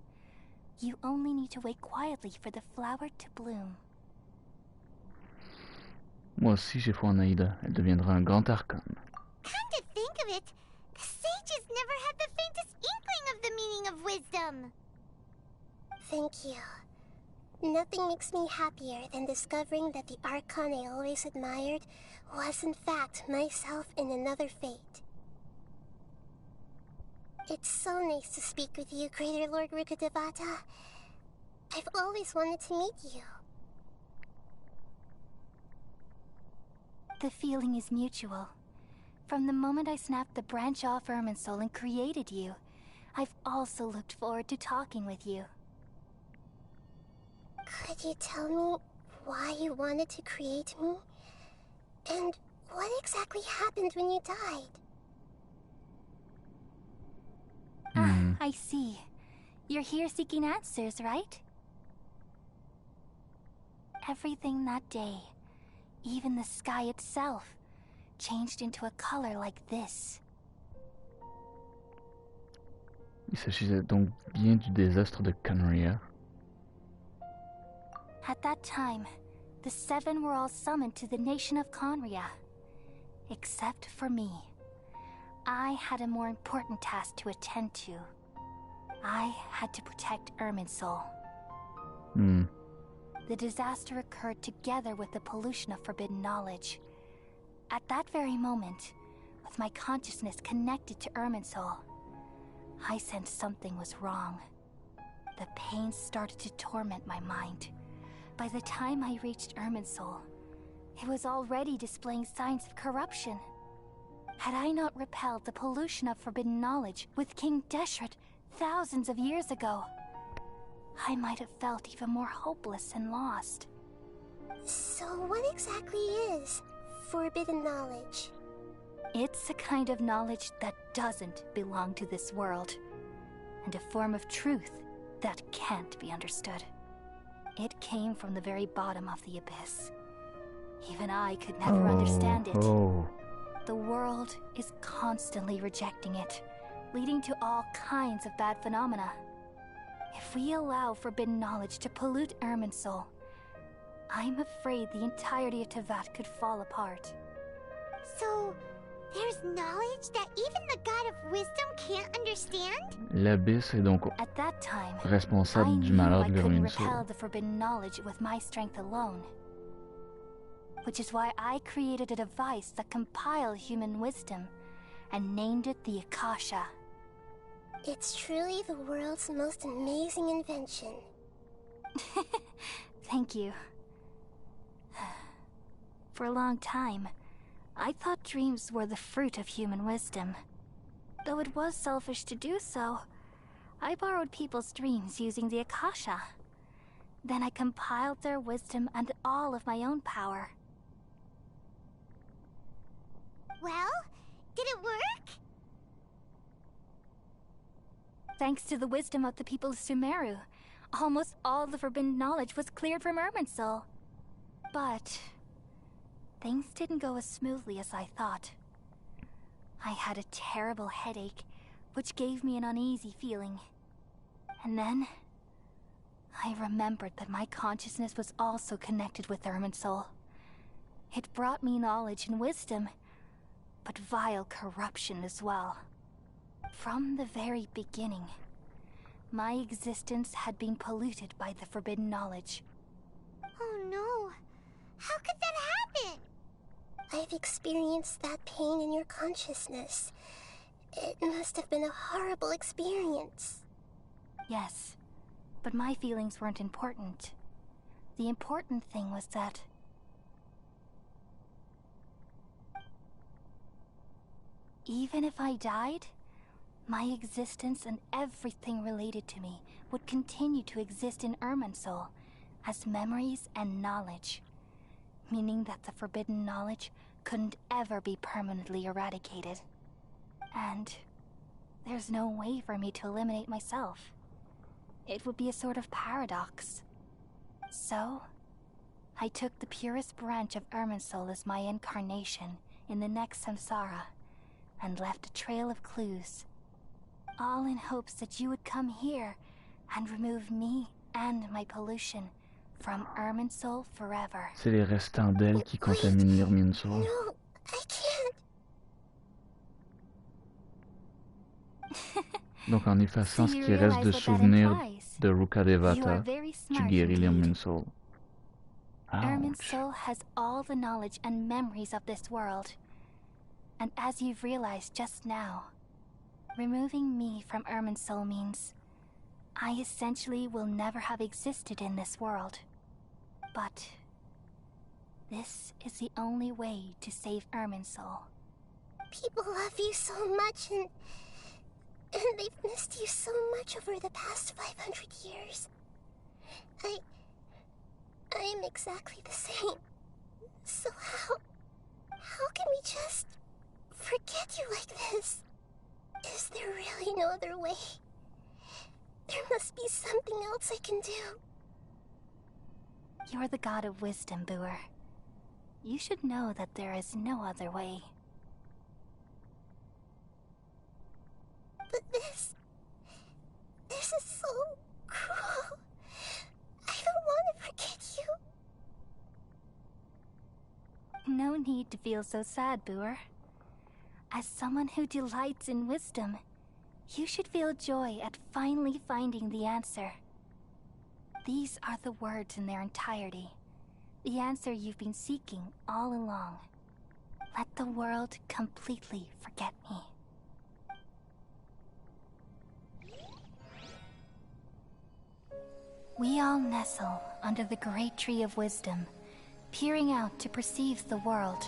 Speaker 10: You only need to wait quietly for the flower to bloom.
Speaker 1: Moi aussi j'ai foi en Aïda. Elle deviendra un grand archon.
Speaker 9: Come to think of it, the sages never had the faintest inkling of the meaning of wisdom.
Speaker 21: Thank you. Nothing makes me happier than discovering that the Archon I always admired was in fact myself in another fate. It's so nice to speak with you, Greater Lord Rukkhadevata. I've always wanted to meet you.
Speaker 10: The feeling is mutual. From the moment I snapped the branch off Irminsul and created you, I've also looked forward to talking with you.
Speaker 21: Could you tell me why you wanted to create me? And what exactly happened when you died?
Speaker 10: Ah, I see. You're here seeking answers, right? Everything that day, even the sky itself, changed into a color like this.
Speaker 1: Il s'agissait donc bien du désastre de Conria.
Speaker 10: At that time, the seven were all summoned to the nation of Conria. Except for me. I had a more important task to attend to. I had to protect Irminsul. The disaster occurred together with the pollution of forbidden knowledge. At that very moment, with my consciousness connected to Irminsul, I sensed something was wrong. The pain started to torment my mind. By the time I reached Irminsul, it was already displaying signs of corruption. Had I not repelled the pollution of forbidden knowledge with King Deshret thousands of years ago, I might have felt even more hopeless and lost.
Speaker 21: So what exactly is forbidden knowledge?
Speaker 10: It's a kind of knowledge that doesn't belong to this world, and a form of truth that can't be understood. It came from the very bottom of the abyss. Even I could never understand it. The world is constantly rejecting it, leading to all kinds of bad phenomena. If we allow forbidden knowledge to pollute Irminsul, I'm afraid the entirety of Teyvat could fall apart.
Speaker 9: So, there's knowledge that even the God of Wisdom can't understand?
Speaker 1: L'Abysse est donc
Speaker 10: At that time,
Speaker 1: responsable
Speaker 10: I
Speaker 1: du
Speaker 10: knew
Speaker 1: malheur
Speaker 10: I
Speaker 1: de
Speaker 10: couldn't
Speaker 1: Irminsul.
Speaker 10: repel the forbidden knowledge with my strength alone. Which is why I created a device that compiled human wisdom and named it the Akasha.
Speaker 21: It's truly the world's most amazing invention.
Speaker 10: Thank you. For a long time, I thought dreams were the fruit of human wisdom. Though it was selfish to do so, I borrowed people's dreams using the Akasha. Then I compiled their wisdom and all of my own power.
Speaker 9: Well, did it work?
Speaker 10: Thanks to the wisdom of the people of Sumeru, almost all the forbidden knowledge was cleared from Irminsul. But things didn't go as smoothly as I thought. I had a terrible headache, which gave me an uneasy feeling. And then I remembered that my consciousness was also connected with Irminsul. It brought me knowledge and wisdom, but vile corruption as well. From the very beginning, my existence had been polluted by the forbidden knowledge.
Speaker 9: Oh no! How could that happen?
Speaker 21: I've experienced that pain in your consciousness. It must have been a horrible experience.
Speaker 10: Yes, but my feelings weren't important. The important thing was that even if I died, my existence and everything related to me would continue to exist in Irminsul as memories and knowledge, meaning that the forbidden knowledge couldn't ever be permanently eradicated. And there's no way for me to eliminate myself. It would be a sort of paradox. So, I took the purest branch of Irminsul as my incarnation in the next samsara, and left a trail of clues, all in hopes that you would come here and remove me and my pollution from Irminsul forever.
Speaker 1: C'est les restants d'elle qui contaminent l'Irminsul.
Speaker 21: No, I can't.
Speaker 1: Donc en effaçant
Speaker 10: So
Speaker 1: ce
Speaker 10: you
Speaker 1: qui reste
Speaker 10: realize
Speaker 1: de
Speaker 10: what that
Speaker 1: souvenirs
Speaker 10: implies?
Speaker 1: de
Speaker 10: You are
Speaker 1: Rukadevata,
Speaker 10: very
Speaker 1: tu
Speaker 10: smart
Speaker 1: guéris
Speaker 10: indeed.
Speaker 1: l'Irminsul.
Speaker 10: Irminsul has all the knowledge and memories of this world. And as you've realized just now, removing me from Irminsul means I essentially will never have existed in this world. But this is the only way to save Irminsul.
Speaker 21: People love you so much, and they've missed you so much over the past 500 years. I am exactly the same. So how can we just forget you like this? Is there really no other way? There must be something else I can do.
Speaker 10: You're the god of wisdom, Booer. You should know that there is no other way.
Speaker 21: But this is so cruel. I don't want to forget you.
Speaker 10: No need to feel so sad, Booer. As someone who delights in wisdom, you should feel joy at finally finding the answer. These are the words in their entirety. The answer you've been seeking all along. Let the world completely forget me. We all nestle under the great tree of wisdom, peering out to perceive the world.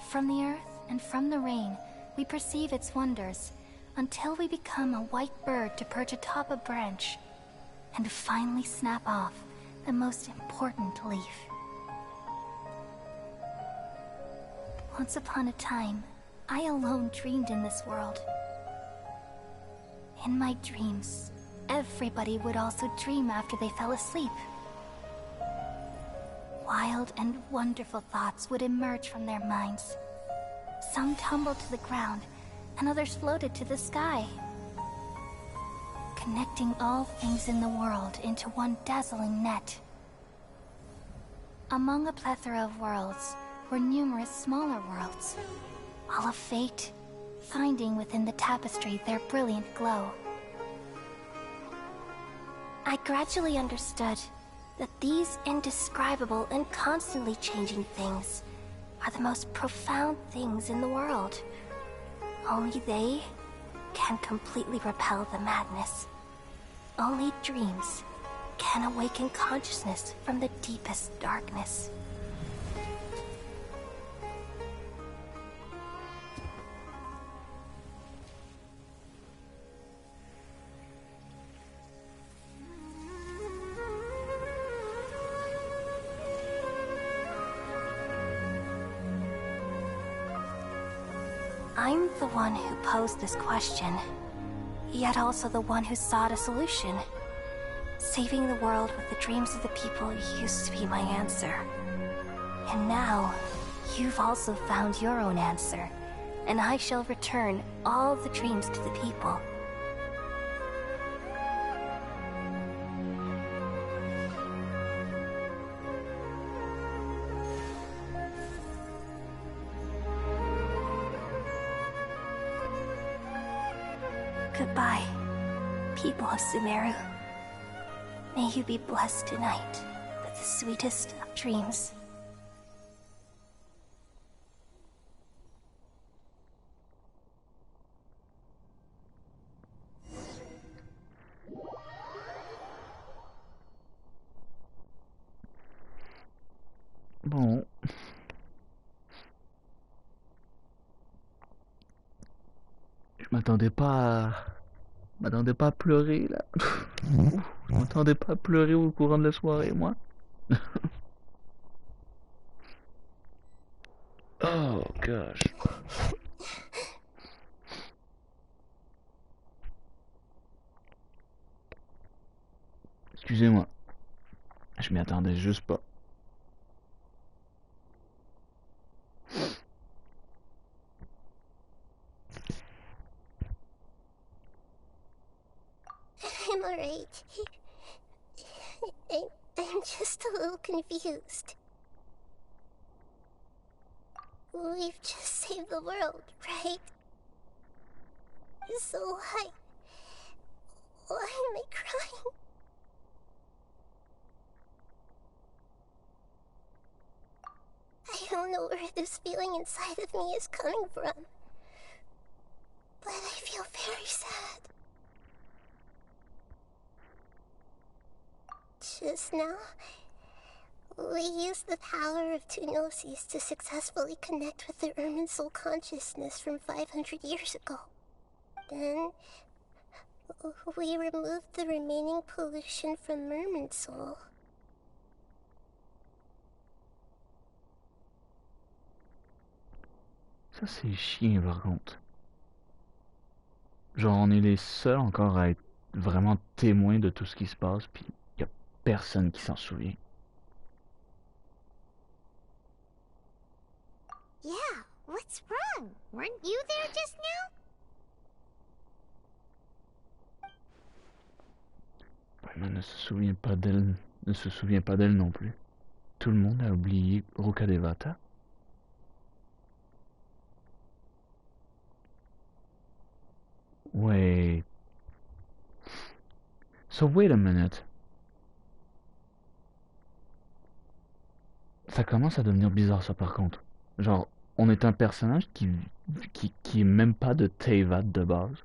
Speaker 10: From the earth and from the rain, we perceive its wonders, until we become a white bird to perch atop a branch, and finally snap off the most important leaf. Once upon a time, I alone dreamed in this world. In my dreams, everybody would also dream after they fell asleep. Wild and wonderful thoughts would emerge from their minds. Some tumbled to the ground, and others floated to the sky, connecting all things in the world into one dazzling net. Among a plethora of worlds were numerous smaller worlds, all of fate, finding within the tapestry their brilliant glow.
Speaker 21: I gradually understood that these indescribable and constantly changing things are the most profound things in the world. Only they can completely repel the madness. Only dreams can awaken consciousness from the deepest darkness. I'm the one who posed this question, yet also the one who sought a solution. Saving the world with the dreams of the people used to be my answer. And now, you've also found your own answer, and I shall return all the dreams to the people. Goodbye, people of Sumeru. May you be blessed tonight with the sweetest of dreams.
Speaker 1: Bon. Je m'attendais pas à pleurer là. Je m'attendais pas à pleurer au courant de la soirée, moi. Oh gosh. Excusez-moi. Je m'y attendais juste pas.
Speaker 21: I'm alright. I'm just a little confused. We've just saved the world, right? So Why am I crying? I don't know where this feeling inside of me is coming from, but I feel very sad. Just now, we used the power of two gnosis to successfully connect with the Irminsul consciousness from 500 years ago. Then, we removed the remaining pollution from Irminsul.
Speaker 1: Ça c'est chiant par contre. Genre on est les seuls encore à être vraiment témoins de tout ce qui se passe, puis y a personne qui s'en souvient.
Speaker 9: Yeah, what's wrong? Weren't you there just now?
Speaker 1: Paimon ne se souvient pas d'elle, ne se souvient pas d'elle non plus. Tout le monde a oublié Ruka Devata. Wait. So wait a minute. Ça commence à devenir bizarre ça par contre. Genre, on est un personnage qui est même pas de Teyvat de base.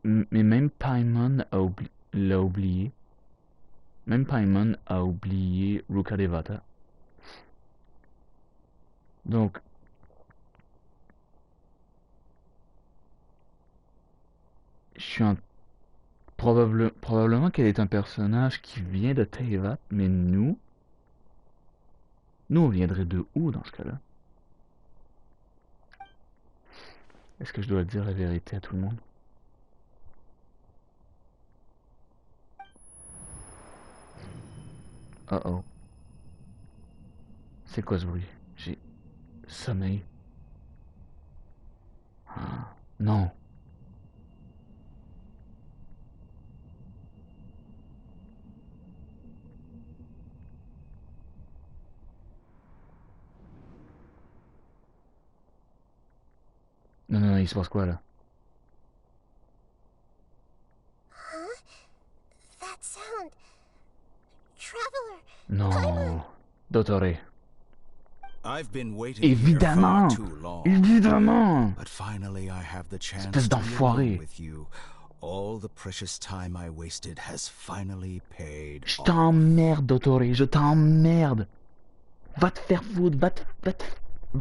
Speaker 1: Mais même Paimon l'a oublié. Même Paimon a oublié Ruka Devata. Donc, je suis en... probablement qu'elle est un personnage qui vient de Teyvat, mais nous on viendrait de où dans ce cas-là? Est-ce que je dois dire la vérité à tout le monde? Oh oh. C'est quoi ce bruit? J'ai sommeil. Ah, non. Non, il se passe quoi là?
Speaker 21: Huh? That sound. Traveler.
Speaker 1: Non. Dottore.
Speaker 11: I've been waiting
Speaker 1: Évidemment.
Speaker 11: here far too long.
Speaker 1: Évidemment.
Speaker 11: But finally I have the chance
Speaker 1: Espèce
Speaker 11: to be
Speaker 1: d'enfoiré.
Speaker 11: alone with you. All the precious time I wasted has finally paid
Speaker 1: Je
Speaker 11: off.
Speaker 1: t'emmerde, Dottore, je t'emmerde. Va te faire foutre, va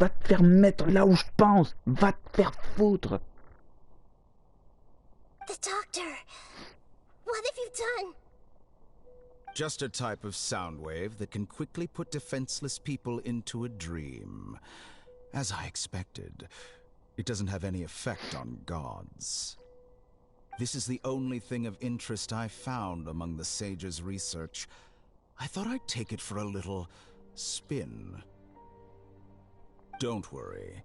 Speaker 1: te faire mettre là où je pense. Va te faire foutre.
Speaker 21: The doctor. What have you done?
Speaker 11: Just a type of sound wave that can quickly put defenseless people into a dream. As I expected, it doesn't have any effect on gods. This is the only thing of interest I found among the sage's research. I thought I'd take it for a little spin. Don't worry.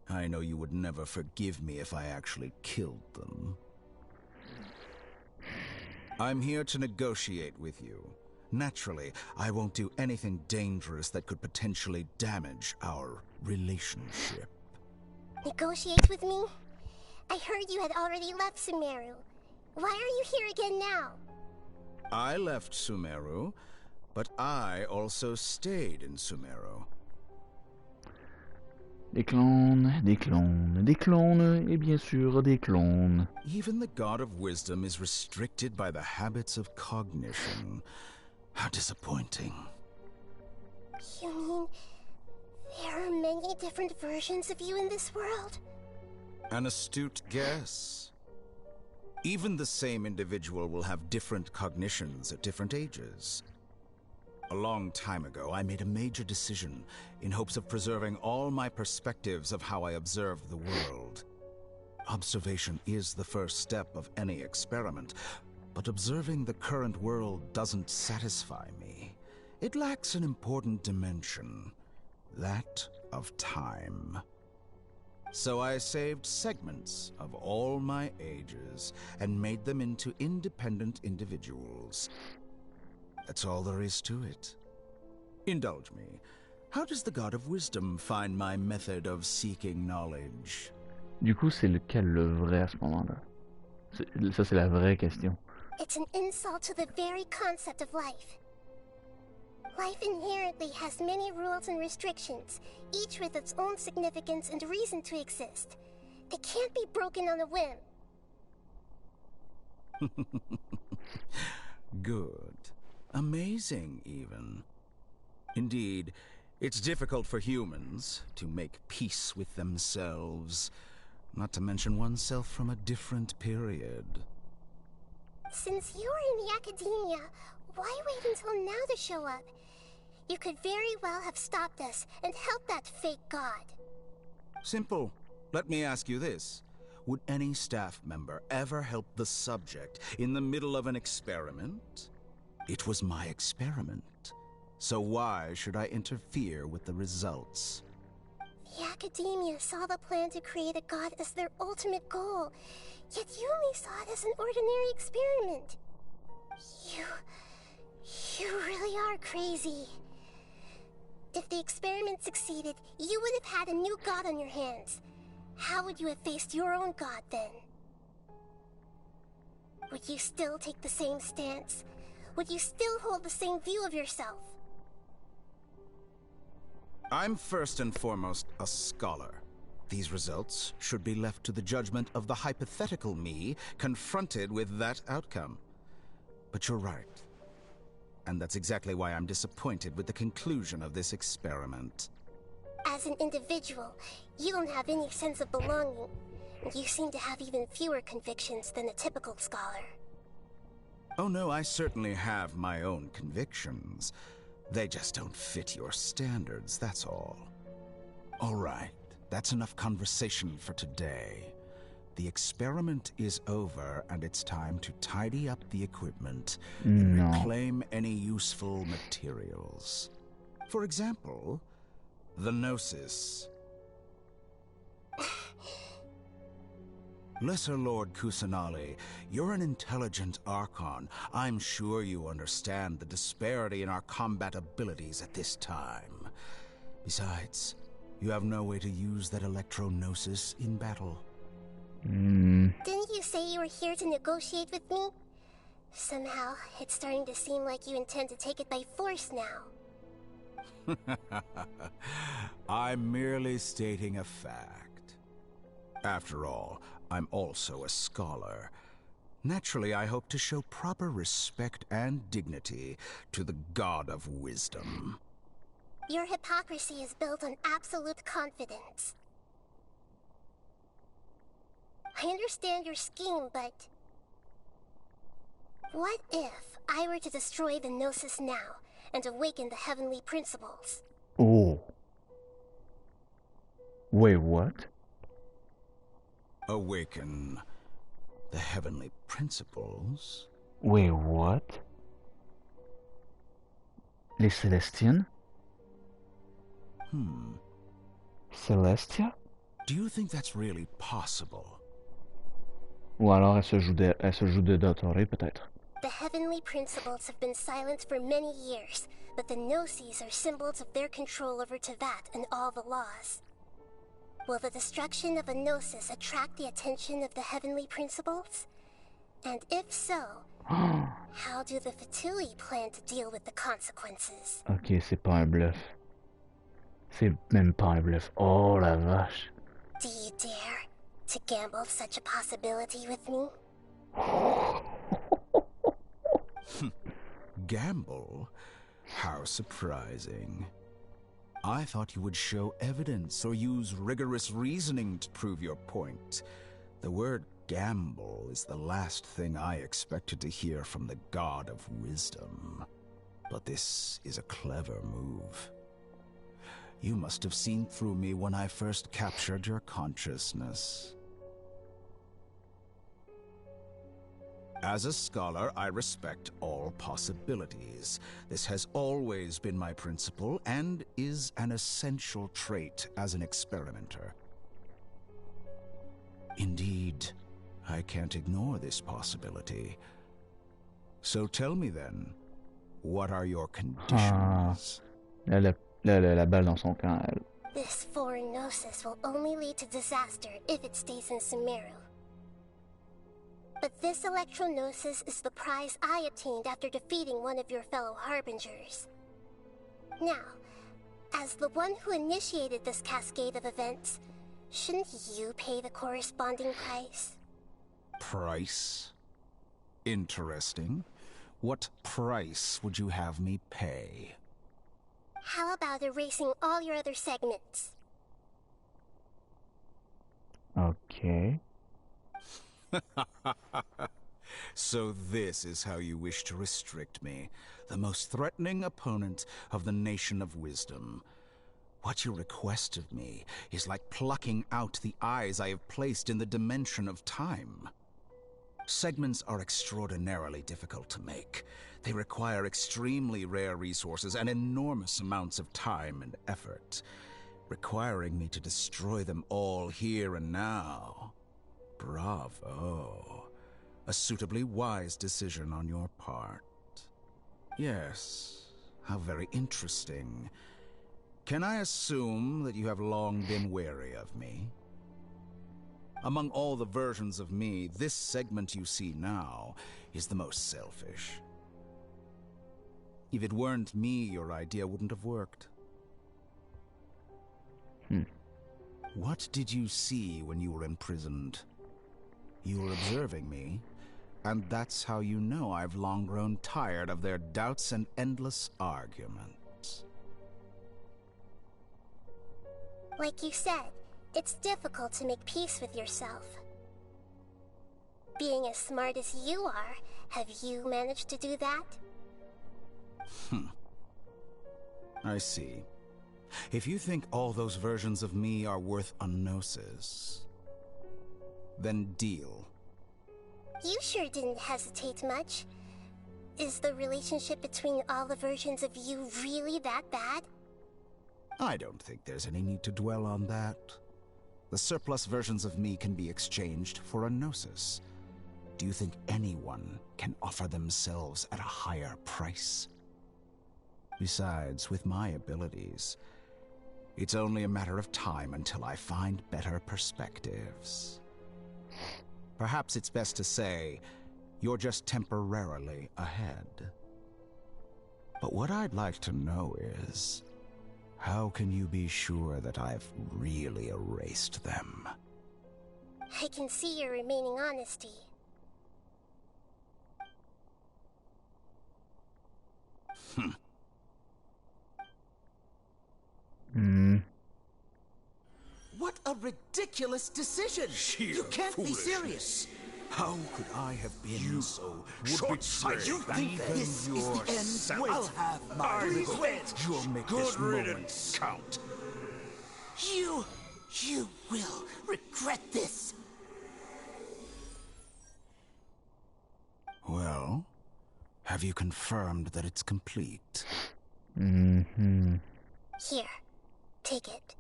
Speaker 11: I know you would never forgive me if I actually killed them. I'm here to negotiate with you. Naturally, I won't do anything dangerous that could potentially damage our relationship.
Speaker 21: Negotiate with me? I heard you had already left Sumeru. Why are you here again now?
Speaker 11: I left Sumeru, but I also stayed in Sumeru.
Speaker 1: Des clones, des clones, des clones, et bien sûr des clones.
Speaker 11: Even the God of Wisdom is restricted by the habits of cognition. How disappointing.
Speaker 21: You mean there are many different versions of you in this world?
Speaker 11: An astute guess. Even the same individual will have different cognitions at different ages. A long time ago, I made a major decision in hopes of preserving all my perspectives of how I observed the world. Observation is the first step of any experiment, but observing the current world doesn't satisfy me. It lacks an important dimension, that of time. So I saved segments of all my ages and made them into independent individuals. That's all there is to it. Indulge me. How does the God of Wisdom find my method of seeking knowledge?
Speaker 1: Du coup, c'est lequel le vrai à ce moment-là? Ça, c'est la vraie question.
Speaker 21: It's an insult to the very concept of life. Life inherently has many rules and restrictions, each with its own significance and reason to exist. They can't be broken on a whim.
Speaker 11: Good. Amazing, even. Indeed, it's difficult for humans to make peace with themselves, not to mention oneself from a different period.
Speaker 21: Since you are in the academia, why wait until now to show up? You could very well have stopped us and helped that fake god.
Speaker 11: Simple. Let me ask you this. Would any staff member ever help the subject in the middle of an experiment? It was my experiment. So why should I interfere with the results?
Speaker 21: The academia saw the plan to create a god as their ultimate goal, yet you only saw it as an ordinary experiment. You really are crazy. If the experiment succeeded, you would have had a new god on your hands. How would you have faced your own god then? Would you still take the same stance? Would you still hold the same view of yourself?
Speaker 11: I'm first and foremost a scholar. These results should be left to the judgment of the hypothetical me confronted with that outcome. But you're right. And that's exactly why I'm disappointed with the conclusion of this experiment.
Speaker 21: As an individual, you don't have any sense of belonging. You seem to have even fewer convictions than a typical scholar.
Speaker 11: Oh no, I certainly have my own convictions. They just don't fit your standards, that's all. All right, that's enough conversation for today. The experiment is over, and it's time to tidy up the equipment and reclaim any useful materials. For example, the Gnosis. Lesser Lord Kusanali, you're an intelligent Archon. I'm sure you understand the disparity in our combat abilities at this time. Besides, you have no way to use that Electro-Gnosis in battle.
Speaker 21: Didn't you say you were here to negotiate with me? Somehow, it's starting to seem like you intend to take it by force now.
Speaker 11: I'm merely stating a fact. After all, I'm also a scholar. Naturally, I hope to show proper respect and dignity to the God of Wisdom.
Speaker 21: Your hypocrisy is built on absolute confidence. I understand your scheme, but... what if I were to destroy the Gnosis now and awaken the heavenly principles?
Speaker 1: Oh. Wait, what?
Speaker 11: Awaken the heavenly principles?
Speaker 1: Wait, what? Les Célestiens? Celestia?
Speaker 11: Do you think that's really possible?
Speaker 1: Ou alors elle se joue de Dottore, peut-être.
Speaker 21: The heavenly principles have been silent for many years, but the Gnosis are symbols of their control over Tevat and all the laws. Will the destruction of a Gnosis attract the attention of the heavenly principles? And if so, how do the Fatui plan to deal with the consequences?
Speaker 1: Ok, c'est pas un bluff. C'est même pas un bluff. Oh la vache.
Speaker 21: Do you dare to gamble such a possibility with me?
Speaker 11: Gamble? How surprising. I thought you would show evidence or use rigorous reasoning to prove your point. The word gamble is the last thing I expected to hear from the God of Wisdom. But this is a clever move. You must have seen through me when I first captured your consciousness. As a scholar, I respect all possibilities. This has always been my principle and is an essential trait as an experimenter. Indeed, I can't ignore this possibility. So tell me then, what are your conditions?
Speaker 1: La balle dans son camp, elle.
Speaker 21: This foreign Gnosis will only lead to disaster if it stays in Sumeru. But this electrognosis is the prize I obtained after defeating one of your fellow Harbingers. Now, as the one who initiated this cascade of events, shouldn't you pay the corresponding price?
Speaker 11: Price? Interesting. What price would you have me pay?
Speaker 21: How about erasing all your other segments?
Speaker 1: Okay.
Speaker 11: So this is how you wish to restrict me, the most threatening opponent of the Nation of Wisdom. What you request of me is like plucking out the eyes I have placed in the dimension of time. Segments are extraordinarily difficult to make. They require extremely rare resources and enormous amounts of time and effort, requiring me to destroy them all here and now. Bravo. A suitably wise decision on your part. Yes, how very interesting. Can I assume that you have long been wary of me? Among all the versions of me, this segment you see now is the most selfish. If it weren't me, your idea wouldn't have worked. What did you see when you were imprisoned? You were observing me, and that's how you know I've long grown tired of their doubts and endless arguments.
Speaker 21: Like you said, it's difficult to make peace with yourself. Being as smart as you are, have you managed to do that?
Speaker 11: I see. If you think all those versions of me are worth a gnosis, then deal.
Speaker 21: You sure didn't hesitate much. Is the relationship between all the versions of you really that bad?
Speaker 11: I don't think there's any need to dwell on that. The surplus versions of me can be exchanged for a gnosis. Do you think anyone can offer themselves at a higher price? Besides, with my abilities, it's only a matter of time until I find better perspectives. Perhaps it's best to say, you're just temporarily ahead. But what I'd like to know is, how can you be sure that I've really erased them?
Speaker 21: I can see your remaining honesty.
Speaker 8: What a ridiculous decision!
Speaker 11: Sheer
Speaker 8: You can't be
Speaker 11: foolishness.
Speaker 8: serious!
Speaker 11: How could I have been so
Speaker 8: short-sighted? You think this is the end? I'll have my revenge!
Speaker 11: You'll make
Speaker 8: Good
Speaker 11: this
Speaker 8: riddance.
Speaker 11: moment count.
Speaker 8: You will regret this!
Speaker 11: Well, have you confirmed that it's complete?
Speaker 21: Here, take it.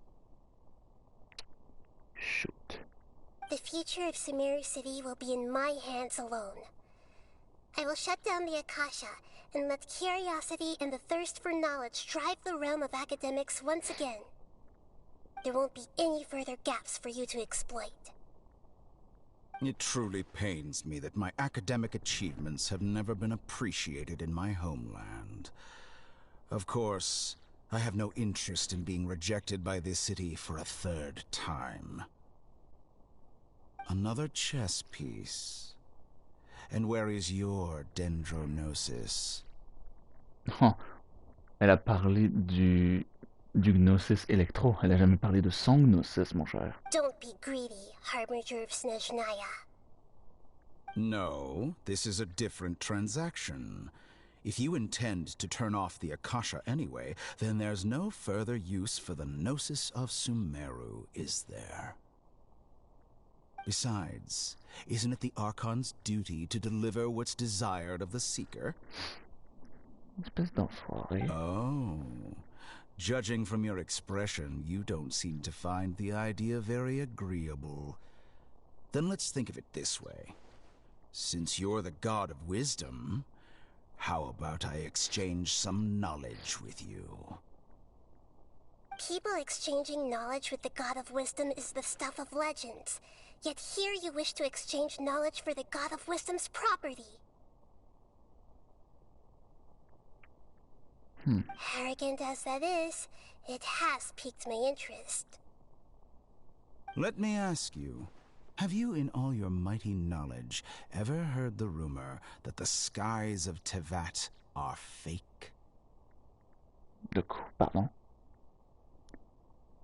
Speaker 1: Shoot.
Speaker 21: The future of Sumeru City will be in my hands alone. I will shut down the Akasha and let curiosity and the thirst for knowledge drive the realm of academics once again. There won't be any further gaps for you to exploit.
Speaker 11: It truly pains me that my academic achievements have never been appreciated in my homeland. Of course, I have no interest in being rejected by this city for a third time. Another chess piece. And where is your dendronosis?
Speaker 1: Oh, elle a parlé du Gnosis Electro. Elle a jamais parlé de son Gnosis, mon cher.
Speaker 21: Don't be greedy, Harbinger of Snezhnaya.
Speaker 11: No, this is a different transaction. If you intend to turn off the Akasha anyway, then there's no further use for the Gnosis of Sumeru, is there? Besides, isn't it the Archon's duty to deliver what's desired of the Seeker?
Speaker 1: Espèce d'enfoiré.
Speaker 11: Oh. Judging from your expression, you don't seem to find the idea very agreeable. Then let's think of it this way. Since you're the god of wisdom, how about I exchange some knowledge with you?
Speaker 21: People exchanging knowledge with the God of Wisdom is the stuff of legends. Yet here you wish to exchange knowledge for the God of Wisdom's property. Arrogant as that is, it has piqued my interest.
Speaker 11: Let me ask you, have you in all your mighty knowledge ever heard the rumor that the skies of Tevat are fake?
Speaker 1: De quoi? Pardon?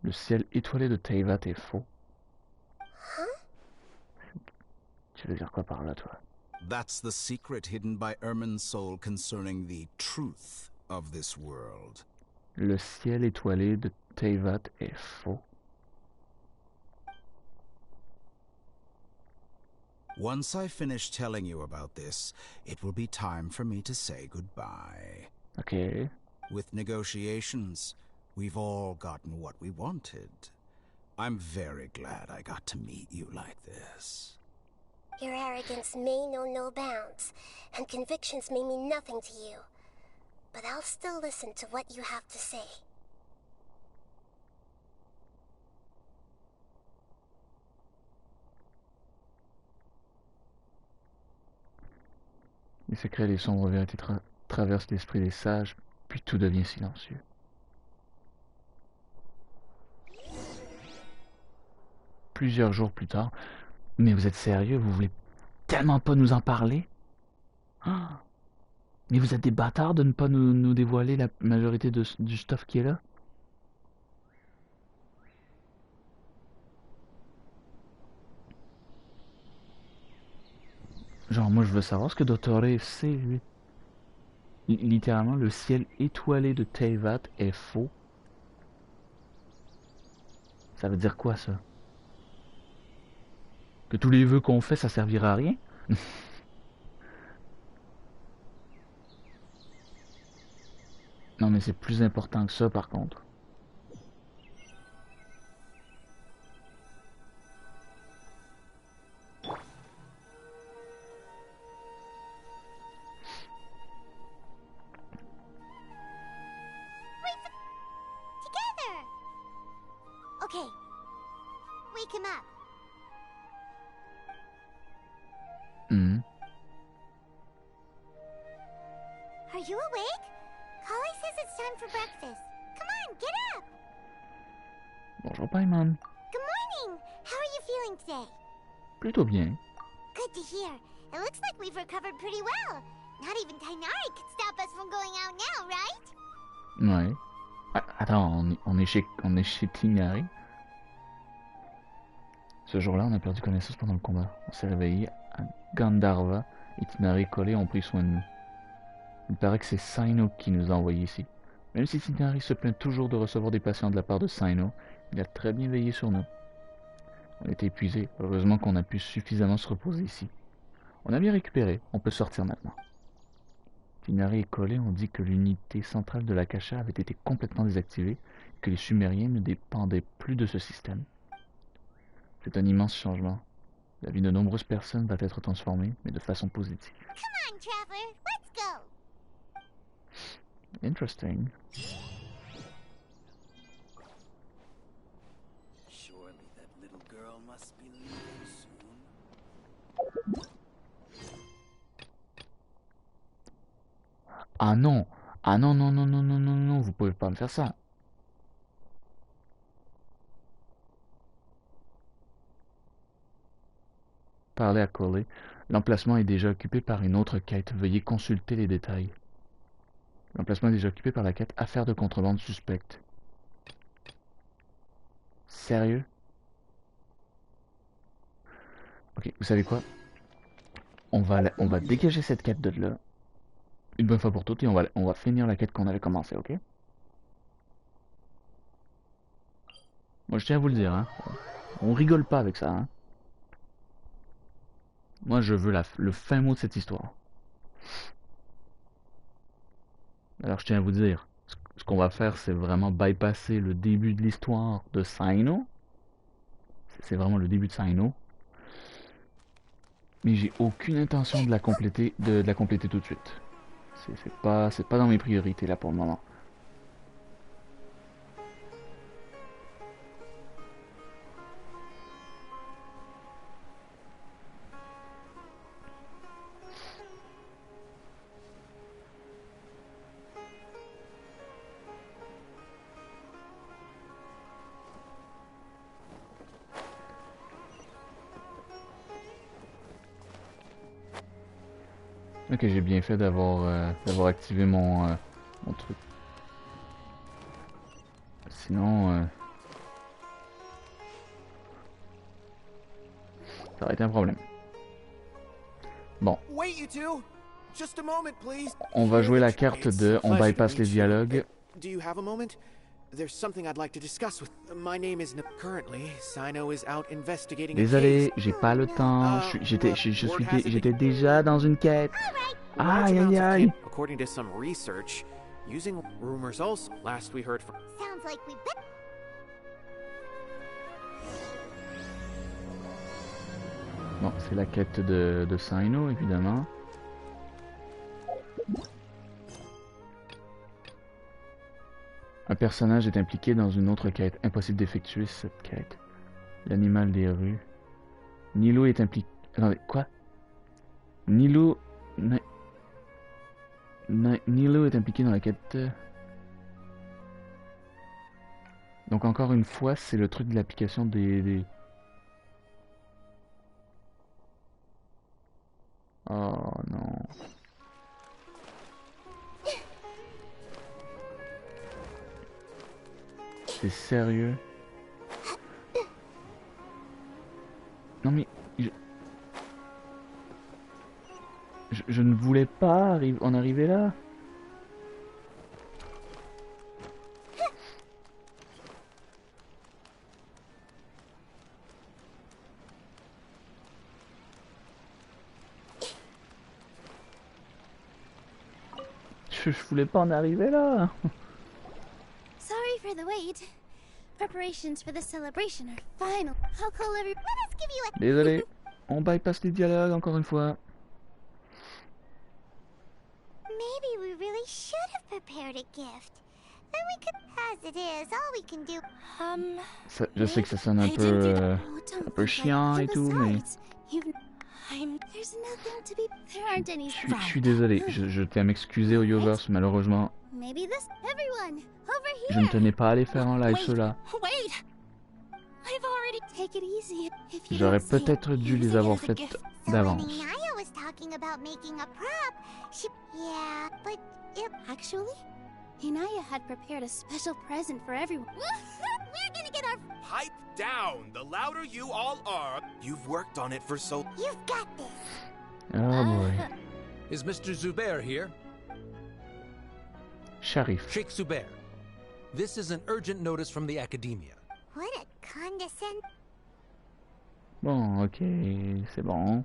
Speaker 1: Le ciel étoilé de Teyvat est faux. Tu veux dire quoi par là, toi?
Speaker 11: That's the secret hidden by Irminsul concerning the truth of this world.
Speaker 1: Le ciel étoilé de Teyvat est faux.
Speaker 11: Once I finish telling you about this, it will be time for me to say goodbye.
Speaker 1: Okay.
Speaker 11: With negotiations, we've all gotten what we wanted. I'm very glad I got to meet you like this.
Speaker 21: Your arrogance may know no bounds, and convictions may mean nothing to you. But I'll still listen to what you have to say.
Speaker 1: Les secrets et les sombres vérités traversent l'esprit des sages, puis tout devient silencieux. Plusieurs jours plus tard, mais vous êtes sérieux, vous voulez tellement pas nous en parler? Mais vous êtes des bâtards de ne pas nous dévoiler la majorité du stuff qui est là? Genre, moi je veux savoir ce que Dr. sait, lui. Littéralement, le ciel étoilé de Teyvat est faux. Ça veut dire quoi, ça? Que tous les vœux qu'on fait, ça servira à rien? Non, mais c'est plus important que ça, par contre.
Speaker 20: Together! Okay. Wake him up. Are you awake? Kali says it's time for breakfast. Come on, get up!
Speaker 1: Bonjour, Paimon.
Speaker 20: Good morning! How are you feeling today?
Speaker 1: Plutôt bien.
Speaker 20: Good to hear. It looks like we've recovered pretty well. Not even Tainari could stop us from going out now, right?
Speaker 1: Ouais. Ah, attends, on est chez Tignari. Ce jour-là, on a perdu connaissance pendant le combat. On s'est réveillé à Gandharva et Tignari et Collé ont pris soin de nous. Il paraît que c'est Saino qui nous a envoyés ici. Même si Tignari se plaint toujours de recevoir des patients de la part de Saino, il a très bien veillé sur nous. On était épuisés. Heureusement qu'on a pu suffisamment se reposer ici. On a bien récupéré. On peut sortir maintenant. Tignari et Collé ont dit que l'unité centrale de la Kasha avait été complètement désactivée et que les Sumériens ne dépendaient plus de ce système. C'est un immense changement. La vie de nombreuses personnes va être transformée, mais de façon positive.
Speaker 20: Come on, traveler, let's go!
Speaker 1: Interesting.
Speaker 8: Surely that little girl must be leaving soon.
Speaker 1: Ah non! Ah non, non, non, non, non, non, non, vous pouvez pas me faire ça. Parlez à Collé. L'emplacement est déjà occupé par une autre quête. Veuillez consulter les détails. L'emplacement est déjà occupé par la quête Affaires de contrebande suspecte. Sérieux? Ok, vous savez quoi? On va dégager cette quête de là. Une bonne fois pour toutes et on va finir la quête qu'on avait commencée, ok? Moi je tiens à vous le dire, hein. On rigole pas avec ça, hein. Moi je veux le fin mot de cette histoire. Alors je tiens à vous dire, ce qu'on va faire c'est vraiment bypasser le début de l'histoire de Saino. C'est vraiment le début de Saino. Mais j'ai aucune intention de la compléter, de la compléter tout de suite. C'est pas dans mes priorités là pour le moment. Ok, j'ai bien fait d'avoir activé mon truc. Sinon, ça aurait été un problème. Bon. On va jouer la carte de on bypass les dialogues. Désolé, j'ai pas le temps. J'étais déjà dans une quête. Aïe aïe aïe. Bon, c'est la quête de Sino, évidemment. Un personnage est impliqué dans une autre quête. Impossible d'effectuer cette quête. L'animal des rues. Nilo est impliqué... Attendez, quoi? Nilo est impliqué dans la quête... Donc encore une fois, c'est le truc de l'application des... Oh non... C'est sérieux? Non mais... Je ne voulais pas en arriver là. Je voulais pas en arriver là.
Speaker 5: Sorry for the wait. Preparations for the celebration are final. How cool every... Let us give you a...
Speaker 1: Désolé, on bypass les dialogues encore une fois.
Speaker 20: Maybe we really should have prepared a gift. Then we could... As it is, all we can do...
Speaker 1: Ça, je sais que ça sonne un peu chiant et tout, mais...
Speaker 5: There's nothing to be... There aren't any...
Speaker 1: Je suis désolé, je tiens à m'excuser au Yoverse, malheureusement.
Speaker 5: Maybe this... Everyone, over here.
Speaker 1: Je ne tenais pas à les faire en live ceux-là.
Speaker 5: Wait. I've already... Take it easy.
Speaker 1: J'aurais peut-être dû les avoir faites d'avance.
Speaker 20: Inaya was talking about making a prop. Yeah, but
Speaker 5: actually, Inaya had prepared a special present for everyone. We're gonna get our...
Speaker 14: Pipe down! The louder you all are, you've worked on it for so...
Speaker 20: You've got this!
Speaker 1: Oh boy.
Speaker 2: Is Mr. Zubair here?
Speaker 1: Sharif.
Speaker 2: Sheikh Zubair. This is an urgent notice from the academia.
Speaker 20: What a condescend...
Speaker 1: Bon, ok, c'est bon.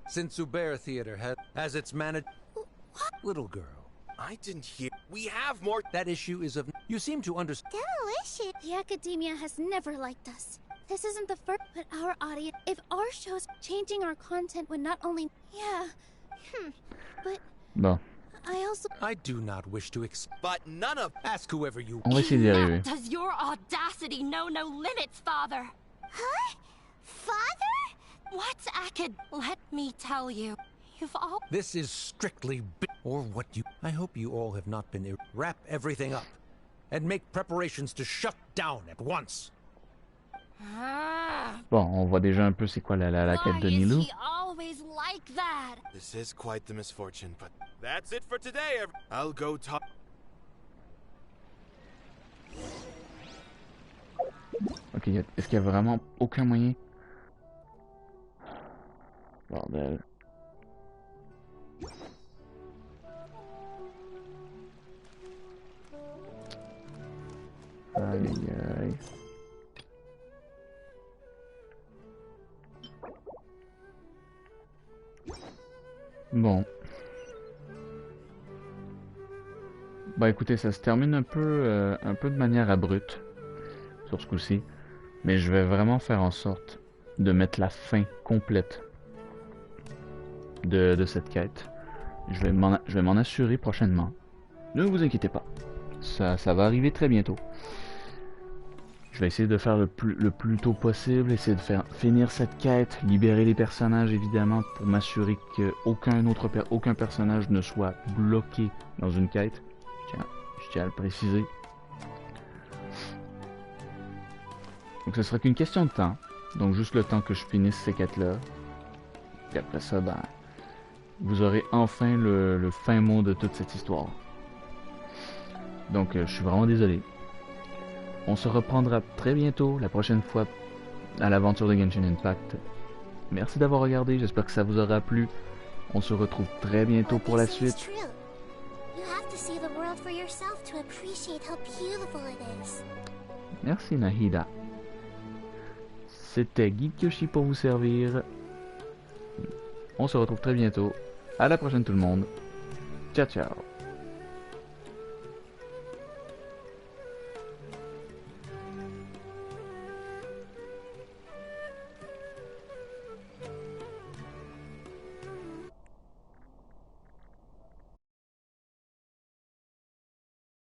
Speaker 2: Since Zubair Theater has its manager... Little girl.
Speaker 14: I didn't hear... We have more...
Speaker 2: That issue is of... You seem to understand...
Speaker 5: Delicious! The academia has never liked us. This isn't the first, but our audience... If our shows changing our content would not only... Yeah. But...
Speaker 1: Bon.
Speaker 2: I do not wish to but none of... Ask whoever you...
Speaker 1: On va essayer d'y arriver.
Speaker 12: Does your audacity know no limits, Father?
Speaker 20: Huh? Father?
Speaker 12: What's Let me tell you. You've all...
Speaker 2: This is strictly... Or what you... I hope you all have not been... Wrap everything up. And make preparations to shut down at once.
Speaker 1: Bon, on voit déjà un peu c'est quoi la quête de Nilo.
Speaker 12: Always like that.
Speaker 14: This is quite the misfortune, but that's it for today. I'll go talk.
Speaker 1: Ok, est-ce qu'il y a vraiment aucun moyen? Bordel. Aïe aïe. Bon. Bah écoutez, ça se termine un peu de manière abrupte sur ce coup-ci, mais je vais vraiment faire en sorte de mettre la fin complète de cette quête. Je vais m'en assurer prochainement. Ne vous inquiétez pas, ça va arriver très bientôt. Je vais essayer de faire le plus tôt possible, essayer de finir cette quête, libérer les personnages évidemment pour m'assurer qu'aucun personnage ne soit bloqué dans une quête. Je tiens à le préciser. Donc ce sera qu'une question de temps. Donc juste le temps que je finisse ces quêtes-là. Puis après ça, ben, vous aurez enfin le fin mot de toute cette histoire. Donc je suis vraiment désolé. On se reprendra très bientôt, la prochaine fois, à l'aventure de Genshin Impact. Merci d'avoir regardé, j'espère que ça vous aura plu. On se retrouve très bientôt pour la suite. Merci Nahida. C'était GeekYoshii pour vous servir. On se retrouve très bientôt. À la prochaine tout le monde. Ciao ciao.